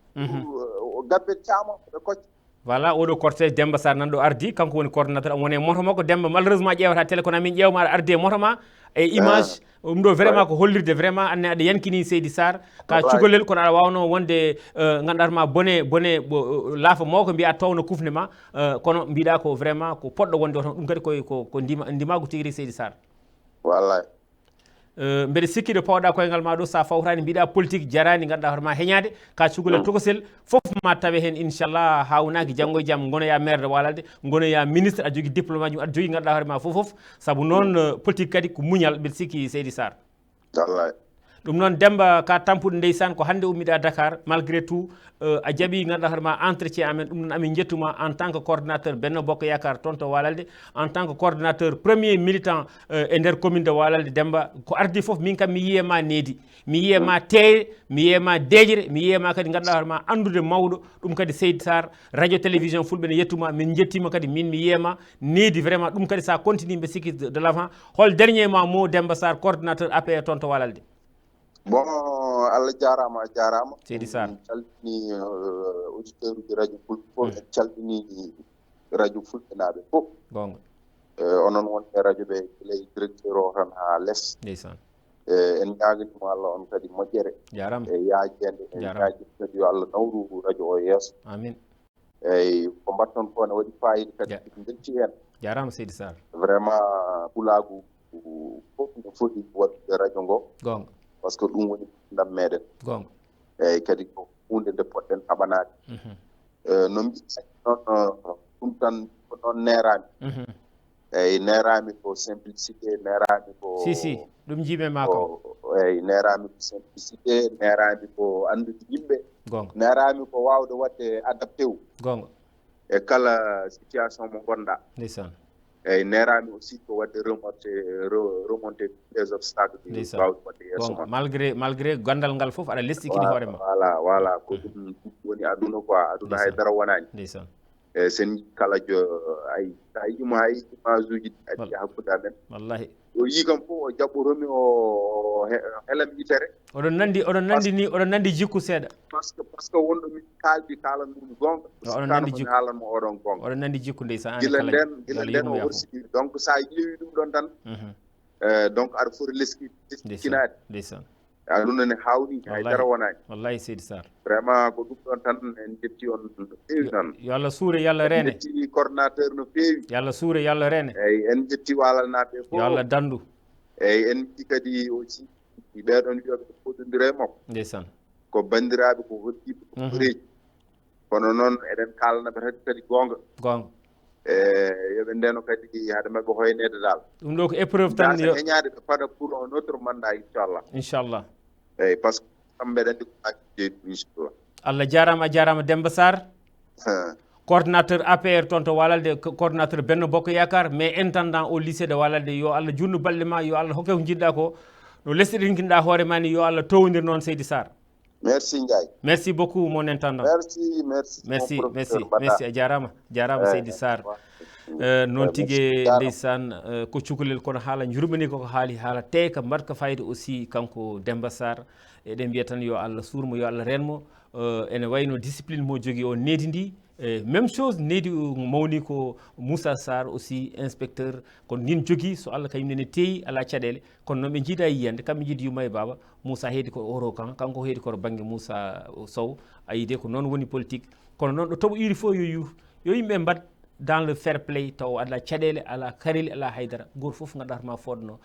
gabbe caama ɓe kocca voilà oɗo cortège Demba Sarr nanɗo ardi kanko woni coordonnateur woni e moto makko Demba malheureusement ƴewata télé kono min ƴewma aɗa ardi e moto ma e image ɗum ɗo vraiment ko hollirde vraiment anne aɗa yankini Seydi Sarr ka cukalel kono aɗa wawno wonde ganduɗatma bone laafa mawko mbiya towno kufne ma kono mbiɗa ko vraiment ko poɗɗo wonde o tan ɗum kadi ko ndimagu tigui Seydi Sarr wallay mbeɗa sikki ɗo pawɗa koyngal ma ɗo sa fawtani mbiɗa politique jarani ganduɗa hoorema heñade ka cukalel tokosel foof ma tawe hen inchallah hawnaki janggo e jaam gonoya maire de Walalde gonoya ministre aɗa jogui diplôme aji aɗa jogui ganduɗa hoorema foof saabu noon politique kadi ko muñal mbeɗa sikki Seydi Sarr wallay ɗum noon Demba ka tampude ndeysan ko hande ummiɗa Dakar malgré tout a jaaɓi ganduɗa hoorema entretien amen ɗum noon amin jettuma en tant que coordonnateur Benno Bokk Yakar toon to Walalde en tant que coordonnateur premier militant e nder commune de Walalde Demba ko ardi foof min kam mi yiyema needi mi yiyema teeye mi yiyema deejere mi yiyema kadi ganduɗa hoorema andude mawɗo ɗum kadi Seydi Sarr radio télévision fulɓe ne yettuma min jettima kadi min mi yiyema needi vraiment ɗum kadi sa continue mbe sikki de l'avant hol dernier mot Demba Sarr coordonnateur APR toon to Walalde bon Allah jarama a jarama Seydi Sarr calmini auditeur uji radio fulɓe fof en calmini radio fulɓe naaɓe fof gonga onon wonɓe radio ɓe ley directeur o tan ha less ndeysan en ñaguinimo Allah on kadi moƴƴere jarama e yaajede e ñaguide kadi yo Allah nawru radio o yeeso amin eyyi ko mbatton ko ne waɗi fayida kadi belti hen jarama Seydi Sarr vraiment pulagu fof ne foti waɗude radio ngo gonga par ce que ɗum woni ndam meɗen gonga eyyi kadi ko hunde nde poɗɗen haɓanade no mbiɗa noon ɗum tan ko noon nerami eyyi nerami ko simplicité nerami ko si ɗum jiime ma ko eyyi nerami ko simplicité nerami ko andude yimɓe gonga nerami ko wawde wadde adapté wu gonga e kala situation mo gonɗa ndeysan eyyi nerami aussi ko wadde remonté des obstacles ɗi wawde wadde yeeso ma malgré gandal ngal foof aɗa lestikini hoorema voilà ko ɗum woni aduna quoi aduna haydara wonani ndeysan eyyi sen kala ay sa yima hay image uji ɗi addi hakkude amen wallahi o yi kam fof o jaɓɓoromi o helam yitere oɗon nandi jikku seeɗa par ce que wonɗo min kaldi kalanɗum gonga oɗon nandi jikku haalanmo oɗon gonga oɗon nandi jikku ndeysan gila nden o worsidiri donc sa ƴeewi ɗum ɗon tan donc aɗa foti leskinade ndeysan aduna ne hawni haydara wonani wallahi Seydi Sarr vraiment ko ɗum ɗon tan en jetti on no feewi tan yo Allah suure yo Allah reene en jetti coordonnateur no feewi yo Allah suure yo Allah reene eyyi en jetti Walal naaɓe fof yo Allah dandu eyyi en jetti kadi aussi ɓeɗon wiyoɓe ko foɗodira e makko ndeysan ko bandiraɓe ko hoddiɓe ko horeji kono noon eɗen kalanaɓe kadi gonga yoɓe ndeno kadi haade mabɓe hoynede dal ɗum ɗo ko épreuve tan heñade ɓe paada pour un autre mandat inchallah eyyi par ce que kamɓe ɗandi ko jeeyɗum inchallah Allah jarama Demba Sarr coordonnateur APR toon to Walalde coordonnateur Benno Bokk Yakar mais intendant au lycée de Walalde yo Allah junnu balɗe ma yo Allah hokke ko jiɗɗa ko no lesɗiɗinkinɗa hoore ma ni yo Allah towodir noon Seydi Sarr Merci Ndiaye. Merci beaucoup mon intendant. Merci a jarama Seydi Sarr noon tigui ndeysan ko cukalel kono haala jurmani koko haali haala te ka mbatka fayde aussi kanko Demba Sarr eɗen mbiya tan yo Allah surmo yo Allah renmo ene wayno discipline mo jogui o needi même chose needi mawni ko Moussa Sarr aussi inspecteur kono nin jogui so Allah kañum nene teeyi ala caɗele kono noon ɓe jiida yiyande kamɓe jiidi yumma e baba Moussa heedi ko oro kanko heedi koto banggue Moussa Sow ayide ko noon woni politique kono noon ɗo tooɓo iri fof yo yimɓe mbat dans le fair play taw ala caɗele ala kareli ala haydara goto foof gandatma fodno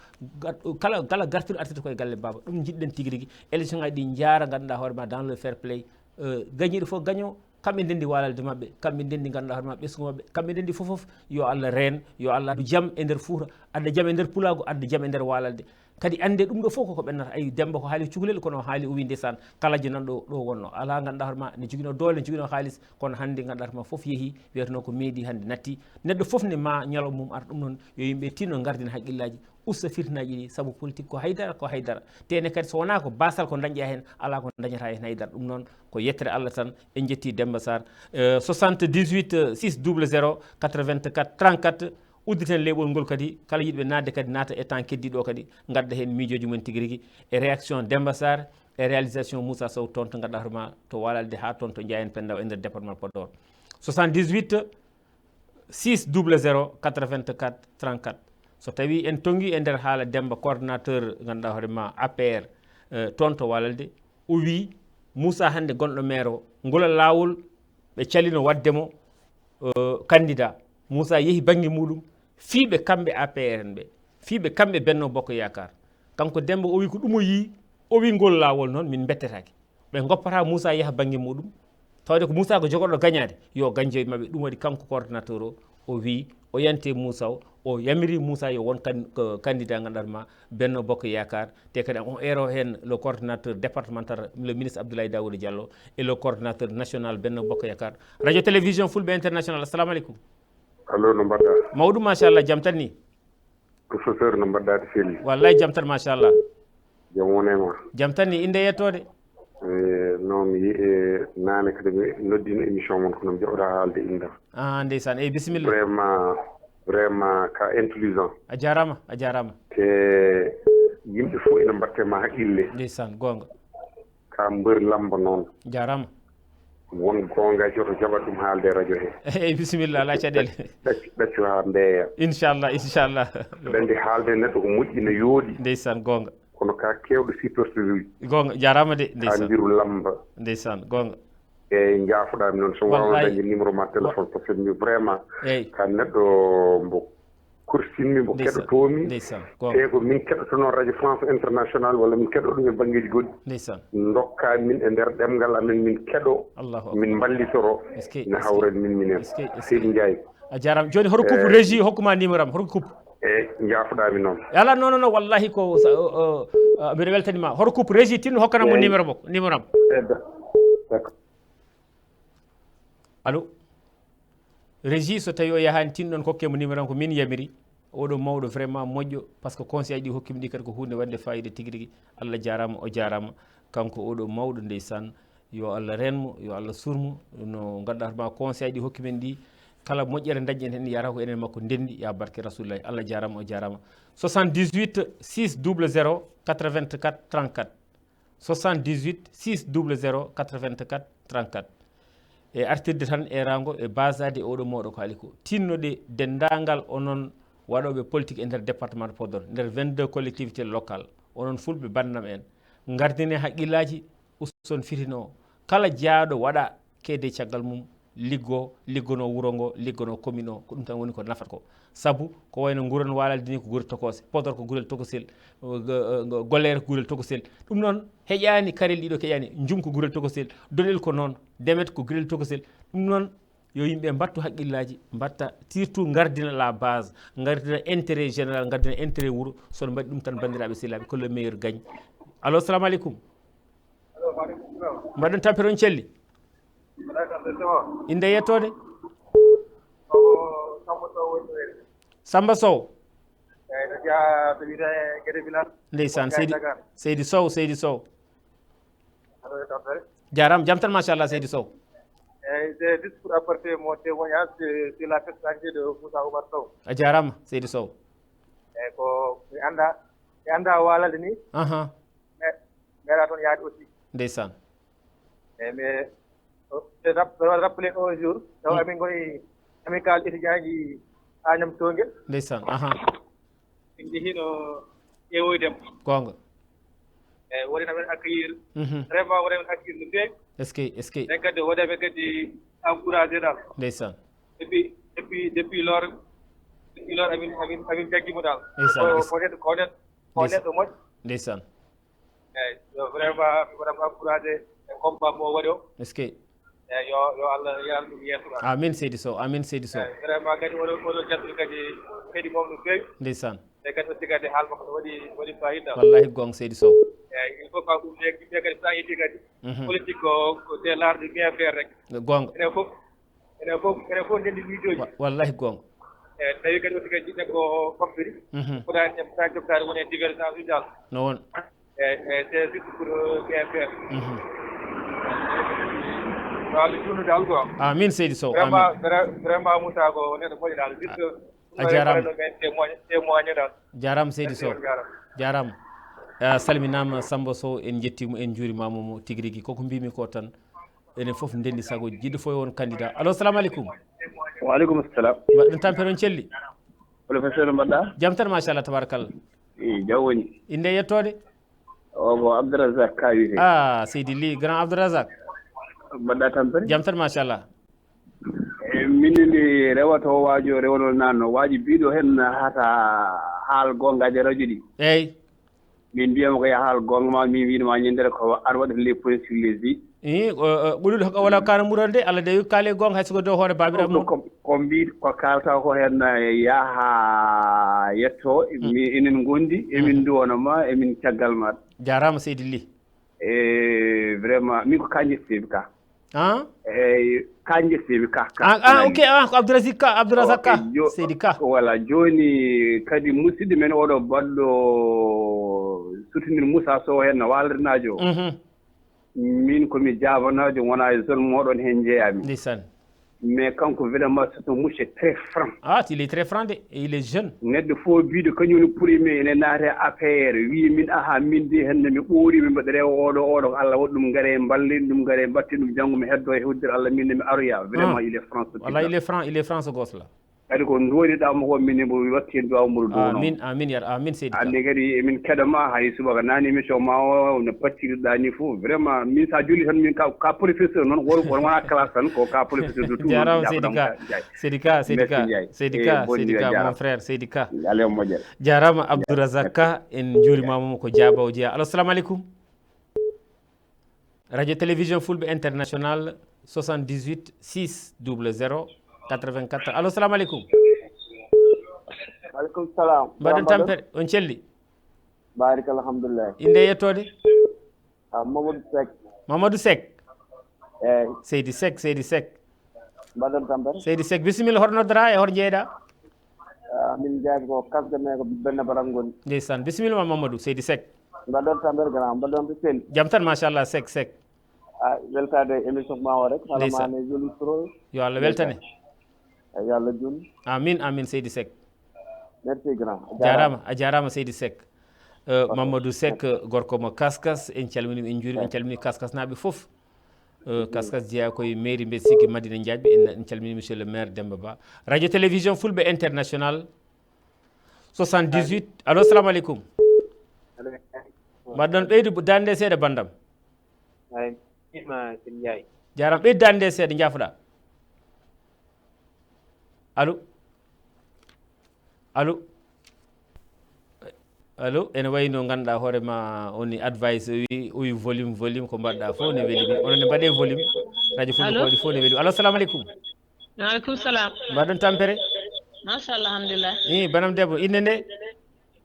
kala gartiɗo artirta koye galle baba ɗum jiɗɗen tigui rigui élection ngaji ɗi jaara ganduɗa hoorema dans le fair play gañiɗo fof gaño kamɓe ndendi walalde mabɓe kamɓe ndendi ganduɗa hoorema ɓesgu mabɓe kamɓe ndendi fof yo Allah reen yo Allah addu jaam e nder Fouta adda jaam e nder Pulago adda jaam e nder walalde kadi ande ɗum ɗo fof koko ɓennata ay Demba ko haali cukalel kono haali o wi ndesan kalaji nanɗo ɗo wonno ala ganduɗa hoorema ne joguino doole ne joguino haalis kono hande ganduɗa hoorema foof yeehi wiyatano ko meeɗi hande natti neɗɗo foof ne ma ñalawma mum ara ɗum noon yo yimɓe tinno gardina haqqillaji usta firtinaji ɗi saabu politique ko haydara tene kadi so wona ko basal ko dañƴa hen ala ko dañata hen haydara ɗum noon ko yettere Allah tan en jetti Demba Sarr 78 600 84 34 udditen leɓol ngol kadi kala yiɗɓe nadde kadi naata e temps keddiɗo kadi gadda hen miijoji mumen tigui rigui e réaction Demba Sarr e réalisation Moussa Sow toon to gadda hoorema to Walalde ha toon to Ndiayen Pendaw e nder département Podor 78 600 84 34 so tawi en tongi e nder haala Demba coordonnateur ganduɗa hoorema APR toon to Walalde o wi Moussa hande gonɗo maire o ngula lawol ɓe calino waddemo candidat Moussa yeehi banggue muɗum fiiɓe kamɓe APR en ɓe fiiɓe kamɓe Benno Bokk Yakar kanko Demba o wi ko ɗum o yi o wi ngol lawol noon min bettetake ɓe goppata Moussa yaaha banggue muɗum tawde ko Moussa ko jogoɗo gagnade yo gañjoye mabɓe ɗum waɗi kanko coordonnateur o wi o yante Moussa o yamiri Moussa yo won candidat ganduɗa Benno Bokk Yakar te kadi on ero hen le coordonnateur départemental le ministre Abdoulaye Daouda Diallo et le coordonnateur national Benno Bokk Yakar radio télévision Fulɓe international assalamu aleykum allo no mbaɗɗa mawɗum machallah jaam tan ni professeur no mbaɗɗa to selli wallay jaam tan machallah jaam wonema jaam tan ni inde yettode noon mi yi nane kadi mi noddino émission moon kono mi jaɓata haalde indam ndeysan eyyi bisimilla vraiment ka intelligent a jarama te yimɓe fof ene mbattema haqqille ndeysan gonga ka mbeur lamba noon jarama won gongaji oto jaɓat ɗum haalde radio he eyyi bisimilla ala caɗele ɗaccu ha ndeeya inchallah ɗandi haalde neɗɗo ko moƴƴi no yooɗi ndeysan gonga kono ka kewɗo supporteur uji gonga jarama de ha mbiru lamba ndeysan gonga eyyi jaafoɗami noon so wawno dañde numéro ma téléphone par ce que mi vraiment ka neɗɗo mbo korsinmi mbo keɗotomi te ko min keɗoto noon radio France international walla min keɗo ɗum e banggueji goɗɗi dokka min e nder ɗemgal amen min keɗo min ballitoro ne hawren min minen Seydi Ndiaye a jarama joni hoto coupe régie hokkuma numéro am hoto coupe eyyi jaafoɗami noon ala non wallahi ko mbiɗa weltanima hoto coupe régie tinno hokkanamo numéro am d'accord allo régie so tawi o yahani tinɗon kokkemo numéro am ko min yamiri oɗo mawɗo vraiment moƴƴo par ce que conseil ɗi hokkimi ɗi kadi ko hunde wadde fayida tigui rigui Allah jarama o jarama kanko oɗo mawɗo ndeysan yo Allah renmo yo Allah surmo no ganduɗa ma conseil ɗi hokkimen ɗi kala moƴƴere dañƴen hen yara ko enen makko ndendi ya barke rasulullahi Allah jarama o jarama 78 600 84 34 78 600 84 34 e artirde tan e rango e basade oɗo mawɗo ko haali ko tinnoɗe dendagal onon waɗoɓe politique e nder département de Podor nder 22 collectivité locale onon fulɓe bandam en gardine haqqillaji uston fitino kala jaaɗo waɗa keede caggal mum liggono wuuro ngo liggono commune o ko ɗum tan woni ko nafata ko saabu ko wayno guuran Walalde ni ko guure tokose Podor ko guurel tokosel Gollere ko guurel tokosel ɗum noon heƴani karel ɗiɗo keƴani Njum ko guurel tokosel Donel ko noon Demet ko guurel tokosel ɗum noon yo yimɓe mbattu haqqillaji mbatta surtout gardina la base gardina intérêt général gardina intérêt wuuro sono mbaɗi ɗum tan bandiraɓe sehilaɓe que le meilleur gagne allo salamu aleykum mbaɗon tampere on celli inde yettode Samba Sow ndeysan Seydi Sow jaram jam tan machallah Seydi Sow. C'est juste pour apporter mon témoignage sur la personnalité de Moussa Oumar Sow. A jarama Seydi Sow. Ko mi anda walade ni. Mera toon yaade aussi. Ndeysaan. Mais je rappelé un jour taw amin goni amical étudiant ji Agnam Tongel. Ndeysaan. Min jehino ƴeewoydem. Gonga. Woni namen accueillir. Vraiment woni namen accueillir no feewi. Est-ce que ɓen kadi woɗeɓe kadi encouragé dal. Ndeysaan. Depuis lors amin jaggimo dal. Ko neɗɗo moƴƴo. Ndeysaan. eyyi vraiment mi waɗama encouragé e combat mo waɗi o. est ce que eyyi yo Allah yaal ɗum yeeso ɗa. amin Seydi Sow amin Seydi Sow. vraiment kadi oɗo jattude kadi heeɗi mom no feewi. ndeysaan. e kadi aussi kadi haal makko waɗi fayida. wallahi gong Seydi Sow. eyyi il faut pas ɗum yimɓe kadi sa yetti kadi politique ko c'est l'art de bien faire rek. gonga enen fof ndendi miijoji. wallahi gonga. eyyi tawi kadi aussi kadi jiɗɗen ko famɗude. fotaa joftade woni e divergence uji dal. no won. c'est juste pour bien faire. Allah juutnu dal quoi. amin Seydi Sow vraiment Moussa ko neɗɗo moƴƴo dal juste. a jarama témoigne dal. jarama Seydi Sow jarama. salminama Samba Sow en jettimo en juurimamomo tigui rigui koko mbimi ko tan enen foof ndendi sagoji jiɗɗo fof won candidat allo salamu aleykum. waaleykum salam. mbaɗɗon tampere on celli. professeur mbaɗɗa. jaam tan machallah tabarakallah. jaw woni. inde yettode. o ko Abdourazak Ka wiyete. Seydi Ly grand Abdourazak. mbaɗɗa tampere. jaam tan machallah. min ndi rewato waajo rewanol nanno waaji biɗo hen hata haal gongaji radio ɗi. eyyi. min mbiyama koye haal gonga ma min wiinoma ñandere ko aɗa waɗata les points sur les i. ɓuɗuɗo hoko wala kana ɓuurande Allah de kaali gonga hay soko dow hoore babiraɓe mum ko mbi ko kalta ko hen yaaha yetto enen gondi emin duwonoma emin caggal maɗa jarama Seydi Ly. Vraiment min ko kanjeteɓe ka eyyi kanjeteɓe ka ok ko Abdourazak Ka Seydi Ka voilà joni kadi musidɗo men oɗo baɗɗo soutenir Moussa Sow hen no walirnajo min komi jabanajo wona e zone moɗon hen jeeyami ndeysaan mais kanko vraiment c'est un monsieur très franc. Il est très franc de et il est jeune. Neɗɗo fof biiɗo kañum woni premier ene naate APR wi min aha min de hande mi ɓoori mi mbaɗa rewa oɗo Allah waɗi ɗum gaare ballin ɗum gaare batti ɗum janggo mi heddo e huddere Allah min mi aroya vraiment il est franc. Wallahi il est franc ce gosse là. kadi ko ndooniɗamo ko min mbo watti hen duwaw mboɗo dow amin yar amin Seydi Ka ande kadi emin keɗoma hay subaka nani émission ma o no pacciriɗa ni fof vraiment min sa juli tan min ka professeur noon wona classe tan ko ka professeur de tout jarama Seydi Ka mon frère Seydi Ka aleo moƴƴere jarama Abdourazak Ka en juurimamamo ko jaabaw jeeya alo assalamu aleykum radio télévision Fulɓe international 78 600 84 allo salamu aleykum aleykum salam mbaɗon tampere on celli barik alhamdulillah inde yettode Mamadou Seck eyyi Seydi Seck mbaɗon tampere Seydi Seck bisimilla hoto noddata e hoto jeeyɗa min jaabi ko kasde me ko benne baran goni ndeysan bisimilla ma Mamadou Seydi Seck mbaɗon tampere grand mbaɗon to selli jaam tan machallah Seck weltade émission ma o rek halamane joli pro yo Allah weltane yo Allah joni amin Seydi Seck merci grand a jarama Seydi Seck Mamadou Seck gorko mo Kaskas en calminimo en juurima en calmini Kaskas naɓe foof Kaskas jeeya koye mairie mbe Siggi Madina Diadji en calmini monsieur le maire Demba Ba radio télévision Fulɓe international 78 allo assalamu aleykum mbaɗɗon ɓeydu dande seeɗa bandam jaram ɓeydu dande seeɗa jaafoɗa allo ene wayno ganduɗa hoorema woni advice o wi volume ko mbaɗɗa fof ne weeli onon ne mbaɗe volume radio Fulɓe koɗi fof ne weeli allo assalamu aleykum waaleykum salam mbaɗon tampere machallah alhamdulillah banam debbo inde nde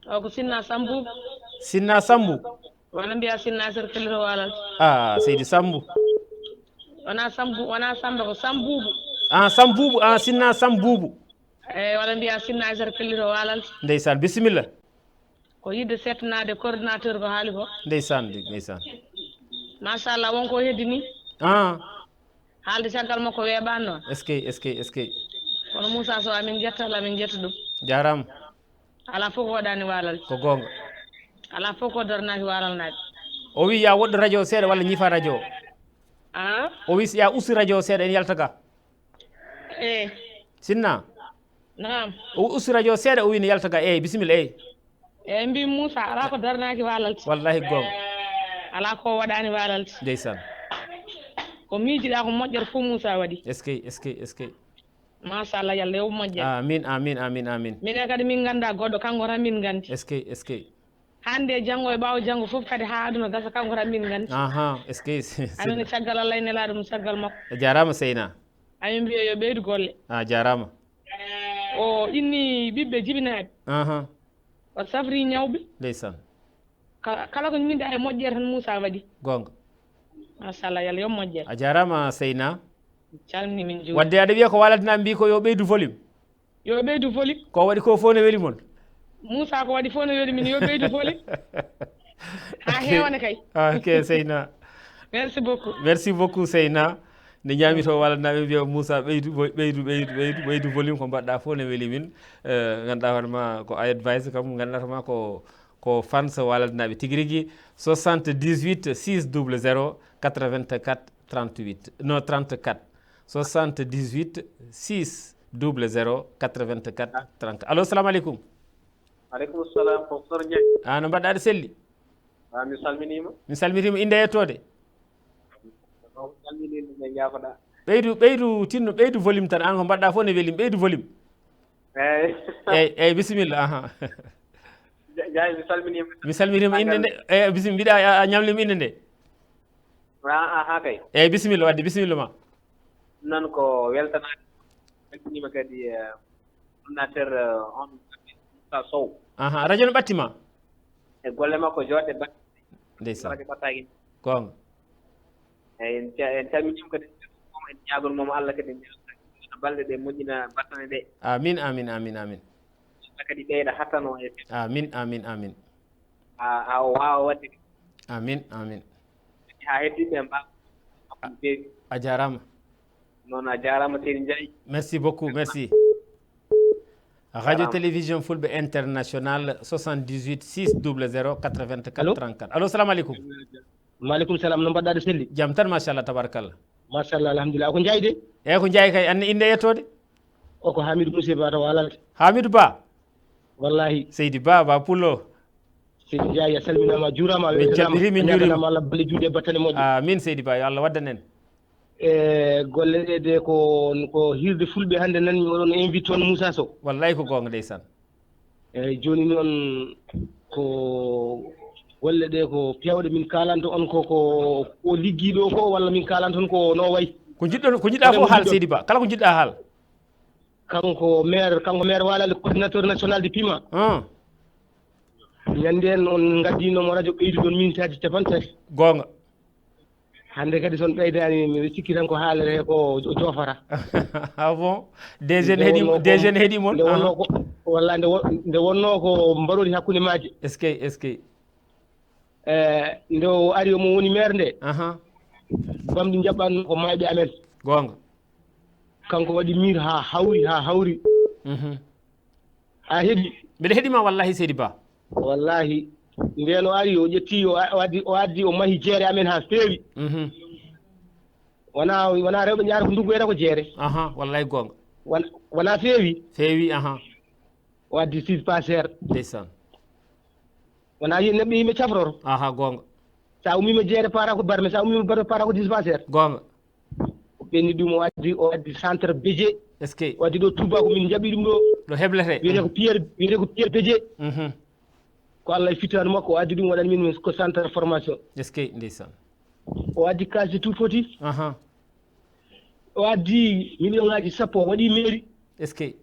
o ko Sinna Sambou wona mbiya Sinna sor pelito walal Seydi Sambou wona Samba ko Samboubou Sinna Samboubou eyyi walla mbiya Sinna sor pelito walal ndeysan bisimilla ko yidde settanade coordinateur ko haali ko ndeysan machallah wonko heddi ni haalde caggal makko weeɓani noon est ce que kono Moussa Sow amin jetta Allah amin jetta ɗum jarama ala fof ko waɗani walal ko gonga ala fof ko darnaki walal naaɓe o wi ya woɗɗo radio seeɗa walla ñifa radio o wi ya usti radio seeɗa en yalta ga sinna nam o usti radio seeɗa o wi ne yalta ga bisimilla eyyi mbi Moussa ala ko darnaki walalti wallahi gonga ala ko waɗani walalti ndeysan ko miijiɗa ko moƴƴere fof Moussa waɗi est ce que machallah yalla yo moƴƴere amin minen kadi min ganda goɗɗo kanko tan min gandi est ce que hande janggo e ɓawo janggo fof kadi ha aduna gasa kanko tan min gandi est ce que amin caggal Allah e nelaɗo mum caggal makko jarama Seyna amin mbiya yo ɓeydu golle jarama o inni ɓiɓɓe jibinaɓe o safri ñawɓe ndeysan kala ko ñimminɗa e moƴƴere tan Moussa waɗi gonga machallah yalla yo moƴƴere a jarama Seyna calmini min juuri wadde aɗa wiya ko walatanaɓe mbi ko yo ɓeydu volume ko waɗi ko fof ne weeli moon Moussa ko waɗi fof ne weeli min yo ɓeydu volume ha heewane kay ok Seyna merci beaucoup Seyna nde ñaami to walatanaɓe mbiya Moussa ɓeydu volume ko mbaɗɗa fof ne weeli min ganduɗa hoorema ko advice kam ganduɗatama ko fans walatanaɓe tigui rigui 78 600 84 38 non 34 78 600 84 34 allo salamu aleykum aleykum salam professeur Ndiaye no mbaɗɗa aɗa selli mi salminima inde yettode salmininde jafoɗa ɓeydu tinno ɓeydu volume tan an ko mbaɗɗa fof ne welimi ɓeydu volume eyyi bisimilla Ndiaye mi salminima inde nde eyyi bisimilla mbiɗa a ñamlima inde nde ha kay eyyi bisimilla wadde bisimilla ma noon ko weltanade weltanima kadi ordinateur on Moussa Sow radio no ɓattima e golle makko jooɗe batte ndeysan radio ɓattaki gonga eyyi en calminima kadi en ñagonmomo Allah kadi balɗe ɗe moƴƴina battane ɗe amin kadi ɓeyda hattano e amin ha o wawa wadde amin ha heddiɓe mbawa feewi a jarama noon a jarama seydi Ndiaye merci beaucoup merci radio télévision fulɓe international 78 600 84 34 allo salamu aleykum maaleykum salam no mbaɗɗa ɗo selli jaam tan machallah tabarakallah machallah alhamdulillah ko Ndiaye de eyyi ko Ndiaye kay anne inde yettode o ko Hamidou Moussé Ba to Walalde Hamidou Ba wallahi Seydi Ba Pullo seydi Ndiaye a salminama a juurama min calmini min juurima Allah balle juuɗe battane moƴƴe amin Seydi Ba yo Allah waddan en e golle ɗe de ko hirde fulɓe hannde nan oɗon invite toon Moussa Sow wallahi ko gonga ndeysan eyyi joni noon ko golle ɗe ko pewɗe min kalanto on ko liggiɗo ko walla min kalanto on ko no way ko jiɗɗa fof haal Seydi Ba kala ko jiɗɗa haal kanko maire Walalde coordinateur national du PIMA ñanden on gaddinomo radio ɓeydu ɗon minutaji capantati gonga hande kadi son ɓeydani mi sikki tan ko haalete ko jofata bon des jeunes heeɗimon nde wonno ko walla nde wonno ko mbaɗodi hakkude maaje est ce que nde o ari omo woni maire nde bamɗi jaɓɓanno ko mayɓe amen gonga kanko waɗi mir ha hawri a heeɗi mbiɗa heeɗima wallahi Seydi Ba wallahi nden o ari o ƴetti o addi o mahi jeere amen ha feewi wona rewɓe jaara ko nduggoyta ko jeere wallahi gonga wona feewi o addi 6 passaire ndeysan wona neɗɗo yimɓe cafroto gonga sa ummima jeere para ko barme sa ummima barme para ko 10 passaire gonga o ɓenni ɗum o addi centre bédié est ce que o addi ɗo Touba ko min jaɓi ɗum ɗo heblete wiyete ko Pierre bédié ko Allah e fitanu makko o addi ɗum waɗani min ko centre formation est ce que ndeysan o addi kalse tout foti o addi million ngaji sappo o waɗi mairie est ce que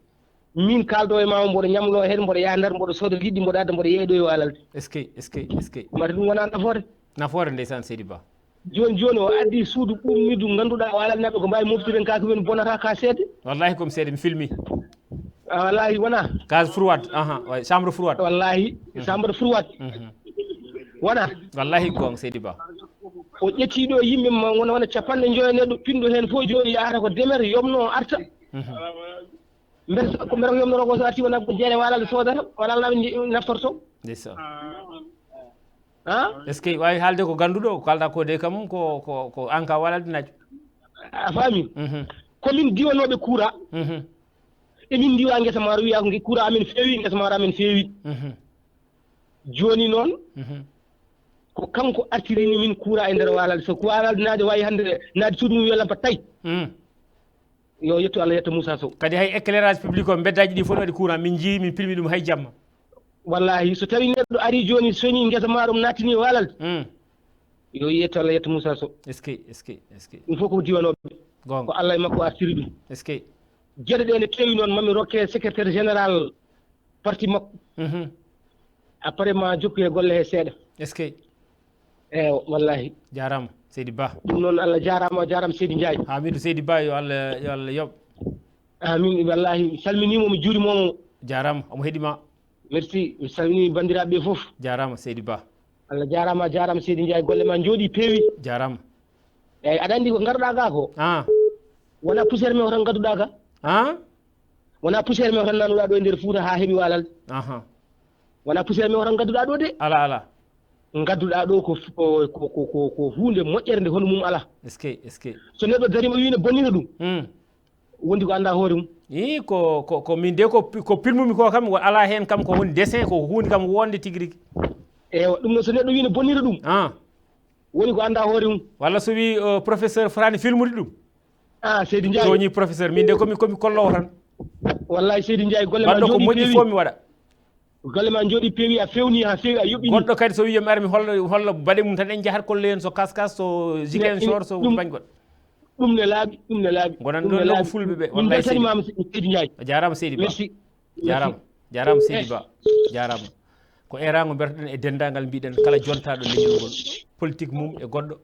min kaldo e mama mboɗo ñamlo hen mboɗo yaha nder mboɗo sooda liɗɗi mboɗo adda mboɗo yeeɗo e Walalde est ce que mata ɗum wona nafoore ndeysan Seydi Ba joni o addi suudu ɓummidu ganduɗa Walalde naɓe ko mbawi moftude kaake men bonata ka seede wallahi comme seede mi filmi wallahi wona case froide chambre froide wallahi chambre froide wona wallahi gonga Seydi Ba o ƴettiɗo yimɓe ma wona capanɗe joyeneɗo pinɗo hen fof joni yahata ko demere yomno arta mbete ko mbete ko yomnoto ko so arti wona ko jeere walade sodata wala naɓe naftorto ndeysan est ce que wawi haalde ko ganduɗo ko kalɗa ko de kam ko an ka walade najo a faami komin diwanoɓe coura emin diwa guesa maaro wiya ko coura amen feewi guesa maaro amen feewi joni noon ko kanko artirini min coura e nder walade so ko walade naade wawi hande naade suudu mum yo lampa tawi yo yetto Allah yetto Moussa Sow kadi hay éclairage public o beddaji ɗi fof ne waɗi courant min jii min pilmi ɗum hay jamma wallahi so tawi neɗɗo ari joni soni guesa maaro natini walade yo yetto Allah yetto Moussa Sow est ce que est ce que est ce que ɗum fof ko diwanoɓe ko Allah e makko artiri ɗum est ce que gueɗe ɗe ne kewi noon mami rokke secrétaire général parti makko après ma jokku e golle he seeɗa est ce que wallahi jarama Seydi Ba ɗum noon Allah jarama jarama Seydi Ndiaye Hamidou Seydi Ba yo Allah yoɓ amin wallahi mi salminimo mi juurimomo jarama omo heeɗima merci mi salmini bandiraɓe ɓe foof jarama Seydi Ba Allah jarama Seydi Ndiaye golle ma jooɗi peewi jarama eyyi aɗa andi ko garuɗa ga ko wona poussiére me o tan gadduɗa ka wona poussiére me o tan nanuɗa ɗo e nder Fouta ha heeɓi walalde wona poussiére me o tan gadduɗa ɗo de ala gadduɗa ɗo ko hunde moƴƴere nde hono mum ala est ce que so neɗɗo darima wino bonnina ɗum wondi ko anda hoore mum i ko min de ko pilmumi ko kam ala hen kam ko woni dessin ko hunde kam wonde tigui rigui eywa ɗum noon so neɗɗo wino bonnina ɗum woni ko anda hoore mum walla so wi professeur Frani filmude ɗum Seydi Ndiaye soñi professeur min de komi kollowo tan wallahi Seydi Ndiaye golle ma jooɗi ko moƴƴi fof mi waɗa golle ma jooɗi peewi a fewni ha feewi a yoɓɓini goɗɗo kadi so wi yomi ara mi holla baɗe mum tan en jahat kolle hen so kaskas so Ziguinchor so bañ goɗɗo ɗum ne laaɓi gonan ɗon ɗo fulɓe ɓe wallahi Seydi Ndiaye jarama Seydi Ba jarama Seydi Ba jarama ko erago bertoɗen e dendagal mbiɗen kala jontaɗo leñol ngol politique mum e goɗɗo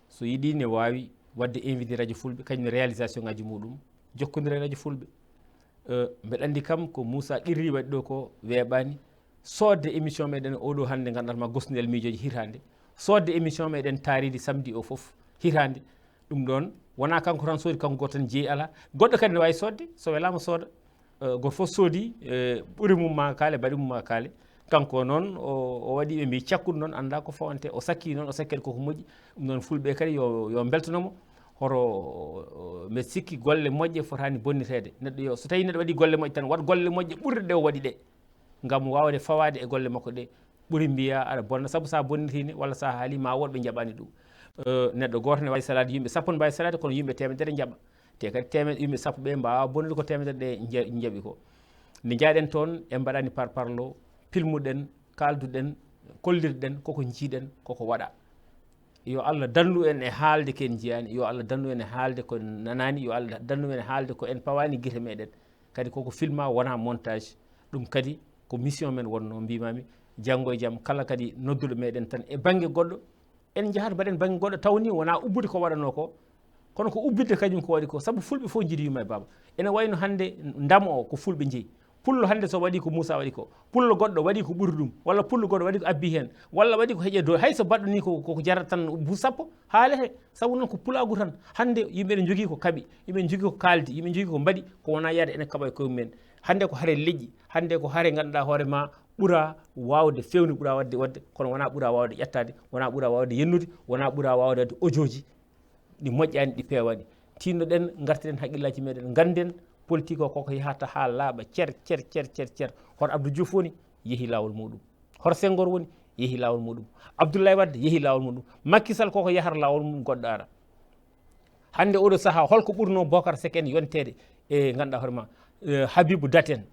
so yiiɗi ne wawi wadde invité radio fulɓe kañum réalisation ngaji muɗum jokkodire radio fulɓe mbeɗa andi kam ko Moussa qirri waɗi ɗo ko weeɓani sodde émission meɗen oɗo hande gandanma gosnudel miijoji hitande sodde émission meɗen taaridi samedi o foof hitande ɗum ɗon wona kanko tan soodi kanko goto tan jeeyi ala goɗɗo kadi ne wawi sodde so welama sooda goto foof soodi ɓuuri mum ma kaale baɗi mum ma kaale kanko noon o waɗi ɓe mbi cakkude noon anda ko fawante o sakki noon o sakkede koko moƴƴi ɗum noon fulɓe kadi yo beltanomo horo mbeɗa sikki golle moƴƴe fotani bonnitede neɗɗo yo so tawi neɗɗo waɗi golle moƴƴe tan wat golle moƴƴe ɓurde ɗe o waɗi ɗe gam wawde fawade e golle makko ɗe ɓuuri mbiya aɗa bonna saabu sa bonnitini walla sa haali ma woɗɓe jaɓani ɗum neɗɗo goto ne wawi salade yimɓe sappo ne mbawi salade kono yimɓe temedere jaɓa te kadi yimɓe sappo ɓe mbawa bonnude ko temedere ɗe jaaɓi ko nde jaaɗen toon e mbaɗani par parlo pilmuɗen kalduɗen kollirɗen koko jiiɗen koko waɗa yo Allah dandu en e haalde ken jiyani yo Allah dandu en e haalde ko nanani yo Allah dandu en e haalde ko en pawani guite meɗen kadi koko filma wona montage ɗum kadi ko mission men wonno mbimami janggo e jaam kala kadi nodduɗo meɗen tan e banggue goɗɗo en jahat mbaɗen banggue goɗɗo tawni wona ubbude ko waɗano ko kono ko ubbidde kañum ko waɗi ko saabu fulɓe fof jiiɗi yumma e baba ene wayno hande ndam o ko fulɓe jeeyi pullo hande so waɗi ko Moussa waɗi ko pullo goɗɗo waɗi ko ɓuuri ɗum walla pullo goɗɗo waɗi ko abbi hen walla waɗi ko heeƴe dow hayso baɗɗo ni koko jarata tan bu sappo haalete saabu noon ko pulagu tan hande yimɓe ne jogui ko kaaɓi yimɓe ne jogui ko kaldi yimɓe ne jogui ko mbaɗi ko wona yaade ene kaɓa e koyemumen hande ko haare leƴƴi hande ko haare ganduɗa hoore ma ɓuura wawde fewni ɓuura wadde kono wona ɓuura wawde ƴettade wona ɓuura wawde yennude wona ɓuura wawde wadde audio ji ɗi moƴƴani ɗi pewani tinnoɗen gartiɗen haqqillaji meɗen ganden politique o koko yahata ha laaɓa cer hoto Abdou Diouf woni yeehi lawol muɗum hoto Senghor woni yeehi lawol muɗum Abdoulaye Wade yeehi lawol muɗum Macky Sall koko yahata lawol mum goɗɗo ara hande oɗo saaha holko ɓurno Bocar Seck en yontede e ganduɗa hoore ma Habibou Daten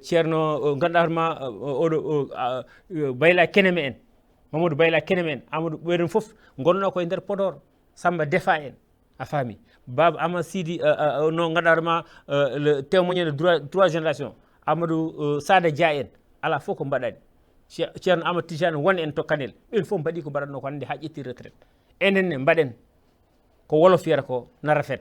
ceerno ganduɗa hoore ma oɗo Bayla Keneme en Mamadou Bayla Keneme en Amadou ɓeɗen foof gonno koye nder Podor Samba Defa en a faami Baba Amadou Sidi no ganduɗa hoore ma le témoigné de trois génération Amadou Sada Dia en ala fof ko mbaɗani ceerno Amadou Tijane won en to Kanel ɓen fof mbaɗi ko mbaɗatno ko hande ha ƴetti retraite enen ne mbaɗen ko wolof fiyata ko na rafet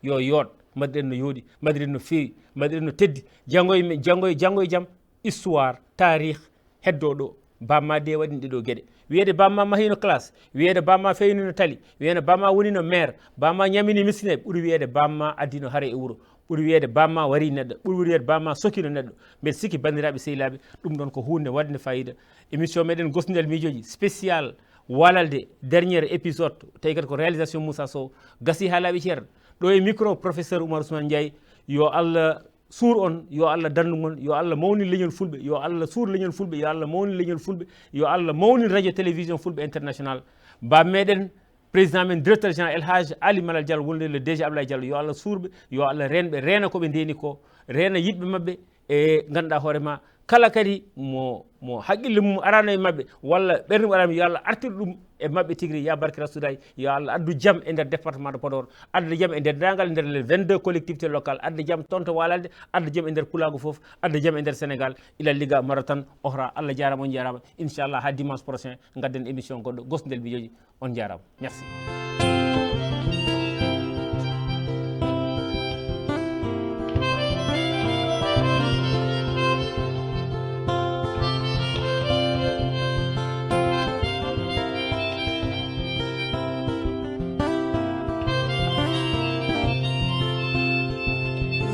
yo yooɗ mbaɗiren no yooɗi mbaɗiren no feewi mbaɗiren no teddi janggo e jaam histoire tarih heddo ɗo bamma de waɗi ɗiɗo gueɗe wiyede bamma mahino classe wiyede bamma feynino tali wiyede bamma wonino maire bamma ñamini miskineɓe ɓuuri wiyede bamma addino haare e wuuro ɓuuri wiyede bamma wari neɗɗo ɓuuri wiyede bamma sokino neɗɗo mbeɗa sikki bandiraɓe sehilaɓe ɗum ɗon ko hunde wadde fayida émission meɗen gosdudel miijoji spécial walalde dernier épisode tawi kadi ko réalisation Moussa Sow gasi ha laaɓi ceerno ɗo e micro professeur Oumar Ousmane Ndiaye yo Allah suur on yo Allah dandu mon yo Allah mawni leñol fulɓe yo Allah suur leñol fulɓe yo Allah mawni leñol fulɓe yo Allah mawni radio télévision fulɓe international ba meɗen président men directeur général El Hadj Ali Malal Diallo wonde le DG Abdoulaye Diallo yo Allah suurɓe yo Allah renɓe reena koɓe ndeni ko reena yiɗɓe mabɓe e ganduɗa hoorema kala kadi mo haqqille mum arano e mabɓe walla ɓernde mum arano yo Allah artir ɗum e mabɓe tigui ya barke rasulayi yo Allah addu jaam e nder département de Podor adda jaam e dendagal nder les 22 collectivités locales adda jaam toon to Walalde adda jaam e nder Kulago foof adda jaam e nder Sénégal ila liga marathon ohra Allah jarama on jarama inchallah ha dimanche prochain gadden émission goɗɗo gosdudel miijoji on jarama merci.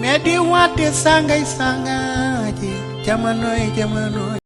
Medi wate sangai sangaji jamano